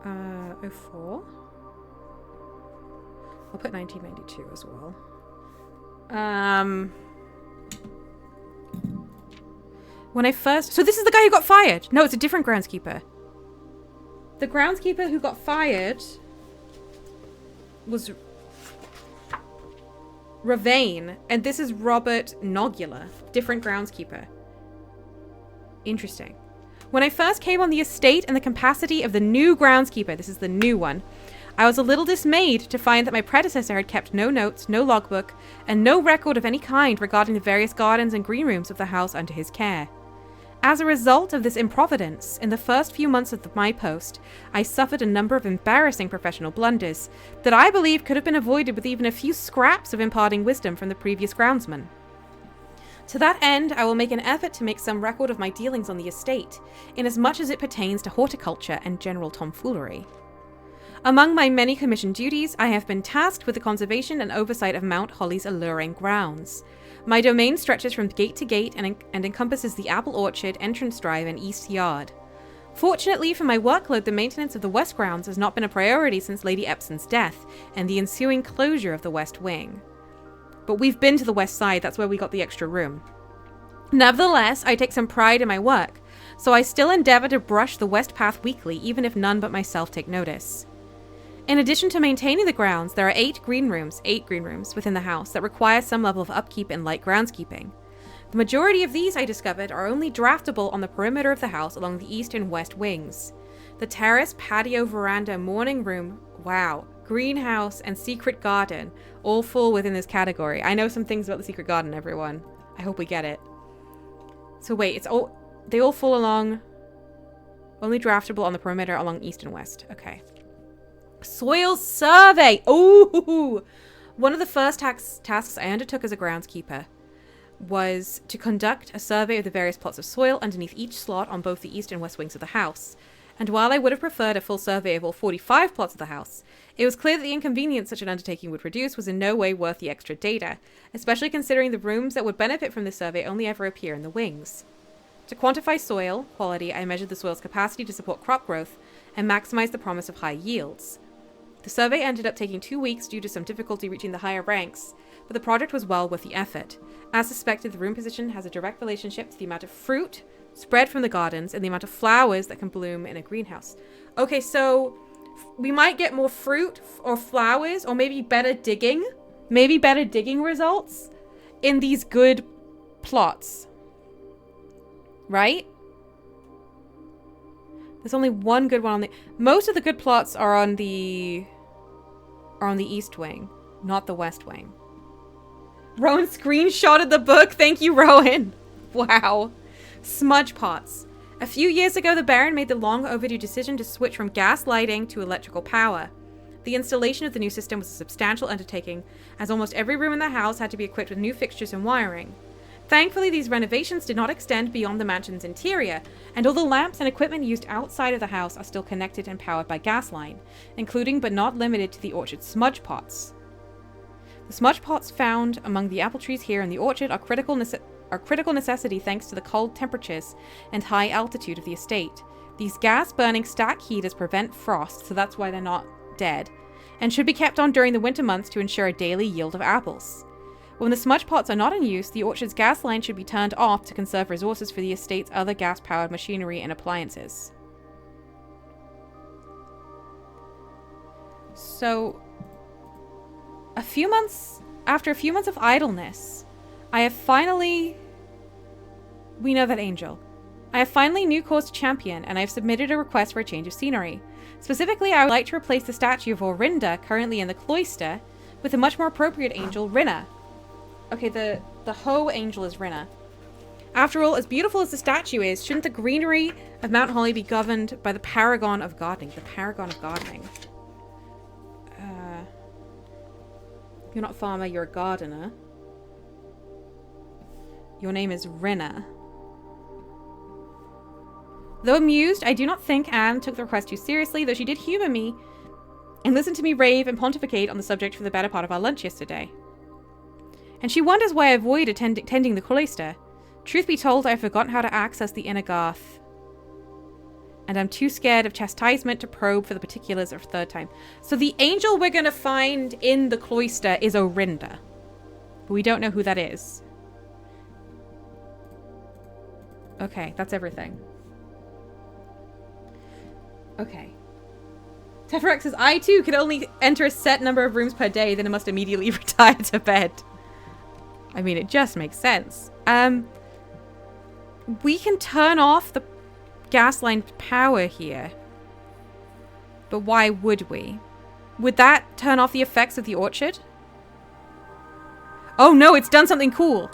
04. I'll put 1992 as well. When I first... So this is the guy who got fired. No, it's a different groundskeeper. The groundskeeper who got fired was Ravane, and this is Robert Nogula, different groundskeeper. Interesting. When I first came on the estate in the capacity of the new groundskeeper, this is the new one, I was a little dismayed to find that my predecessor had kept no notes, no logbook, and no record of any kind regarding the various gardens and green rooms of the house under his care. As a result of this improvidence, in the first few months of my post, I suffered a number of embarrassing professional blunders that I believe could have been avoided with even a few scraps of imparting wisdom from the previous groundsman. To that end, I will make an effort to make some record of my dealings on the estate, inasmuch as it pertains to horticulture and general tomfoolery. Among my many commissioned duties, I have been tasked with the conservation and oversight of Mount Holly's alluring grounds. My domain stretches from gate to gate and encompasses the apple orchard, entrance drive, and east yard. Fortunately for my workload, the maintenance of the west grounds has not been a priority since Lady Epson's death and the ensuing closure of the west wing. But we've been to the west side, that's where we got the extra room. Nevertheless, I take some pride in my work, so I still endeavor to brush the west path weekly, even if none but myself take notice. In addition to maintaining the grounds, there are 8 green rooms within the house that require some level of upkeep and light groundskeeping. The majority of these, I discovered, are only draftable on the perimeter of the house along the east and west wings. The terrace, patio, veranda, morning room, wow, greenhouse, and secret garden all fall within this category. I know some things about the secret garden, everyone. I hope we get it. So wait, they all fall along, only draftable on the perimeter along east and west. Okay. Soil survey. Ooh! One of the first tasks I undertook as a groundskeeper was to conduct a survey of the various plots of soil underneath each slot on both the east and west wings of the house. And while I would have preferred a full survey of all 45 plots of the house, it was clear that the inconvenience such an undertaking would produce was in no way worth the extra data, especially considering the rooms that would benefit from this survey only ever appear in the wings. To quantify soil quality, I measured the soil's capacity to support crop growth and maximize the promise of high yields. The survey ended up taking 2 weeks due to some difficulty reaching the higher ranks, but the project was well worth the effort. As suspected, the room position has a direct relationship to the amount of fruit spread from the gardens and the amount of flowers that can bloom in a greenhouse. Okay, so we might get more fruit or flowers or maybe better digging results in these good plots. Right? There's only one good one on the... Most of the good plots are on the east wing, not the west wing. Rowan screenshotted the book. Thank you, Rowan. Wow. Smudge pots. A few years ago, the Baron made the long overdue decision to switch from gas lighting to electrical power. The installation of the new system was a substantial undertaking, as almost every room in the house had to be equipped with new fixtures and wiring. Thankfully, these renovations did not extend beyond the mansion's interior, and all the lamps and equipment used outside of the house are still connected and powered by gas line, including but not limited to the orchard smudge pots. The smudge pots found among the apple trees here in the orchard are critical necessity thanks to the cold temperatures and high altitude of the estate. These gas-burning stack heaters prevent frost, so that's why they're not dead, and should be kept on during the winter months to ensure a daily yield of apples. When the smudge pots are not in use, the orchard's gas line should be turned off to conserve resources for the estate's other gas-powered machinery and appliances. So, after a few months of idleness, we know that Angel. I have finally new cause to champion, and I have submitted a request for a change of scenery. Specifically, I would like to replace the statue of Orinda, currently in the cloister, with a much more appropriate angel, Rinna. Okay, the Ho angel is Rinna. After all, as beautiful as the statue is, shouldn't the greenery of Mount Holly be governed by the paragon of gardening? The paragon of gardening. You're not a farmer, you're a gardener. Your name is Rinna. Though amused, I do not think Anne took the request too seriously, though she did humour me and listen to me rave and pontificate on the subject for the better part of our lunch yesterday. And she wonders why I avoid attending the cloister. Truth be told, I have forgotten how to access the inner garth. And I'm too scared of chastisement to probe for the particulars a third time. So the angel we're going to find in the cloister is Orinda. But we don't know who that is. Okay, that's everything. Okay. Teferex says, I too can only enter a set number of rooms per day, then I must immediately retire to bed. I mean, it just makes sense. We can turn off the gas line power here. But why would we? Would that turn off the effects of the orchard? Oh no, it's done something cool.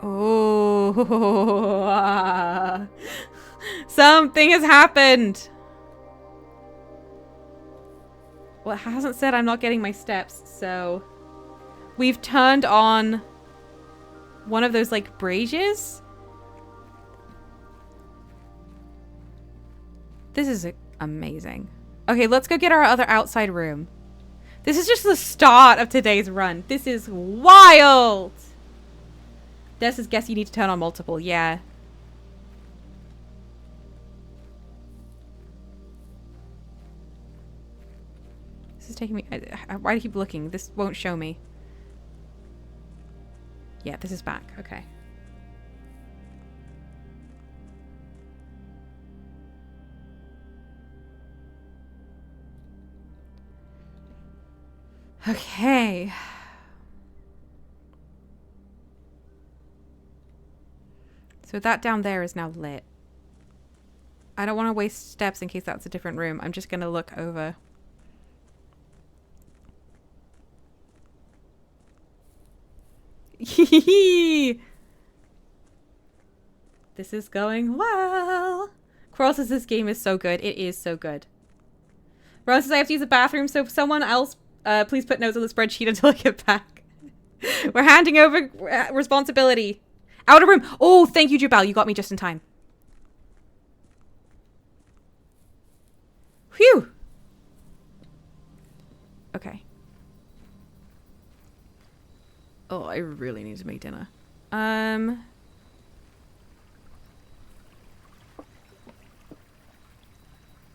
Oh, something has happened. Well, it hasn't said I'm not getting my steps, so we've turned on one of those like braziers. This is amazing. Okay, let's go get our other outside room. This is just the start of today's run. This is wild. Des says, guess you need to turn on multiple. Yeah. This is taking me... why do I keep looking? This won't show me. Yeah, this is back. Okay. Okay. So that down there is now lit. I don't want to waste steps in case that's a different room. I'm just going to look over. This is going well. Quarrel says this game is so good. It is so good. Ron says I have to use the bathroom, so someone else please put notes on the spreadsheet until I get back. We're handing over responsibility. Outer room. Oh, thank you, Jubal. You got me just in time. Phew. Okay. Oh, I really need to make dinner.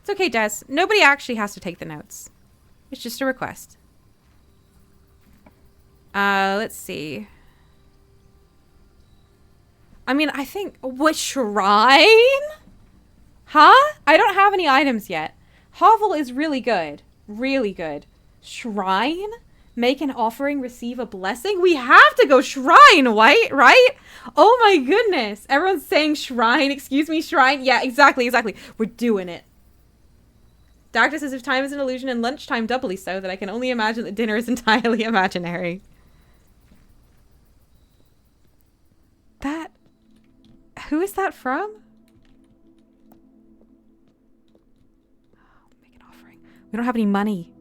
It's okay, Des. Nobody actually has to take the notes. It's just a request. Let's see. I mean, I think... What, shrine? Huh? I don't have any items yet. Hovel is really good. Really good. Shrine? Make an offering, receive a blessing? We have to go shrine, right? Oh my goodness. Everyone's saying shrine. Excuse me, shrine. Yeah, exactly. We're doing it. Doctor says if time is an illusion and lunchtime doubly so, that I can only imagine that dinner is entirely imaginary. That... Who is that from? Make an offering. We don't have any money.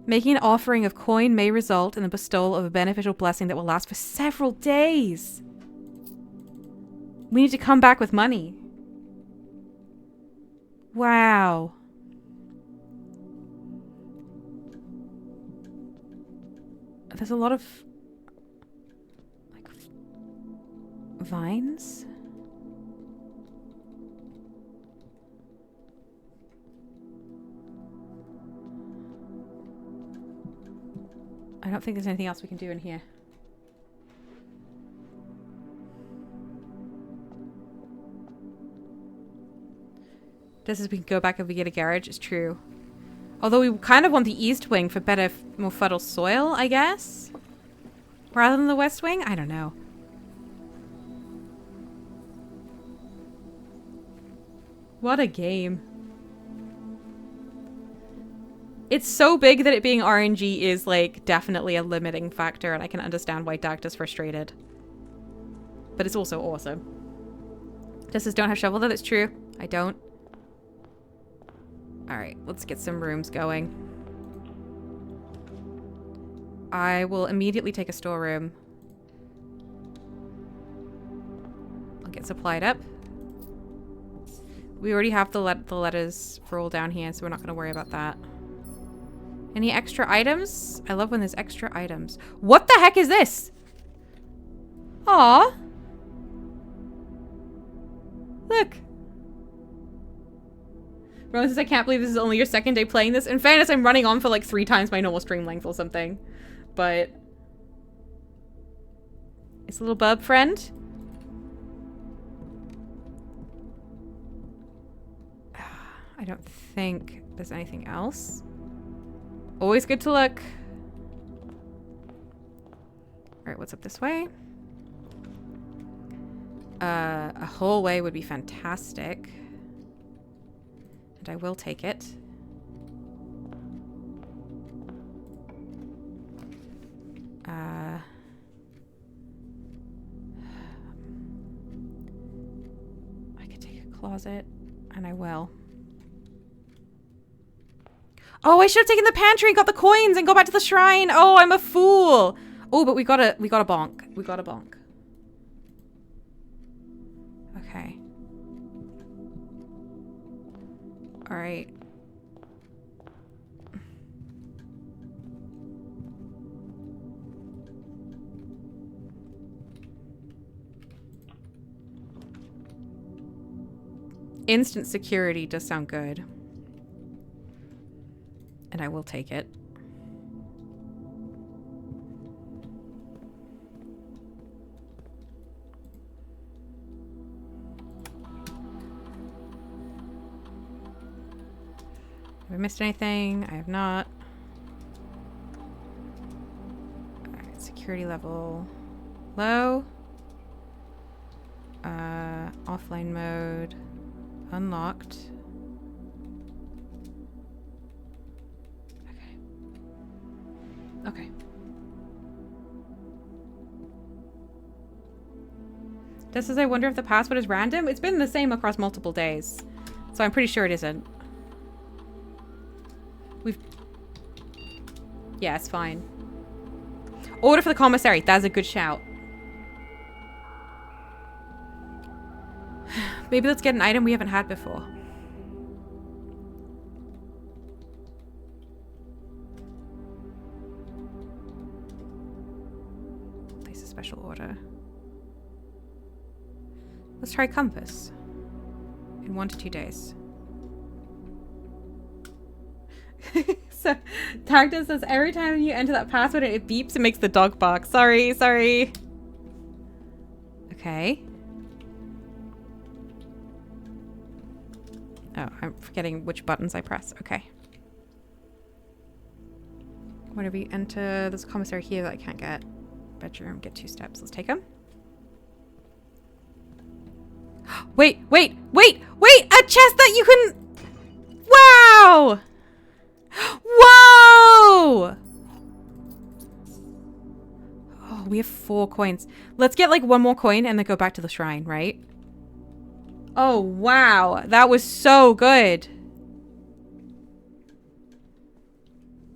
Making an offering of coin may result in the bestowal of a beneficial blessing that will last for several days. We need to come back with money. Wow. There's a lot of like vines. I don't think there's anything else we can do in here. Just as we can go back if we get a garage, it's true. Although we kind of want the east wing for better, more fertile soil, I guess? Rather than the west wing? I don't know. What a game. It's so big that it being RNG is, like, definitely a limiting factor, and I can understand why Dagda's frustrated. But it's also awesome. Just as don't have shovel though, that's true. I don't. Alright, let's get some rooms going. I will immediately take a storeroom. I'll get supplied up. We already have the letters for all down here, so we're not going to worry about that. Any extra items? I love when there's extra items. What the heck is this? Aw. Look. Rowan says, I can't believe this is only your second day playing this. In fairness, I'm running on for like 3 times my normal stream length or something. But it's a little bub friend. I don't think there's anything else. Always good to look. Alright, what's up this way? A hallway would be fantastic. And I will take it. I could take a closet, and I will. Oh, I should have taken the pantry and got the coins and go back to the shrine. Oh, I'm a fool. Oh, but we got a bonk. We got a bonk. Okay. All right. Instant security does sound good. And I will take it. Have I missed anything? I have not. Alright, security level low. Offline mode unlocked. Okay. Just as I wonder if the password is random. It's been the same across multiple days. So I'm pretty sure it isn't. Yeah, it's fine. Order for the commissary. That's a good shout. Maybe let's get an item we haven't had before. Place a special order. Let's try compass. In 1 to 2 days. So, Tactus says every time you enter that password and it beeps, it makes the dog bark. Sorry, sorry. Okay. Oh, I'm forgetting which buttons I press. Okay. Whenever you enter, there's a commissary here that I can't get. Bedroom, get 2 steps. Let's take them. Wait, wait, wait, wait! A chest that you can... Wow! Whoa! Oh, we have 4 coins. Let's get like 1 more coin and then go back to the shrine, right? Oh, wow. That was so good.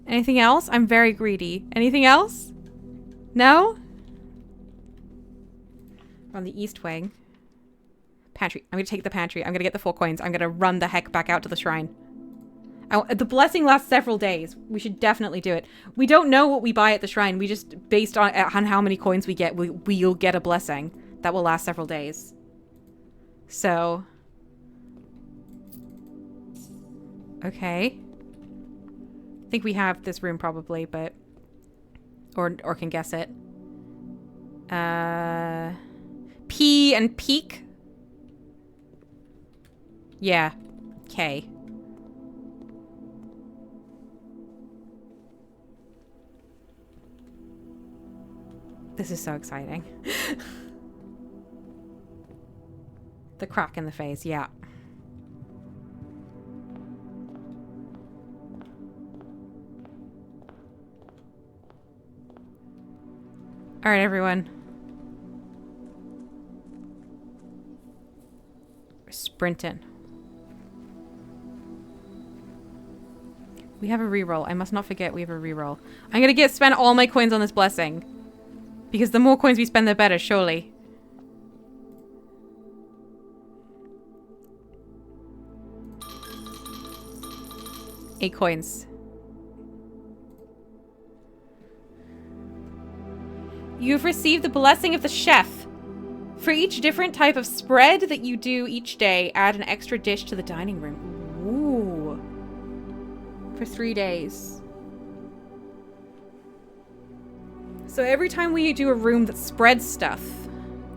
Anything else? I'm very greedy. Anything else? No? We're on the east wing. Pantry. I'm going to take the pantry. I'm going to get the 4 coins. I'm going to run the heck back out to the shrine. The blessing lasts several days. We should definitely do it. We don't know what we buy at the shrine. We just, based on how many coins we get, we'll get a blessing that will last several days. So. Okay. I think we have this room probably, but. Or can guess it. P and peak. Yeah. K. This is so exciting. The crack in the face, yeah. All right, everyone. sprinting. We have a reroll. I must not forget we have a reroll. I'm going to spend all my coins on this blessing. Because the more coins we spend, the better, surely. Eight coins. You've received the blessing of the chef. For each different type of spread that you do each day, add an extra dish to the dining room. Ooh. For 3 days. So every time we do a room that spreads stuff,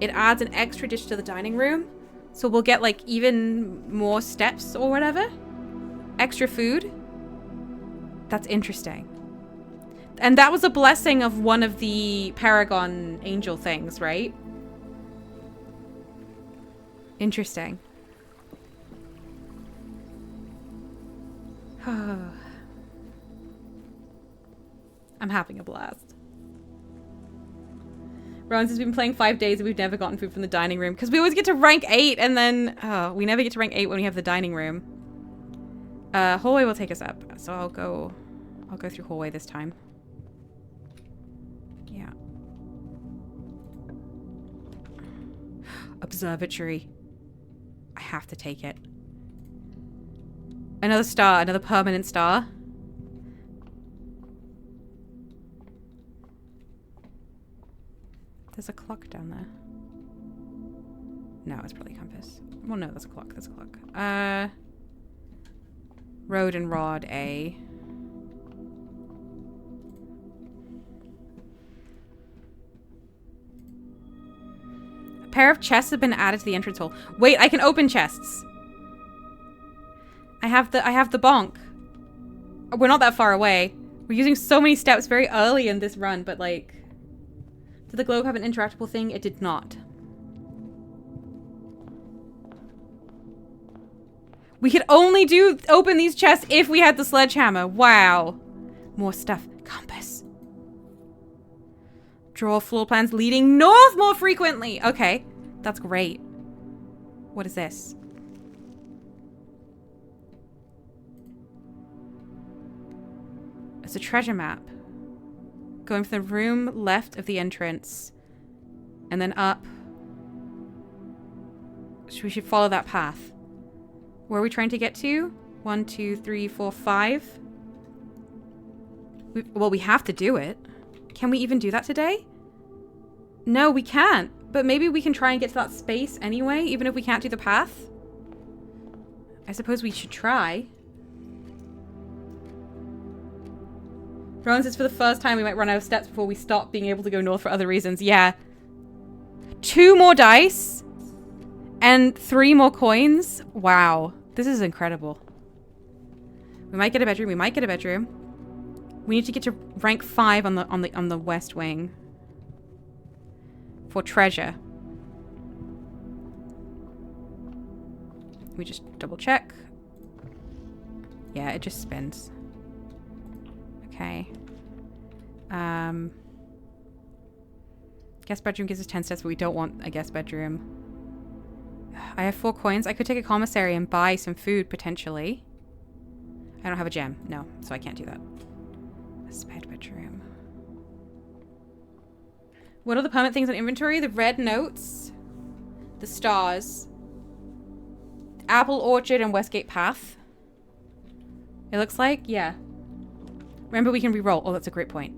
it adds an extra dish to the dining room. So we'll get like even more steps or whatever. Extra food. That's interesting. And that was a blessing of one of the Paragon angel things, right? Interesting. I'm having a blast. Rowan's has been playing 5 days and we've never gotten food from the dining room. Because we always get to rank 8 and then... we never get to rank 8 when we have the dining room. Hallway will take us up. So I'll go through hallway this time. Yeah. Observatory. I have to take it. Another star. Another permanent star. There's a clock down there. No, it's probably a compass. Well, no, that's a clock. That's a clock. Road and rod, A. A pair of chests have been added to the entrance hall. Wait, I can open chests. I have the bonk. We're not that far away. We're using so many steps very early in this run, but like... Did the globe have an interactable thing? It did not. We could only open these chests if we had the sledgehammer. Wow. More stuff. Compass. Draw floor plans leading north more frequently. Okay. That's great. What is this? It's a treasure map. Going from the room left of the entrance. And then up. So we should follow that path. Where are we trying to get to? 1, 2, 3, 4, 5. Well, we have to do it. Can we even do that today? No, we can't. But maybe we can try and get to that space anyway, even if we can't do the path. I suppose we should try. Rowan says for the first time we might run out of steps before we stop being able to go north for other reasons. Yeah. 2 more dice. And 3 more coins. Wow. This is incredible. We might get a bedroom. We might get a bedroom. We need to get to rank 5 on the west wing. For treasure. We just double check. Yeah, it just spins. Okay. Guest bedroom gives us 10 steps, but we don't want a guest bedroom. I have 4 coins. I could take a commissary and buy some food, potentially. I don't have a gem. No, so I can't do that. A sped bedroom. What are the permanent things on inventory? The red notes. The stars. Apple Orchard and Westgate Path. It looks like, yeah. Remember, we can re-roll. Oh, that's a great point.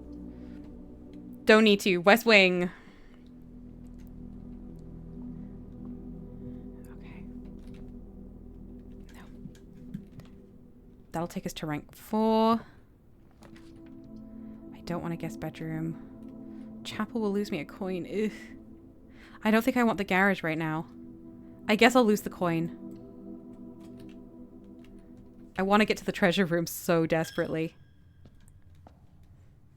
Don't need to. West Wing. Okay. No. That'll take us to rank 4. I don't want a guest bedroom. Chapel will lose me a coin. Ugh. I don't think I want the garage right now. I guess I'll lose the coin. I want to get to the treasure room so desperately.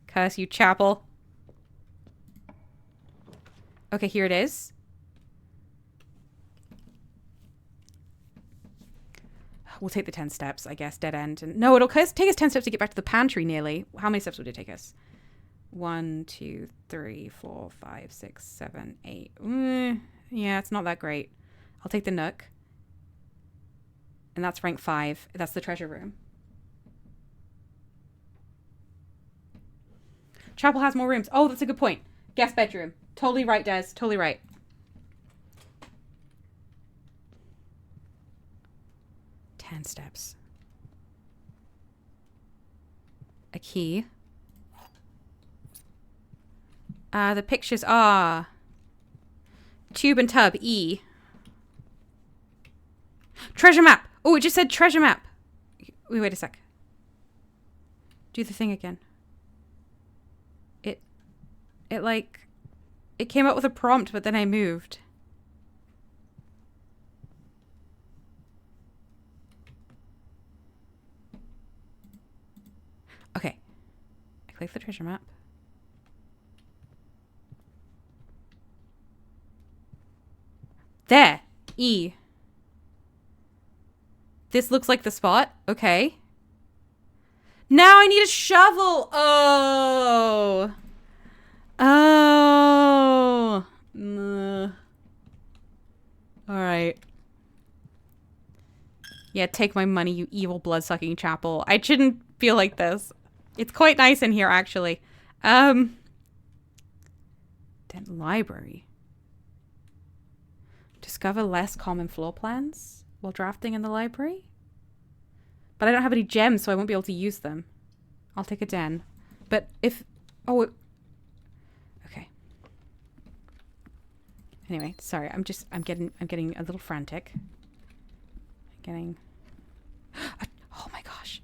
Curse you, Chapel. Okay, here it is. We'll take the 10 steps, I guess. Dead end. And no, it'll take us 10 steps to get back to the pantry nearly. How many steps would it take us? 1, 2, 3, 4, 5, 6, 7, 8. Yeah, it's not that great. I'll take the Nook. And that's rank 5. That's the treasure room. Chapel has more rooms. Oh, that's a good point. Guest bedroom. Totally right, Des. Totally right. Steps. A key. The pictures are tube and tub, E. Treasure map. Oh, it just said treasure map. Wait a sec. Do the thing again. It came up with a prompt, but then I moved. Okay. I click the treasure map. There. E. This looks like the spot. Okay. Now I need a shovel. Oh. Oh. All right. Yeah, take my money, you evil blood-sucking chapel. I shouldn't feel like this. It's quite nice in here, actually. Then library. Discover less common floor plans while drafting in the library. But I don't have any gems, so I won't be able to use them. I'll take a den. But if... Oh, okay. Anyway, sorry. I'm getting a little frantic. I'm getting... Oh my gosh.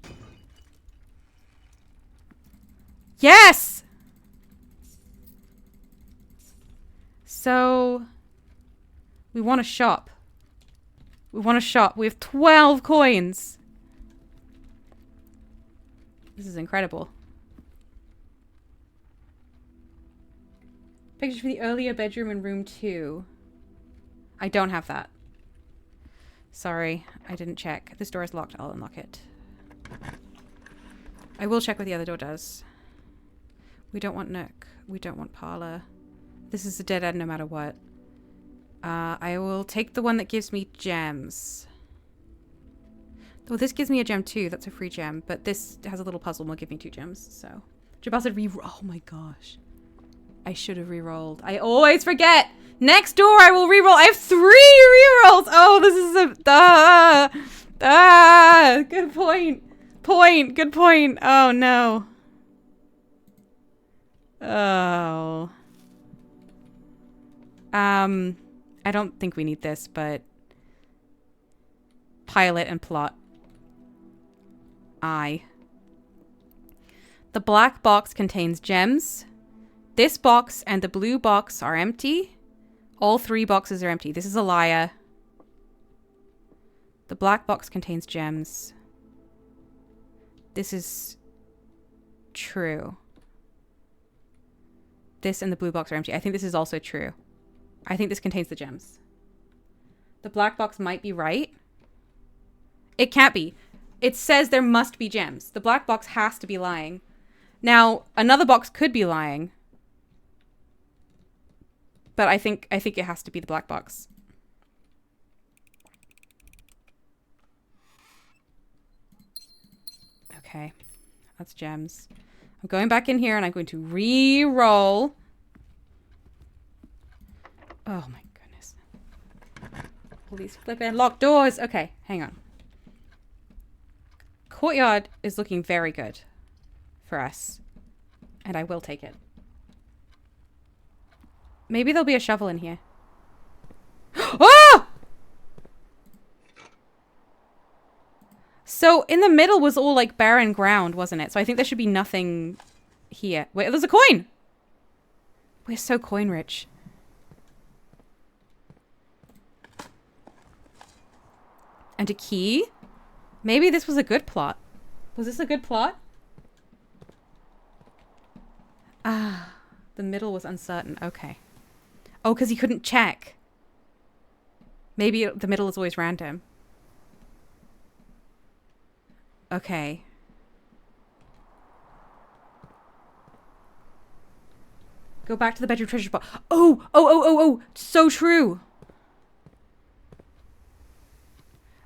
Yes! So... We want to shop. We want to shop. We have 12 coins. This is incredible. Pictures for the earlier bedroom in room 2. I don't have that. Sorry, I didn't check. This door is locked. I'll unlock it. I will check what the other door does. We don't want Nook. We don't want Parlor. This is a dead end no matter what. I will take the one that gives me gems. Oh, this gives me a gem too. That's a free gem. But this has a little puzzle and will give me 2 gems. So, Jabal said oh my gosh. I should have re-rolled. I always forget. Next door, I will re-roll. I have 3 re-rolls. Oh, this is a... Good point. Good point. Oh, no. Oh. I don't think we need this, but... Pilot and plot. The black box contains gems. This box and the blue box are empty. All 3 boxes are empty. This is a liar. The black box contains gems. This is true. This and the blue box are empty. I think this is also true. I think this contains the gems. The black box might be right. It can't be. It says there must be gems. The black box has to be lying. Now, another box could be lying. But I think it has to be the black box. Okay. That's gems. I'm going back in here and I'm going to re-roll. Oh my goodness. All these flipping locked doors. Okay, hang on. Courtyard is looking very good for us. And I will take it. Maybe there'll be a shovel in here. Oh! So in the middle was all like barren ground, wasn't it? So I think there should be nothing here. Wait, there's a coin! We're so coin rich. And a key? Maybe this was a good plot. Was this a good plot? Ah, the middle was uncertain. Okay. Oh, because he couldn't check. Maybe the middle is always random. Okay. Go back to the bedroom treasure box. Oh! So true!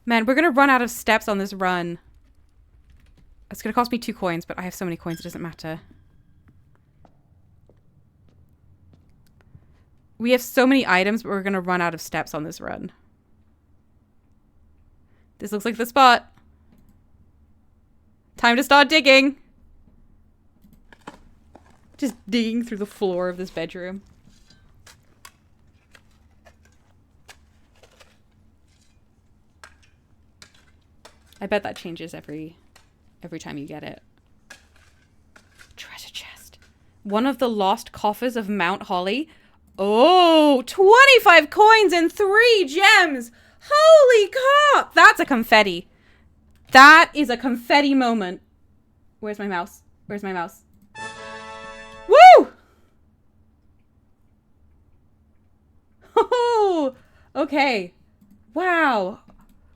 Man, we're gonna run out of steps on this run. It's gonna cost me 2 coins, but I have so many coins it doesn't matter. We have so many items, but we're gonna run out of steps on this run. This looks like the spot. Time to start digging. Just digging through the floor of this bedroom. I bet that changes every time you get it. Treasure chest. One of the lost coffers of Mount Holly. Oh, 25 coins and 3 gems. Holy cop. That's a confetti. That is a confetti moment. Where's my mouse? Where's my mouse? Woo! Oh, okay. Wow.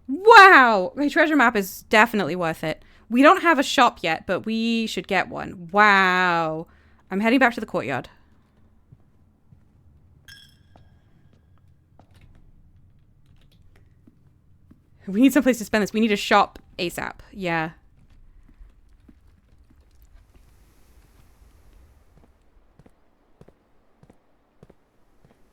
Wow. My treasure map is definitely worth it. We don't have a shop yet, but we should get one. Wow. I'm heading back to the courtyard. We need someplace to spend this. We need a shop ASAP. Yeah.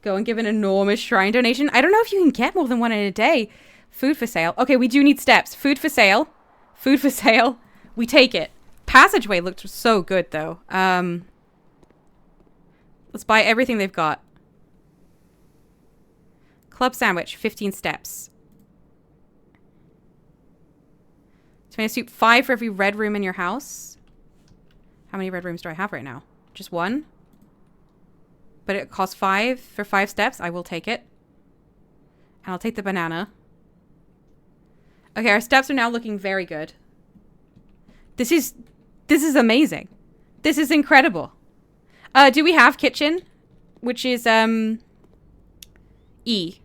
Go and give an enormous shrine donation. I don't know if you can get more than one in a day. Food for sale. Okay, we do need steps. Food for sale. Food for sale. We take it. Passageway looked so good, though. Let's buy everything they've got. Club sandwich. 15 steps. Tomato soup. 5 for every red room in your house. How many red rooms do I have right now? Just 1? But it costs 5 for 5 steps. I will take it. And I'll take the banana. Okay, our steps are now looking very good. This is amazing. This is incredible. Do we have kitchen? Which is, E.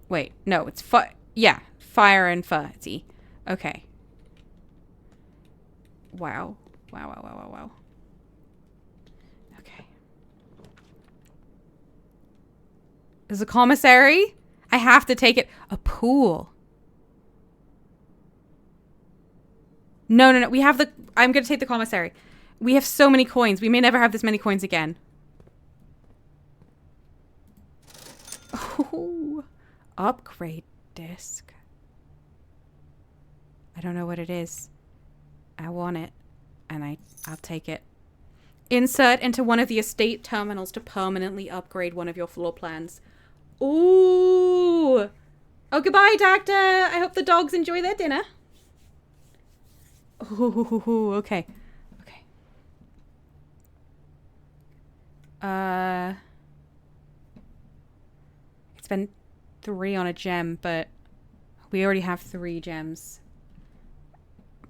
Wait, no, it's yeah, fire and pho. It's E. Okay. Wow. Wow, wow, wow, wow, wow. Okay. There's a commissary. I have to take it. A pool. No, no, no. We have the... I'm going to take the commissary. We have so many coins. We may never have this many coins again. Oh, upgrade disc. I don't know what it is. I want it. And I'll take it. Insert into one of the estate terminals to permanently upgrade one of your floor plans. Ooh. Oh, goodbye, doctor. I hope the dogs enjoy their dinner. Ooh, okay. Okay. It's been 3 on a gem, but we already have 3 gems.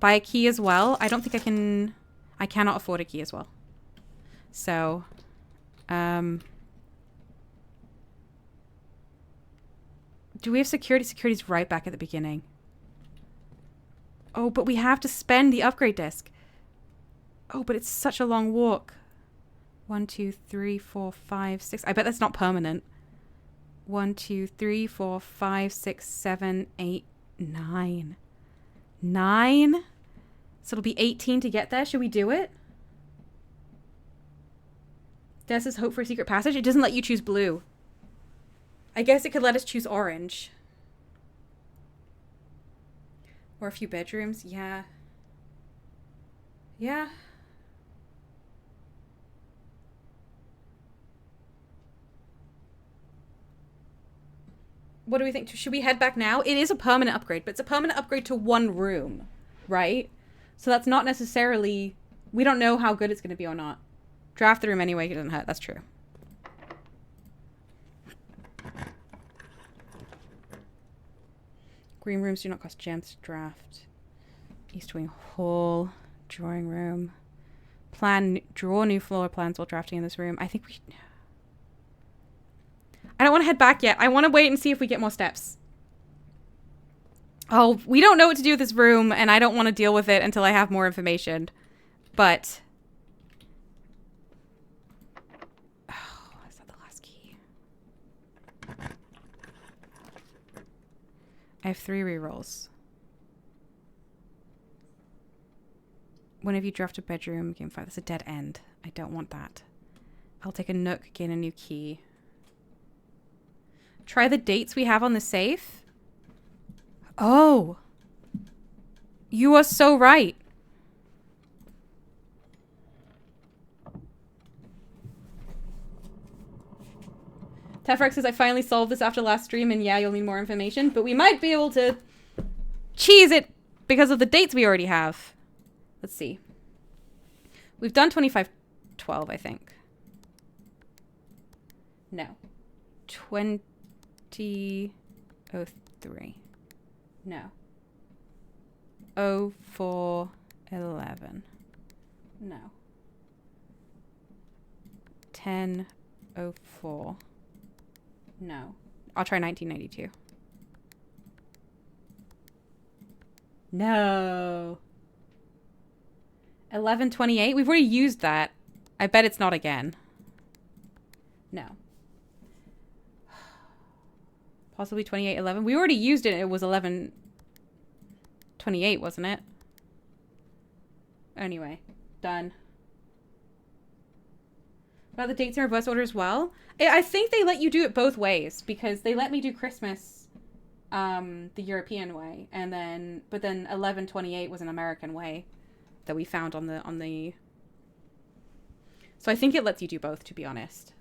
Buy a key as well. I don't think I can... I cannot afford a key as well. So, do we have security? Security's right back at the beginning. Oh, but we have to spend the upgrade disc. Oh, but it's such a long walk. 1, 2, 3, 4, 5, 6. I bet that's not permanent. 1, 2, 3, 4, 5, 6, 7, 8, 9. 9? So it'll be 18 to get there. Should we do it? Des's hope for a secret passage. It doesn't let you choose blue. I guess it could let us choose orange. Or a few bedrooms. Yeah. Yeah. What do we think? Should we head back now? It is a permanent upgrade, but it's a permanent upgrade to 1 room, right? So that's not necessarily... We don't know how good it's going to be or not. Draft the room anyway. It doesn't hurt. That's true. Green rooms do not cost gems to draft. East wing hall. Drawing room. Draw new floor plans while drafting in this room. I think we... I don't want to head back yet. I want to wait and see if we get more steps. Oh, we don't know what to do with this room, and I don't want to deal with it until I have more information. But... Oh, is that the last key? I have 3 rerolls. When have you draft a bedroom? Game 5. That's a dead end. I don't want that. I'll take a nook, gain a new key. Try the dates we have on the safe. Oh. You are so right. Tefrex says, I finally solved this after last stream, and yeah, you'll need more information, but we might be able to cheese it because of the dates we already have. Let's see. We've done 2512, I think. No. 2003. No. 0411. No. 1004. No. I'll try 1992. No. 1128. We've already used that. I bet it's not again. No. Possibly 2811. We already used it. It was 1128, wasn't it? Anyway, done. About the dates in reverse order as well? I think they let you do it both ways, because they let me do Christmas the European way, and then 1128 was an American way that we found on the So I think it lets you do both, to be honest.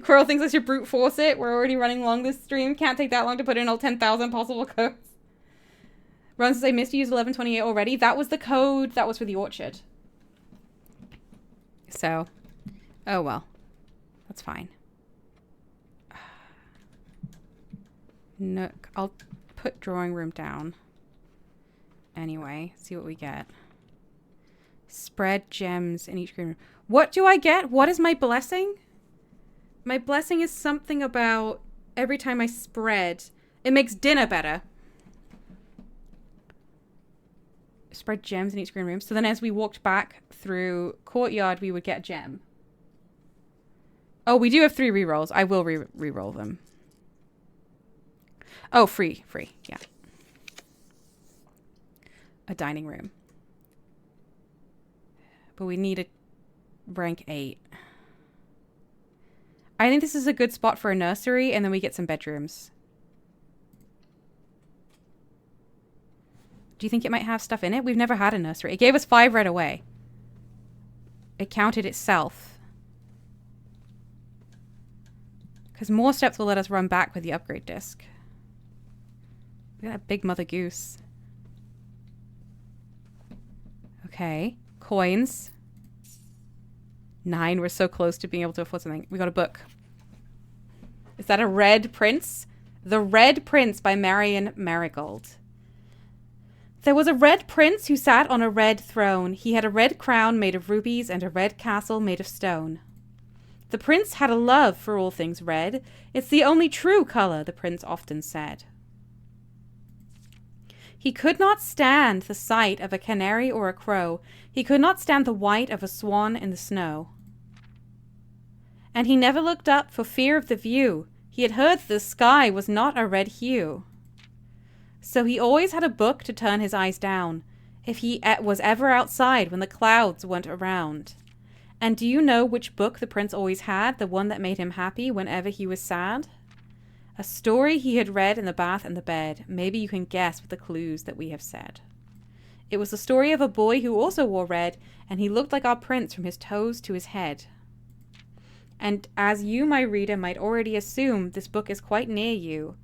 Coral thinks I should brute force it. We're already running long this stream. Can't take that long to put in all 10,000 possible codes. Ron says, I missed to use 1128 already. That was the code that was for the orchard. So, oh well. That's fine. Nook. I'll put drawing room down. Anyway, see what we get. Spread gems in each green room. What do I get? What is my blessing? My blessing is something about every time I spread, it makes dinner better. Spread gems in each green room. So then as we walked back through courtyard, we would get a gem. Oh, we do have 3 rerolls. I will re-roll them. Oh, free. Yeah. A dining room. But we need a rank 8. I think this is a good spot for a nursery, and then we get some bedrooms. Do you think it might have stuff in it? We've never had a nursery. It gave us 5 right away. It counted itself. Because more steps will let us run back with the upgrade disc. Look at that big mother goose. Okay. Coins. 9. We're so close to being able to afford something. We got a book. Is that a Red Prince? The Red Prince by Marion Marigold. There was a red prince who sat on a red throne. He had a red crown made of rubies and a red castle made of stone. The prince had a love for all things red. It's the only true color, the prince often said. He could not stand the sight of a canary or a crow. He could not stand the white of a swan in the snow. And he never looked up for fear of the view. He had heard that the sky was not a red hue. So he always had a book to turn his eyes down, if he was ever outside when the clouds went around. And do you know which book the prince always had, the one that made him happy whenever he was sad? A story he had read in the bath and the bed. Maybe you can guess with the clues that we have said. It was the story of a boy who also wore red, and he looked like our prince from his toes to his head. And as you, my reader, might already assume, this book is quite near you.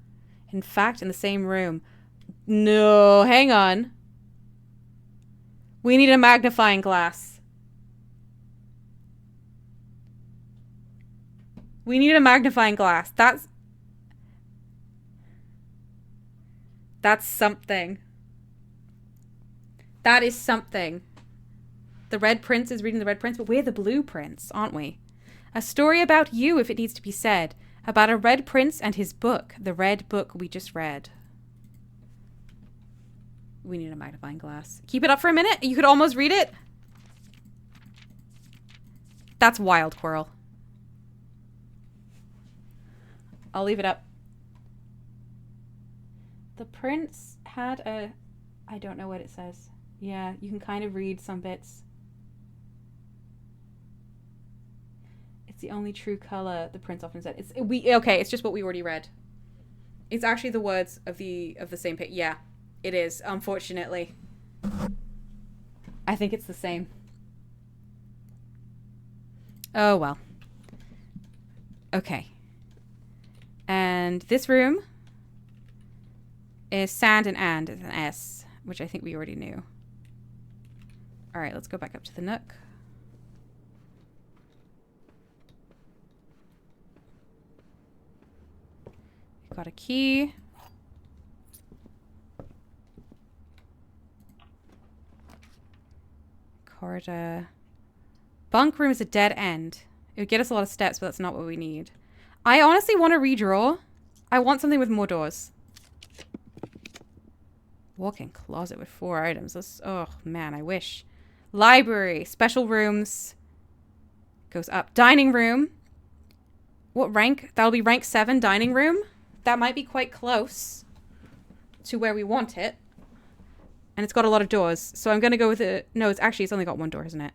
In fact, in the same room. No, hang on. We need a magnifying glass. We need a magnifying glass. That's something. That is something. The Red Prince is reading The Red Prince, but we're the Blue Prince, aren't we? A story about you, if it needs to be said. About a red prince and his book, the red book we just read. We need a magnifying glass. Keep it up for a minute. You could almost read it. That's wild, Quirrell. I'll leave it up. The prince had a... I don't know what it says. Yeah, you can kind of read some bits. It's the only true color, the prince often said. Okay, it's just what we already read. It's actually the words of the same page. Yeah, it is, unfortunately. I think it's the same. Oh, well. Okay. And this room is sand and with an S, which I think we already knew. All right, let's go back up to the Nook. We've got a key. Corridor. Bunk room is a dead end. It would get us a lot of steps, but that's not what we need. I honestly want to redraw. I want something with more doors. Walk-in closet with 4 items. Oh, man, I wish. Library. Special rooms. Goes up. Dining room. What rank? That'll be rank 7 dining room. That might be quite close to where we want it. And it's got a lot of doors. So I'm going to go with it. No, it's only got 1 door, isn't it?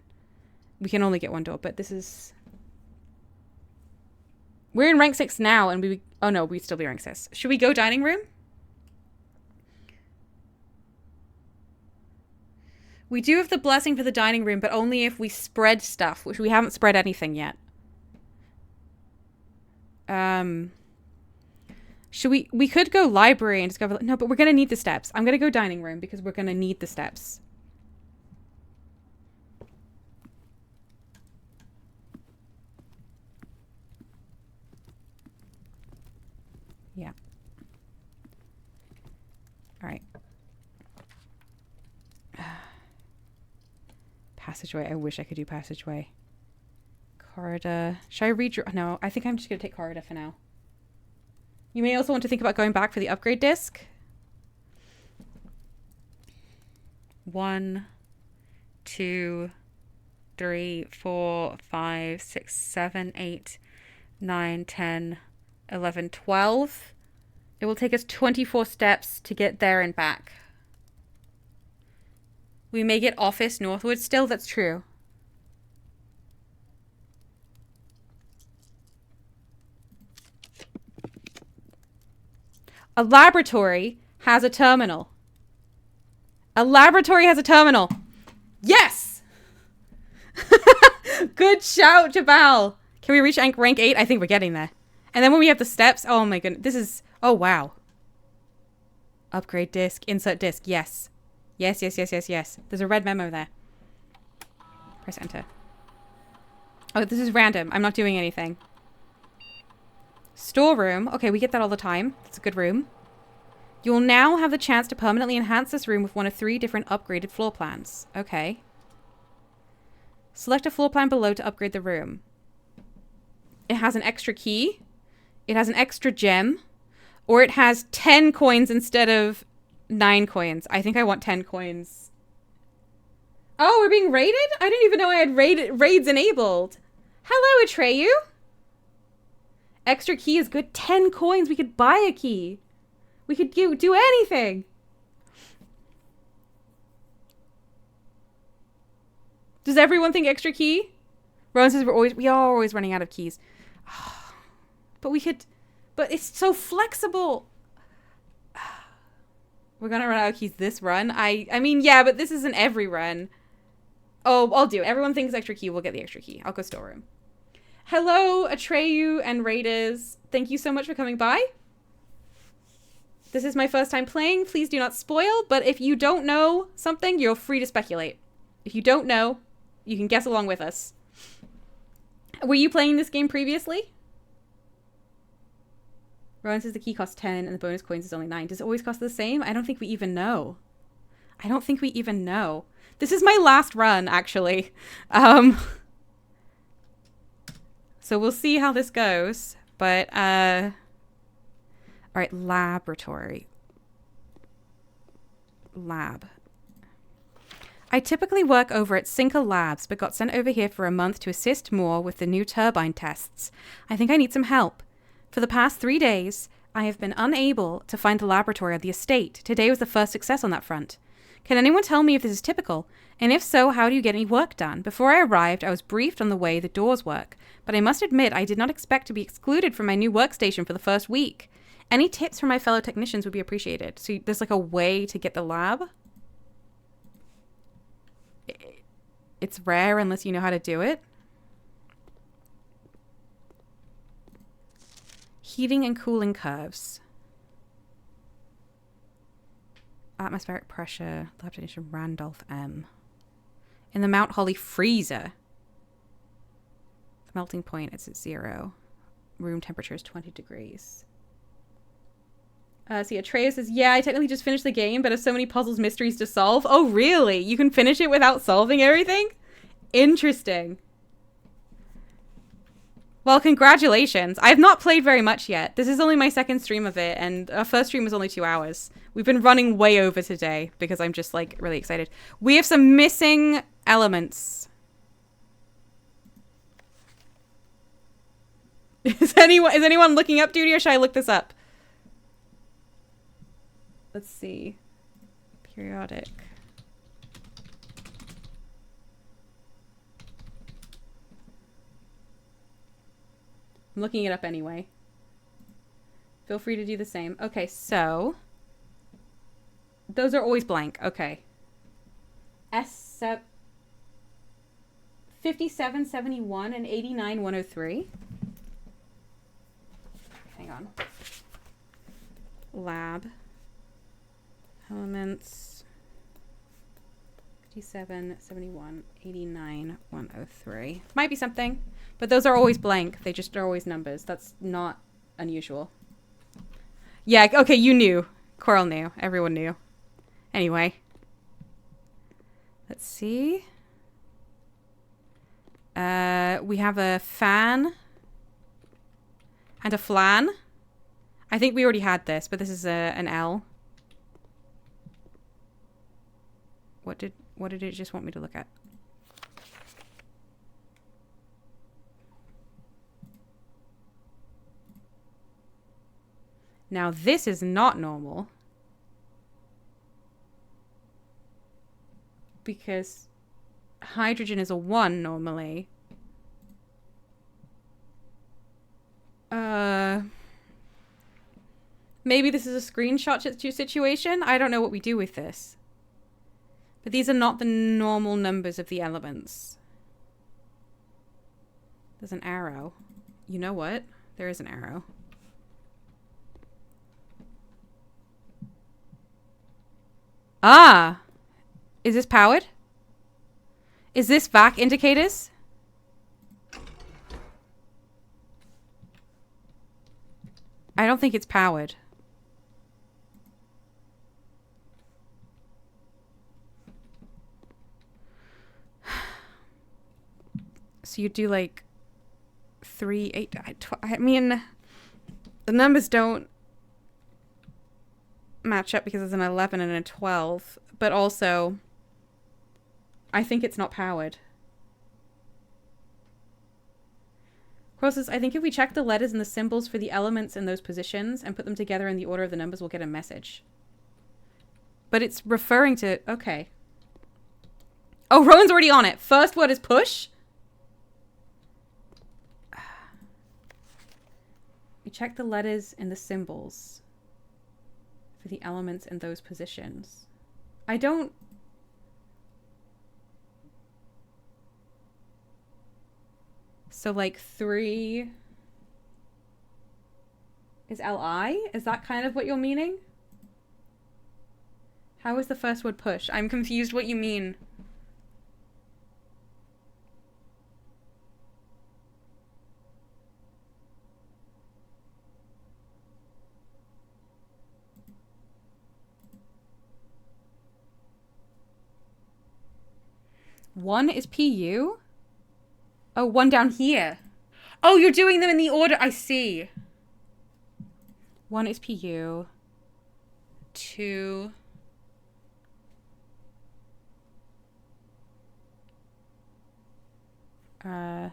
We can only get 1 door, but this is... We're in rank 6 now, and we... Oh, no, we'd still be rank 6. Should we go dining room? We do have the blessing for the dining room, but only if we spread stuff, which we haven't spread anything yet. Should we... We could go library and discover... No, but we're going to need the steps. I'm going to go dining room because we're going to need the steps. Yeah. All right. Passageway. I wish I could do passageway. Corridor. Should I redraw? No, I think I'm just going to take corridor for now. You may also want to think about going back for the upgrade disc. 1, 2, 3, 4, 5, 6, 7, 8, 9, 10, 11, 12. It will take us 24 steps to get there and back. We may get office northward. Still, that's true. A laboratory has a terminal. A laboratory has a terminal. Yes! Good shout, Jabal. Can we reach rank 8? I think we're getting there. And then when we have the steps, oh my goodness, this is, oh wow. Upgrade disc, insert disc, yes. Yes, yes, yes, yes, yes. There's a red memo there. Press enter. Oh, this is random. I'm not doing anything. Storeroom. Okay, we get that all the time. That's a good room. You'll now have the chance to permanently enhance this room with one of 3 different upgraded floor plans. Okay. Select a floor plan below to upgrade the room. It has an extra key. It has an extra gem. Or it has 10 coins instead of 9 coins. I think I want 10 coins. Oh, we're being raided? I didn't even know I had raids enabled. Hello, Atreyu. Extra key is good. 10 coins. We could buy a key. We could do anything. Does everyone think extra key? Rowan says we are always running out of keys. But we could... But it's so flexible. We're gonna run out of keys this run. I mean, yeah, but this isn't every run. Oh, I'll do it. Everyone thinks extra key. We'll get the extra key. I'll go storeroom. Hello, Atreyu and Raiders. Thank you so much for coming by. This is my first time playing. Please do not spoil. But if you don't know something, you're free to speculate. If you don't know, you can guess along with us. Were you playing this game previously? Rowan says the key costs 10 and the bonus coins is only 9. Does it always cost the same? I don't think we even know. I don't think we even know. This is my last run, actually. So we'll see how this goes. But, all right, laboratory. Lab. I typically work over at Cinca Labs, but got sent over here for a month to assist more with the new turbine tests. I think I need some help. For the past 3 days, I have been unable to find the laboratory of the estate. Today was the first success on that front. Can anyone tell me if this is typical? And if so, how do you get any work done? Before I arrived, I was briefed on the way the doors work, but I must admit I did not expect to be excluded from my new workstation for the first week. Any tips from my fellow technicians would be appreciated. So there's like a way to get the lab. It's rare unless you know how to do it. Heating and cooling curves. Atmospheric pressure. Lab technician Randolph M. In the Mount Holly freezer. The melting point is at 0. Room temperature is 20 degrees. See, Atreus says, yeah, I technically just finished the game, but have so many puzzles, mysteries to solve. Oh, really? You can finish it without solving everything? Interesting. Well, congratulations. I have not played very much yet. This is only my second stream of it, and our first stream was only 2 hours. We've been running way over today because I'm just, like, really excited. We have some missing elements. Is anyone looking up duty, or should I look this up? Let's see. Periodic. I'm looking it up anyway. Feel free to do the same. Okay, so those are always blank. Okay. S7 5771 and 89103. Hang on. Lab. Elements 57, 71, 89, 103. Might be something, but those are always blank. They just are always numbers. That's not unusual. Yeah, okay, you knew. Coral knew. Everyone knew. Anyway. Let's see. We have a fan and a flan. I think we already had this, but this is an L. What did it just want me to look at? Now this is not normal. Because hydrogen is a 1 normally. Maybe this is a screenshot situation? I don't know what we do with this. But these are not the normal numbers of the elements. There's an arrow. You know what? There is an arrow. Ah! Is this powered? Is this vac indicators? I don't think it's powered. So you do like 3, 8, I mean, the numbers don't match up because it's an 11 and a 12, but also I think it's not powered. Crosses, I think if we check the letters and the symbols for the elements in those positions and put them together in the order of the numbers, we'll get a message. But it's referring to, okay. Oh, Rowan's already on it. First word is push. We check the letters and the symbols for the elements in those positions. I don't... So like 3 is Li? Is that kind of what you're meaning? How is the first word push? I'm confused what you mean. One is PU? Oh, 1 down here. Oh, you're doing them in the order. I see. 1 is PU. 2. 4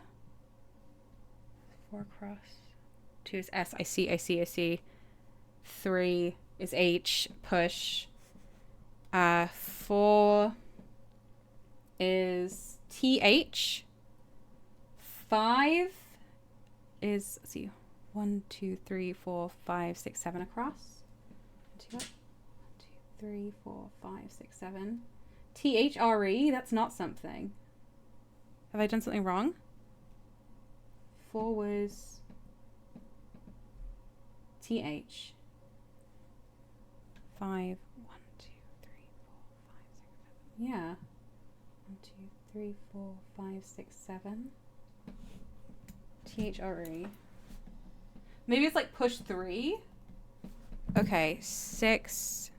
across. 2 is S. I see. 3 is H. Push. 4 is TH. 5 is, let's see, 1, 2, 3, 4, 5, 6, 7 across. 2 up. 1, 2, 3, 4, 5, 6, 7. THRE, that's not something. Have I done something wrong? 4 was TH. 5, 1, 2, 3, 4, 5, 6, 7. Yeah. 1, 2, 3, 4, 5, 6, 7. THRE. Maybe it's like push 3. Okay, 6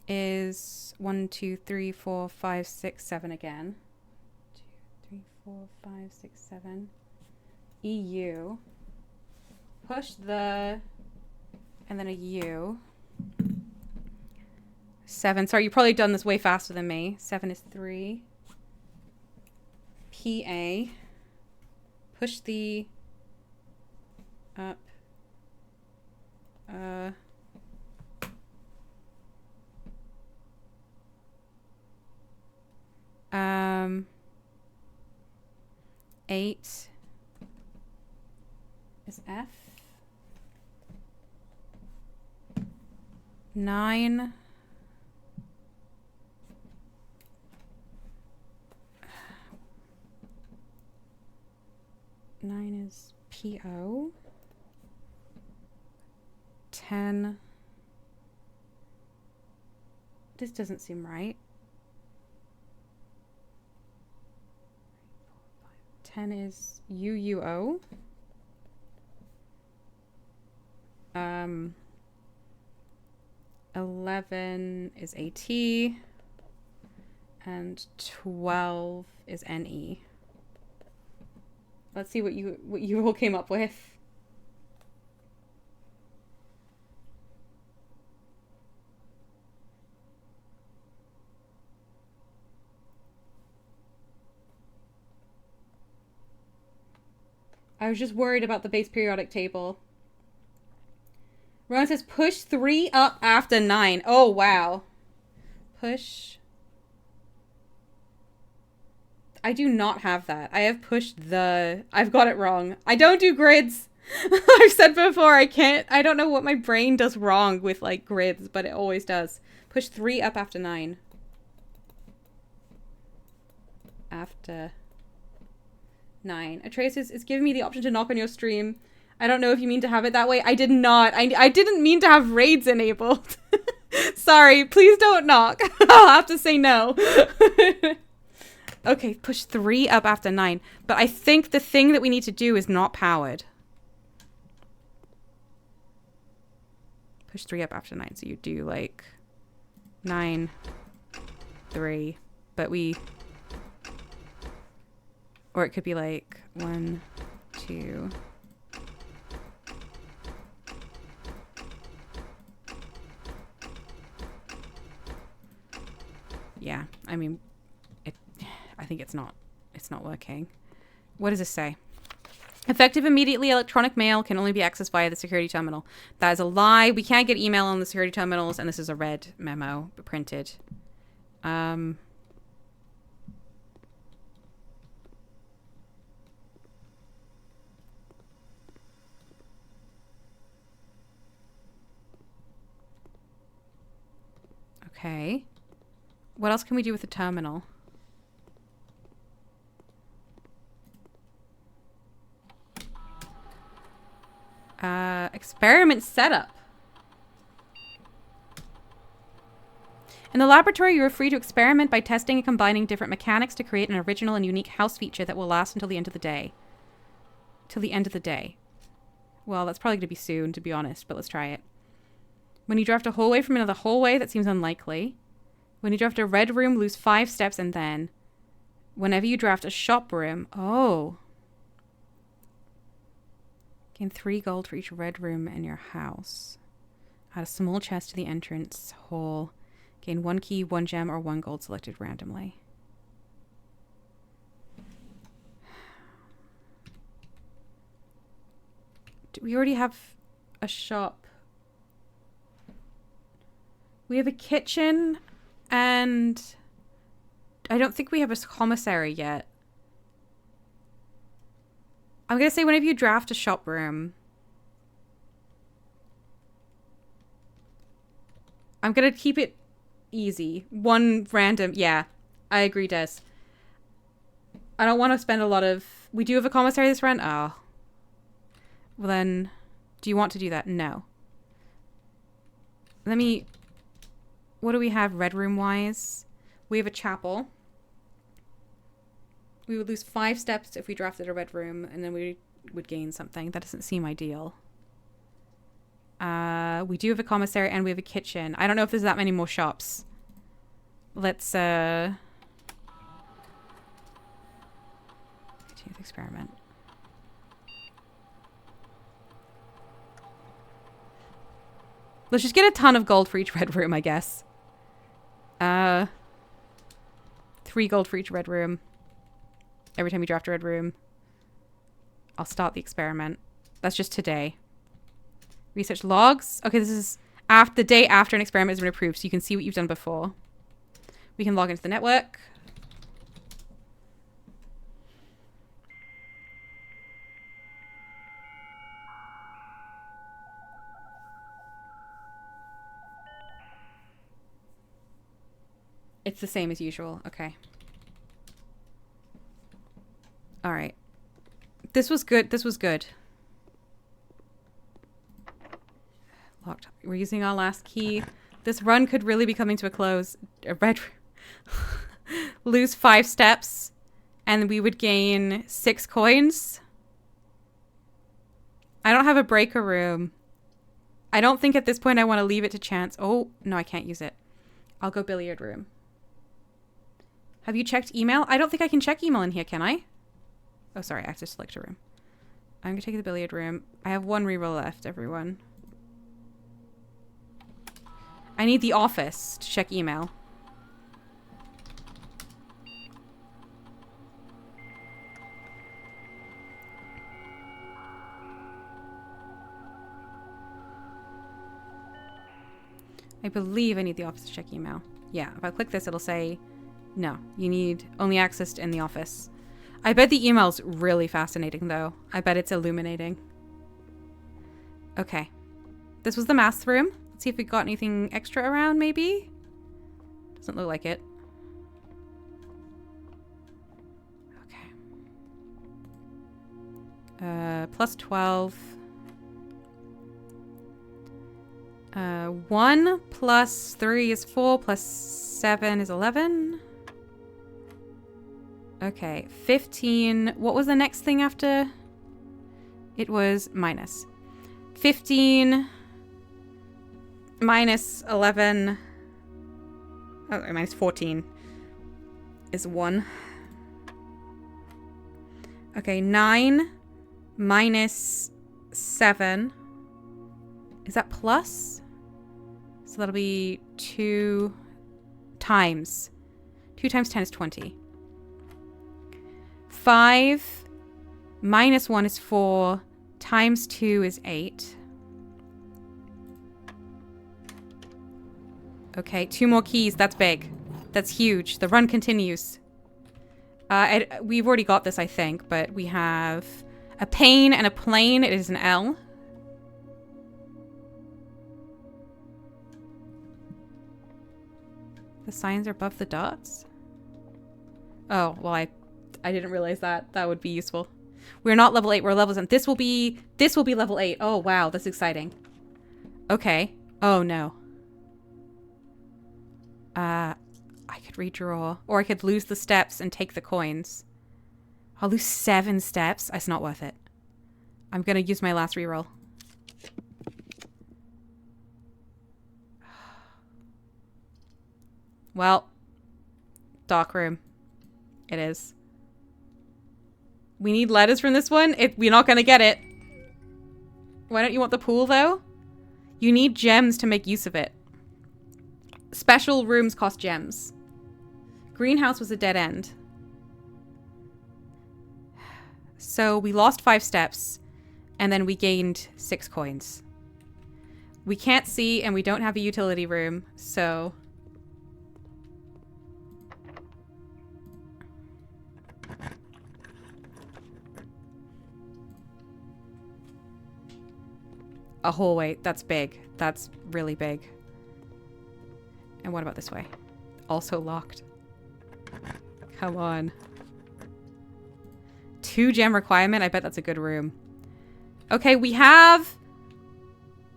is 1, 2, 3, 4, 5, 6, 7 again. 2, 3, 4, 5, 6, 7. EU. Push the, and then a U. 7. Sorry, you've probably done this way faster than me. 7 is 3. PA. Push the up. 8 is F. 9 is PO. 10. This doesn't seem right. 10 is UUO. 11 is AT. And 12 is NE. Let's see what you all came up with. I was just worried about the base periodic table. Rowan says push 3 up after 9. Oh, wow. Push. I do not have that. I have pushed the... I've got it wrong. I don't do grids. I've said before, I don't know what my brain does wrong with, like, grids, but it always does. Push 3 up after 9. After 9. Atreus is giving me the option to knock on your stream. I don't know if you mean to have it that way. I did not. I didn't mean to have raids enabled. Sorry, please don't knock. I'll have to say no. Okay, push 3 up after 9. But I think the thing that we need to do is not powered. Push 3 up after 9. So you do like 9, 3. But we... Or it could be like 1, 2... Yeah, I mean, I think it's not working. What does this say? Effective immediately, electronic mail can only be accessed via the security terminal. That is a lie. We can't get email on the security terminals, and this is a red memo printed. Okay. What else can we do with the terminal? Experiment setup. In the laboratory, you are free to experiment by testing and combining different mechanics to create an original and unique house feature that will last until the end of the day. Till the end of the day. Well, that's probably going to be soon, to be honest, but let's try it. When you draft a hallway from another hallway, that seems unlikely. When you draft a red room, lose 5 steps, and then whenever you draft a shop room, oh. Gain 3 gold for each red room in your house. Add a small chest to the entrance hall. Gain 1 key, 1 gem, or 1 gold selected randomly. Do we already have a shop? We have a kitchen and I don't think we have a commissary yet. I'm going to say whenever you draft a shop room, I'm going to keep it easy. One random. Yeah, I agree, Des. I don't want to spend a lot of... We do have a commissary this run? Oh. Well then, do you want to do that? No. Let me... What do we have red room wise? We have a chapel. We would lose 5 steps if we drafted a red room, and then we would gain something. That doesn't seem ideal. We do have a commissary, and we have a kitchen. I don't know if there's that many more shops. Let's, continue the experiment. Let's just get a ton of gold for each red room, I guess. 3 gold for each red room. Every time you draft a red room. I'll start the experiment. That's just today. Research logs. Okay, this is after the day after an experiment has been approved, so you can see what you've done before. We can log into the network. It's the same as usual. Okay. All right. This was good. This was good. Locked. We're using our last key. This run could really be coming to a close. A red lose 5 steps and we would gain 6 coins. I don't have a breaker room. I don't think at this point I want to leave it to chance. Oh, no, I can't use it. I'll go billiard room. Have you checked email? I don't think I can check email in here, can I? Oh, sorry. I have to select a room. I'm going to take the billiard room. I have 1 reroll left, everyone. I need the office to check email. I believe I need the office to check email. Yeah, if I click this, it'll say, no, you need only access in the office. I bet the email's really fascinating, though. I bet it's illuminating. Okay. This was the math room. Let's see if we got anything extra around, maybe? Doesn't look like it. Okay. Plus 12. 1 plus 3 is 4, plus 7 is 11. Okay, 15. What was the next thing after? It was minus. 15 minus 11. Oh, minus 14 is 1. Okay, 9 minus 7. Is that plus? So that'll be 2 times. 2 times 10 is 20. 5 minus 1 is 4. Times 2 is 8. Okay, 2 more keys. That's big. That's huge. The run continues. We've already got this, I think, but we have a pane and a plane. It is an L. The signs are above the dots? Oh, well, I didn't realize that. That would be useful. We're not level 8, we're level 7. This will be level 8. Oh, wow, that's exciting. Okay. Oh, no. I could redraw. Or I could lose the steps and take the coins. I'll lose 7 steps. It's not worth it. I'm gonna use my last reroll. Well, dark room. It is. We need letters from this one. We're not going to get it. Why don't you want the pool, though? You need gems to make use of it. Special rooms cost gems. Greenhouse was a dead end. So we lost 5 steps. And then we gained 6 coins. We can't see and we don't have a utility room, so... A hallway. That's big. That's really big. And what about this way? Also locked. Come on. 2 gem requirement. I bet that's a good room. Okay, we have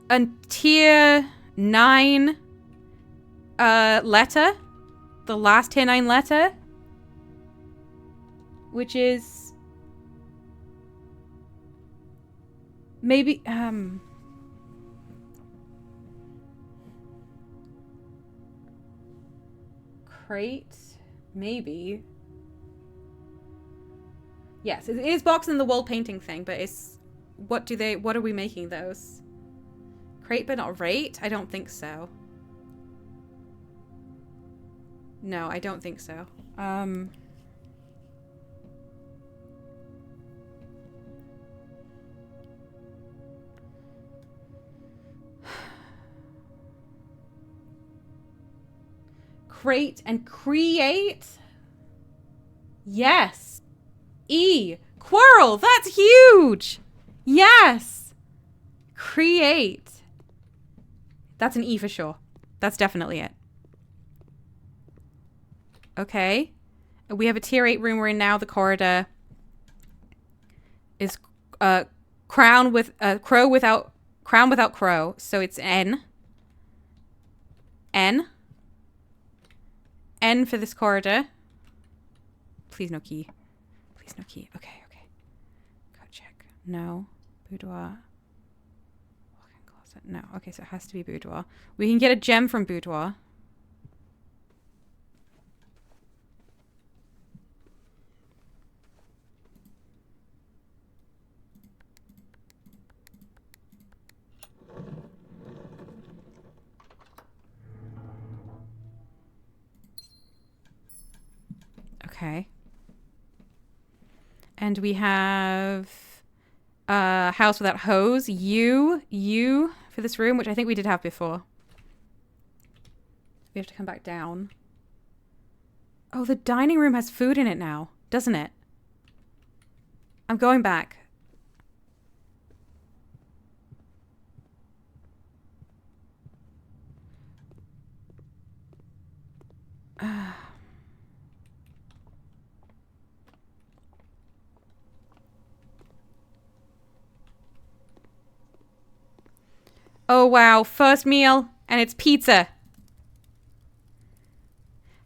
a tier 9 letter. The last tier 9 letter. Which is... maybe... crate? Maybe. Yes, it is box and the wall painting thing, but it's... what are we making those? Crate but not rate? I don't think so. No, I don't think so. Crate and create? Yes. E. Quirrell, that's huge. Yes. Create. That's an E for sure. That's definitely it. Okay. We have a tier 8 room we're in now. The corridor is crown without crow. So it's N. N. N for this corridor. Please no key. Please no key. Okay, okay. Go check. No. Boudoir. Walk-in closet. No. Okay, so it has to be boudoir. We can get a gem from boudoir. Okay. And we have house without hose. U for this room, which I think we did have before. We have to come back down. Oh, the dining room has food in it now, doesn't it? I'm going back. Oh, wow. First meal, and it's pizza.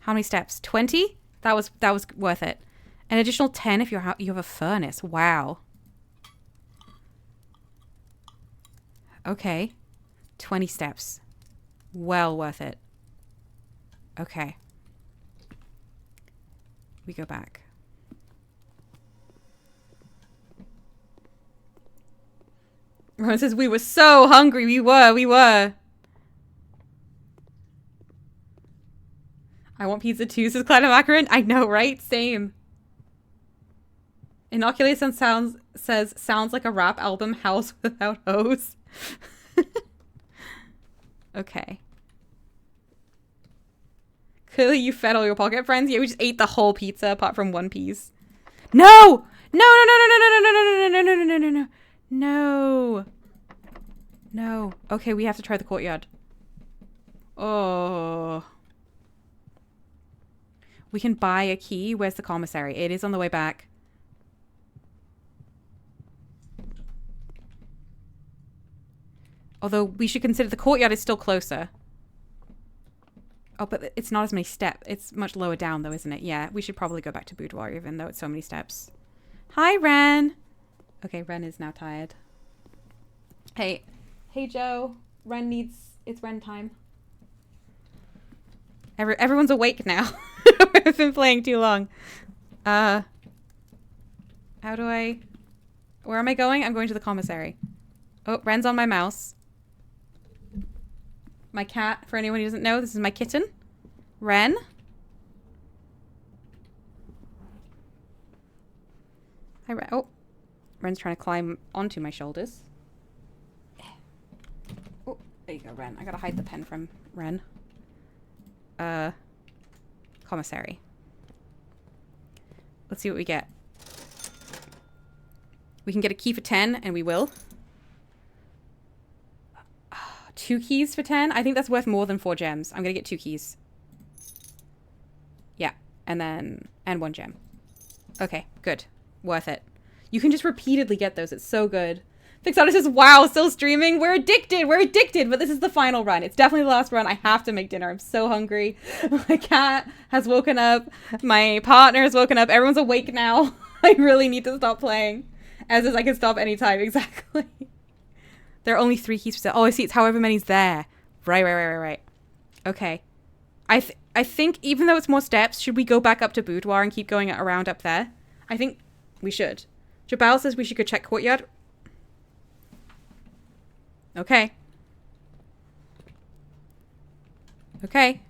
How many steps? 20? That was worth it. An additional 10 if you have a furnace. Wow. Okay. 20 steps. Well worth it. Okay. We go back. Rowan says, we were so hungry. We were. I want pizza too, says Clyde Macaron. I know, right? Same. Inoculation sounds like a rap album, House Without Hose. Okay. Clearly you fed all your pocket friends. Yeah, we just ate the whole pizza apart from one piece. No! No. No. No. Okay, we have to try the courtyard. Oh. We can buy a key. Where's the commissary? It is on the way back. Although we should consider the courtyard is still closer. Oh, but it's not as many steps. It's much lower down though, isn't it? Yeah, we should probably go back to boudoir even though it's so many steps. Hi, Ren. Okay, Ren is now tired. Hey Joe. It's Ren time. Everyone's awake now. I've been playing too long. Where am I going? I'm going to the commissary. Oh, Ren's on my mouse. My cat, for anyone who doesn't know, this is my kitten. Ren. Hi, Ren. Oh. Ren's trying to climb onto my shoulders. Oh, there you go, Ren. I gotta hide the pen from Ren. Commissary. Let's see what we get. We can get a key for 10, and we will. 2 keys for 10? I think that's worth more than 4 gems. I'm gonna get 2 keys. Yeah, and 1 gem. Okay, good. Worth it. You can just repeatedly get those. It's so good. Fixata says, wow, still streaming? We're addicted. We're addicted. But this is the final run. It's definitely the last run. I have to make dinner. I'm so hungry. My cat has woken up. My partner has woken up. Everyone's awake now. I really need to stop playing. As is, I can stop anytime. Exactly. There are only 3 keys for sale. Oh, I see. It's however many's there. Right. Okay. I think even though it's more steps, should we go back up to Boudoir and keep going around up there? I think we should. Jabal says we should go check Courtyard. Okay. Okay.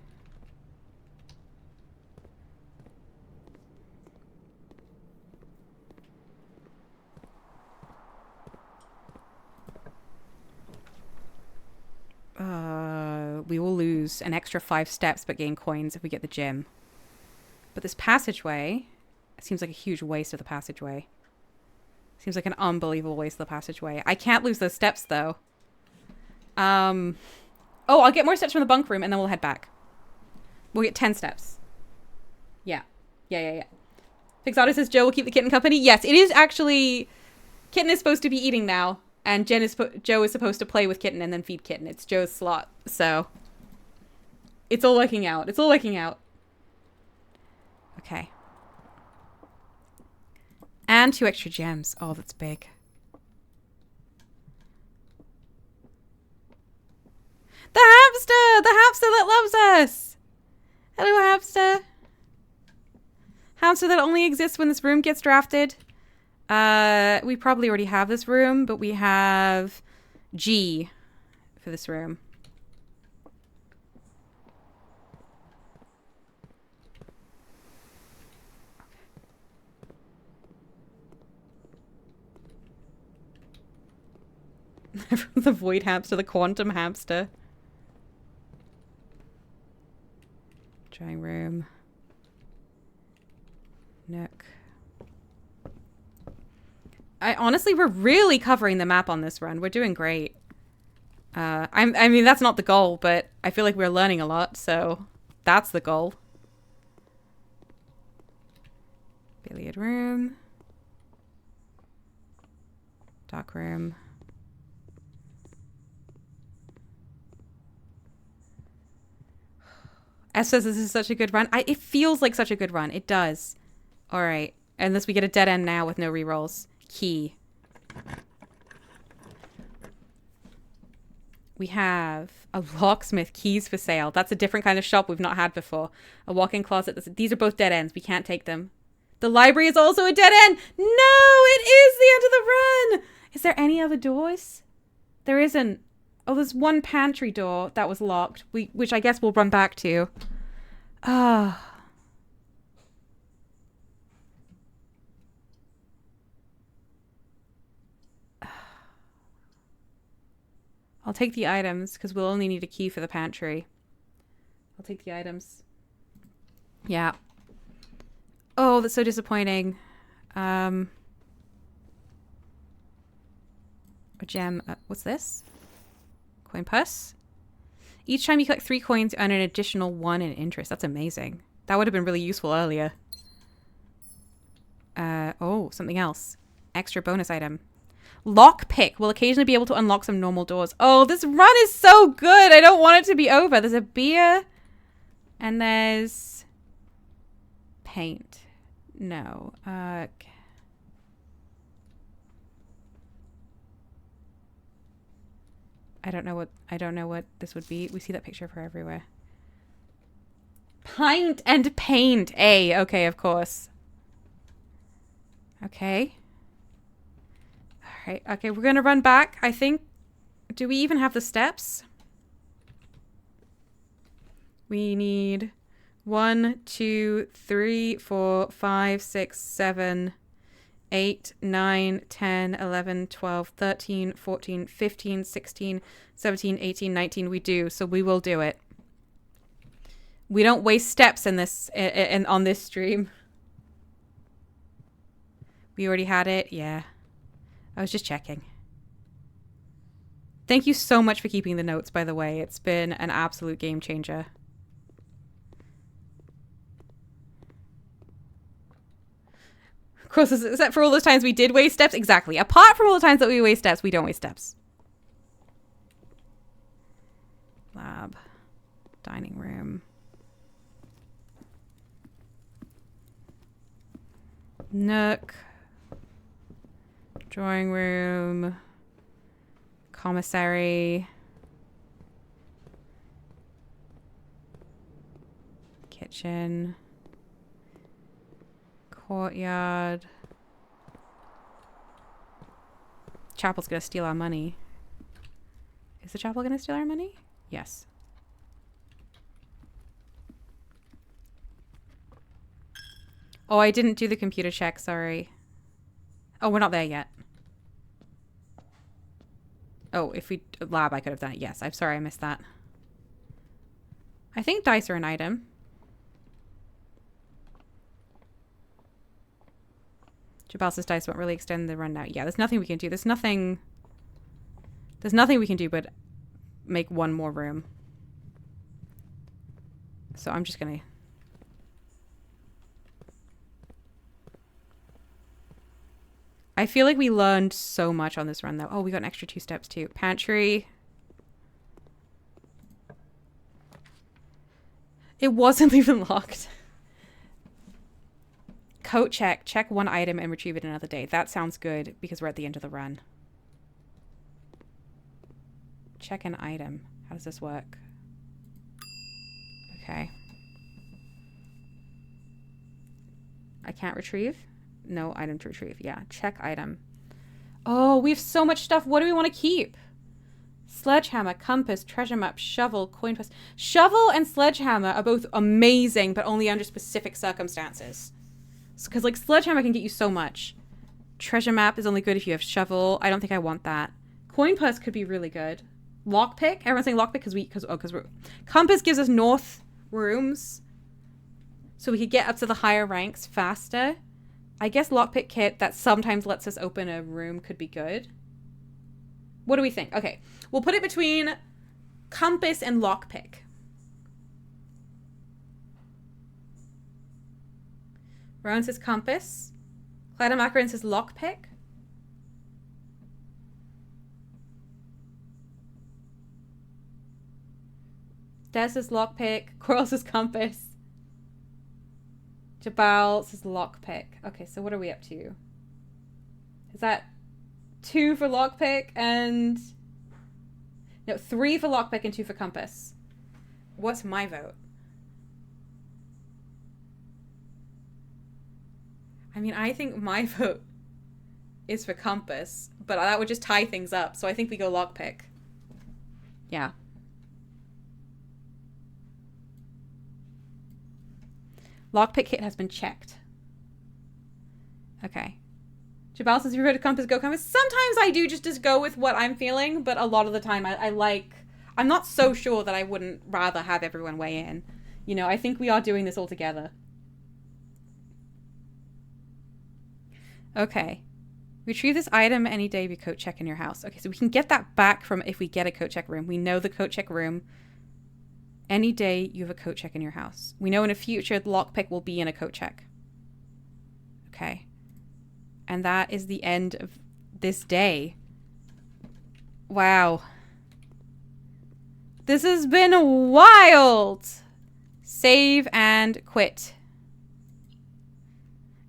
We will lose an extra 5 steps but gain coins if we get the gem. But this passageway, it seems like a huge waste of the passageway. Seems like an unbelievable waste of the passageway. I can't lose those steps though. Oh, I'll get more steps from the bunk room and then we'll head back. We'll get 10 steps. Yeah. Fixata says Joe will keep the kitten company. Yes, it is actually... Kitten is supposed to be eating now. And Joe is supposed to play with Kitten and then feed Kitten. It's Joe's slot. So... It's all working out. Okay. And 2 extra gems. Oh, that's big. The hamster! The hamster that loves us! Hello, hamster. Hamster that only exists when this room gets drafted. We probably already have this room, but we have G for this room. The void hamster, the quantum hamster. Drawing room. Nook. Honestly, we're really covering the map on this run. We're doing great. I mean, that's not the goal, but I feel like we're learning a lot, so that's the goal. Billiard room. Dock room. S says this is such a good run. It feels like such a good run. It does. All right. Unless we get a dead end now with no rerolls. Key. We have a locksmith, keys for sale. That's a different kind of shop we've not had before. A walk-in closet. These are both dead ends. We can't take them. The library is also a dead end. No, it is the end of the run. Is there any other doors? There isn't. Oh, there's one pantry door that was locked, which I guess we'll run back to. Ah. I'll take the items, because we'll only need a key for the pantry. I'll take the items. Yeah. Oh, that's so disappointing. A gem. What's this? Coin purse. Each time you collect 3 coins, you earn an additional 1 in interest. That's amazing. That would have been really useful earlier. Oh, something else. Extra bonus item. Lockpick will occasionally be able to unlock some normal doors. Oh, this run is so good. I don't want it to be over. There's a beer. And there's... paint. No. I don't know what this would be. We see that picture of her everywhere. Pint and paint. A. Okay, of course. Okay. Alright. Okay, we're gonna run back, I think. Do we even have the steps? We need 1, 2, 3, 4, 5, 6, 7, 8, 9, 10, 11, 12, 13, 14, 15, 16, 17, 18, 19. We do. So we will do it. We don't waste steps in this on this stream. We already had it. Yeah. I was just checking. Thank you so much for keeping the notes, by the way. It's been an absolute game changer. Of course, except for all those times we did waste steps. Exactly. Apart from all the times that we waste steps, we don't waste steps. Lab. Dining room. Nook. Drawing room. Commissary. Kitchen. Courtyard. Chapel's gonna steal our money. Is the chapel gonna steal our money? Yes. Oh, I didn't do the computer check, sorry. Oh, we're not there yet. Oh, if we... Lab, I could have done it. Yes, I'm sorry I missed that. I think dice are an item. Jabal's dice won't really extend the run now. Yeah, there's nothing we can do. There's nothing we can do but make one more room. So I'm just gonna... I feel like we learned so much on this run, though. Oh, we got an extra 2 steps, too. Pantry. It wasn't even locked. Coat check. Check one item and retrieve it another day. That sounds good, because we're at the end of the run. Check an item. How does this work? Okay. I can't retrieve? No item to retrieve. Yeah. Check item. Oh, we have so much stuff. What do we want to keep? Sledgehammer, compass, treasure map, shovel, coin toss. Shovel and sledgehammer are both amazing, but only under specific circumstances. Because, like, sledgehammer can get you so much. Treasure map is only good if you have shovel. I don't think I want that. Coin purse could be really good. Lockpick. Everyone's saying lockpick because we're... Compass gives us north rooms. So we could get up to the higher ranks faster. I guess lockpick kit that sometimes lets us open a room could be good. What do we think? Okay. We'll put it between compass and lockpick. Rowan says compass. Cladamacarin says lockpick. Des says lockpick. Coral says compass. Jabal says lockpick. Okay, so what are we up to? Is that 2 for lockpick and... No, 3 for lockpick and 2 for compass. What's my vote? I mean, I think my vote is for compass, but that would just tie things up. So I think we go lockpick. Yeah. Lockpick kit has been checked. Okay. Jabal says, if you heard of compass, go compass. Sometimes I do just go with what I'm feeling, but a lot of the time I'm not so sure that I wouldn't rather have everyone weigh in. You know, I think we are doing this all together. Okay. Retrieve this item any day if you coat check in your house. Okay, so we can get that back from if we get a coat check room. We know the coat check room. Any day you have a coat check in your house. We know in the future the lockpick will be in a coat check. Okay. And that is the end of this day. Wow. This has been wild. Save and quit.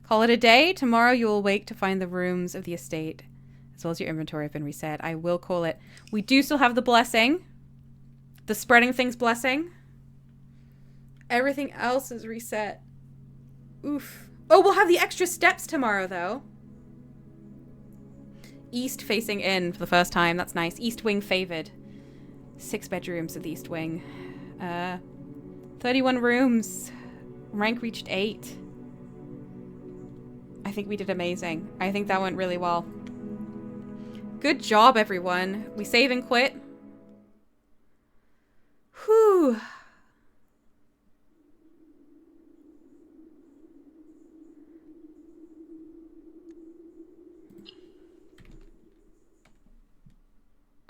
Call it a day. Tomorrow you will wake to find the rooms of the estate, as well as your inventory have been reset. I will call it. We do still have the blessing. The spreading things blessing. Everything else is reset. Oof. Oh, we'll have the extra steps tomorrow, though. East facing in for the first time. That's nice. East wing favored. 6 bedrooms of the east wing. 31 rooms. Rank reached 8. I think we did amazing. I think that went really well. Good job, everyone. We save and quit. Whew.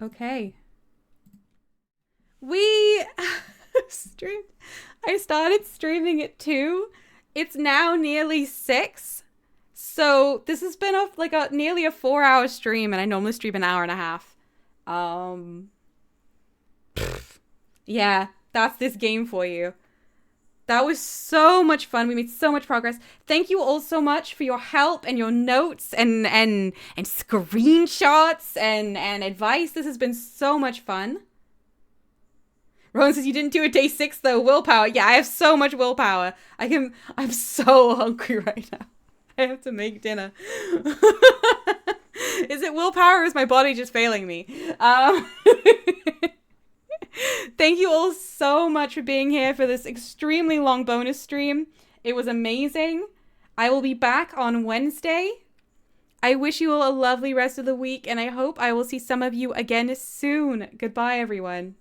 Okay. We streamed. I started streaming at 2. It's now nearly 6. So this has been nearly a 4-hour stream, and I normally stream an hour and a half. Yeah, that's this game for you. That was so much fun. We made so much progress. Thank you all so much for your help and your notes and screenshots and advice. This has been so much fun. Rowan says you didn't do a day 6 though. Willpower. Yeah, I have so much willpower. I'm so hungry right now. I have to make dinner. Is it willpower or is my body just failing me? Thank you all so much for being here for this extremely long bonus stream. It was amazing. I will be back on Wednesday. I wish you all a lovely rest of the week, and I hope I will see some of you again soon. Goodbye, everyone.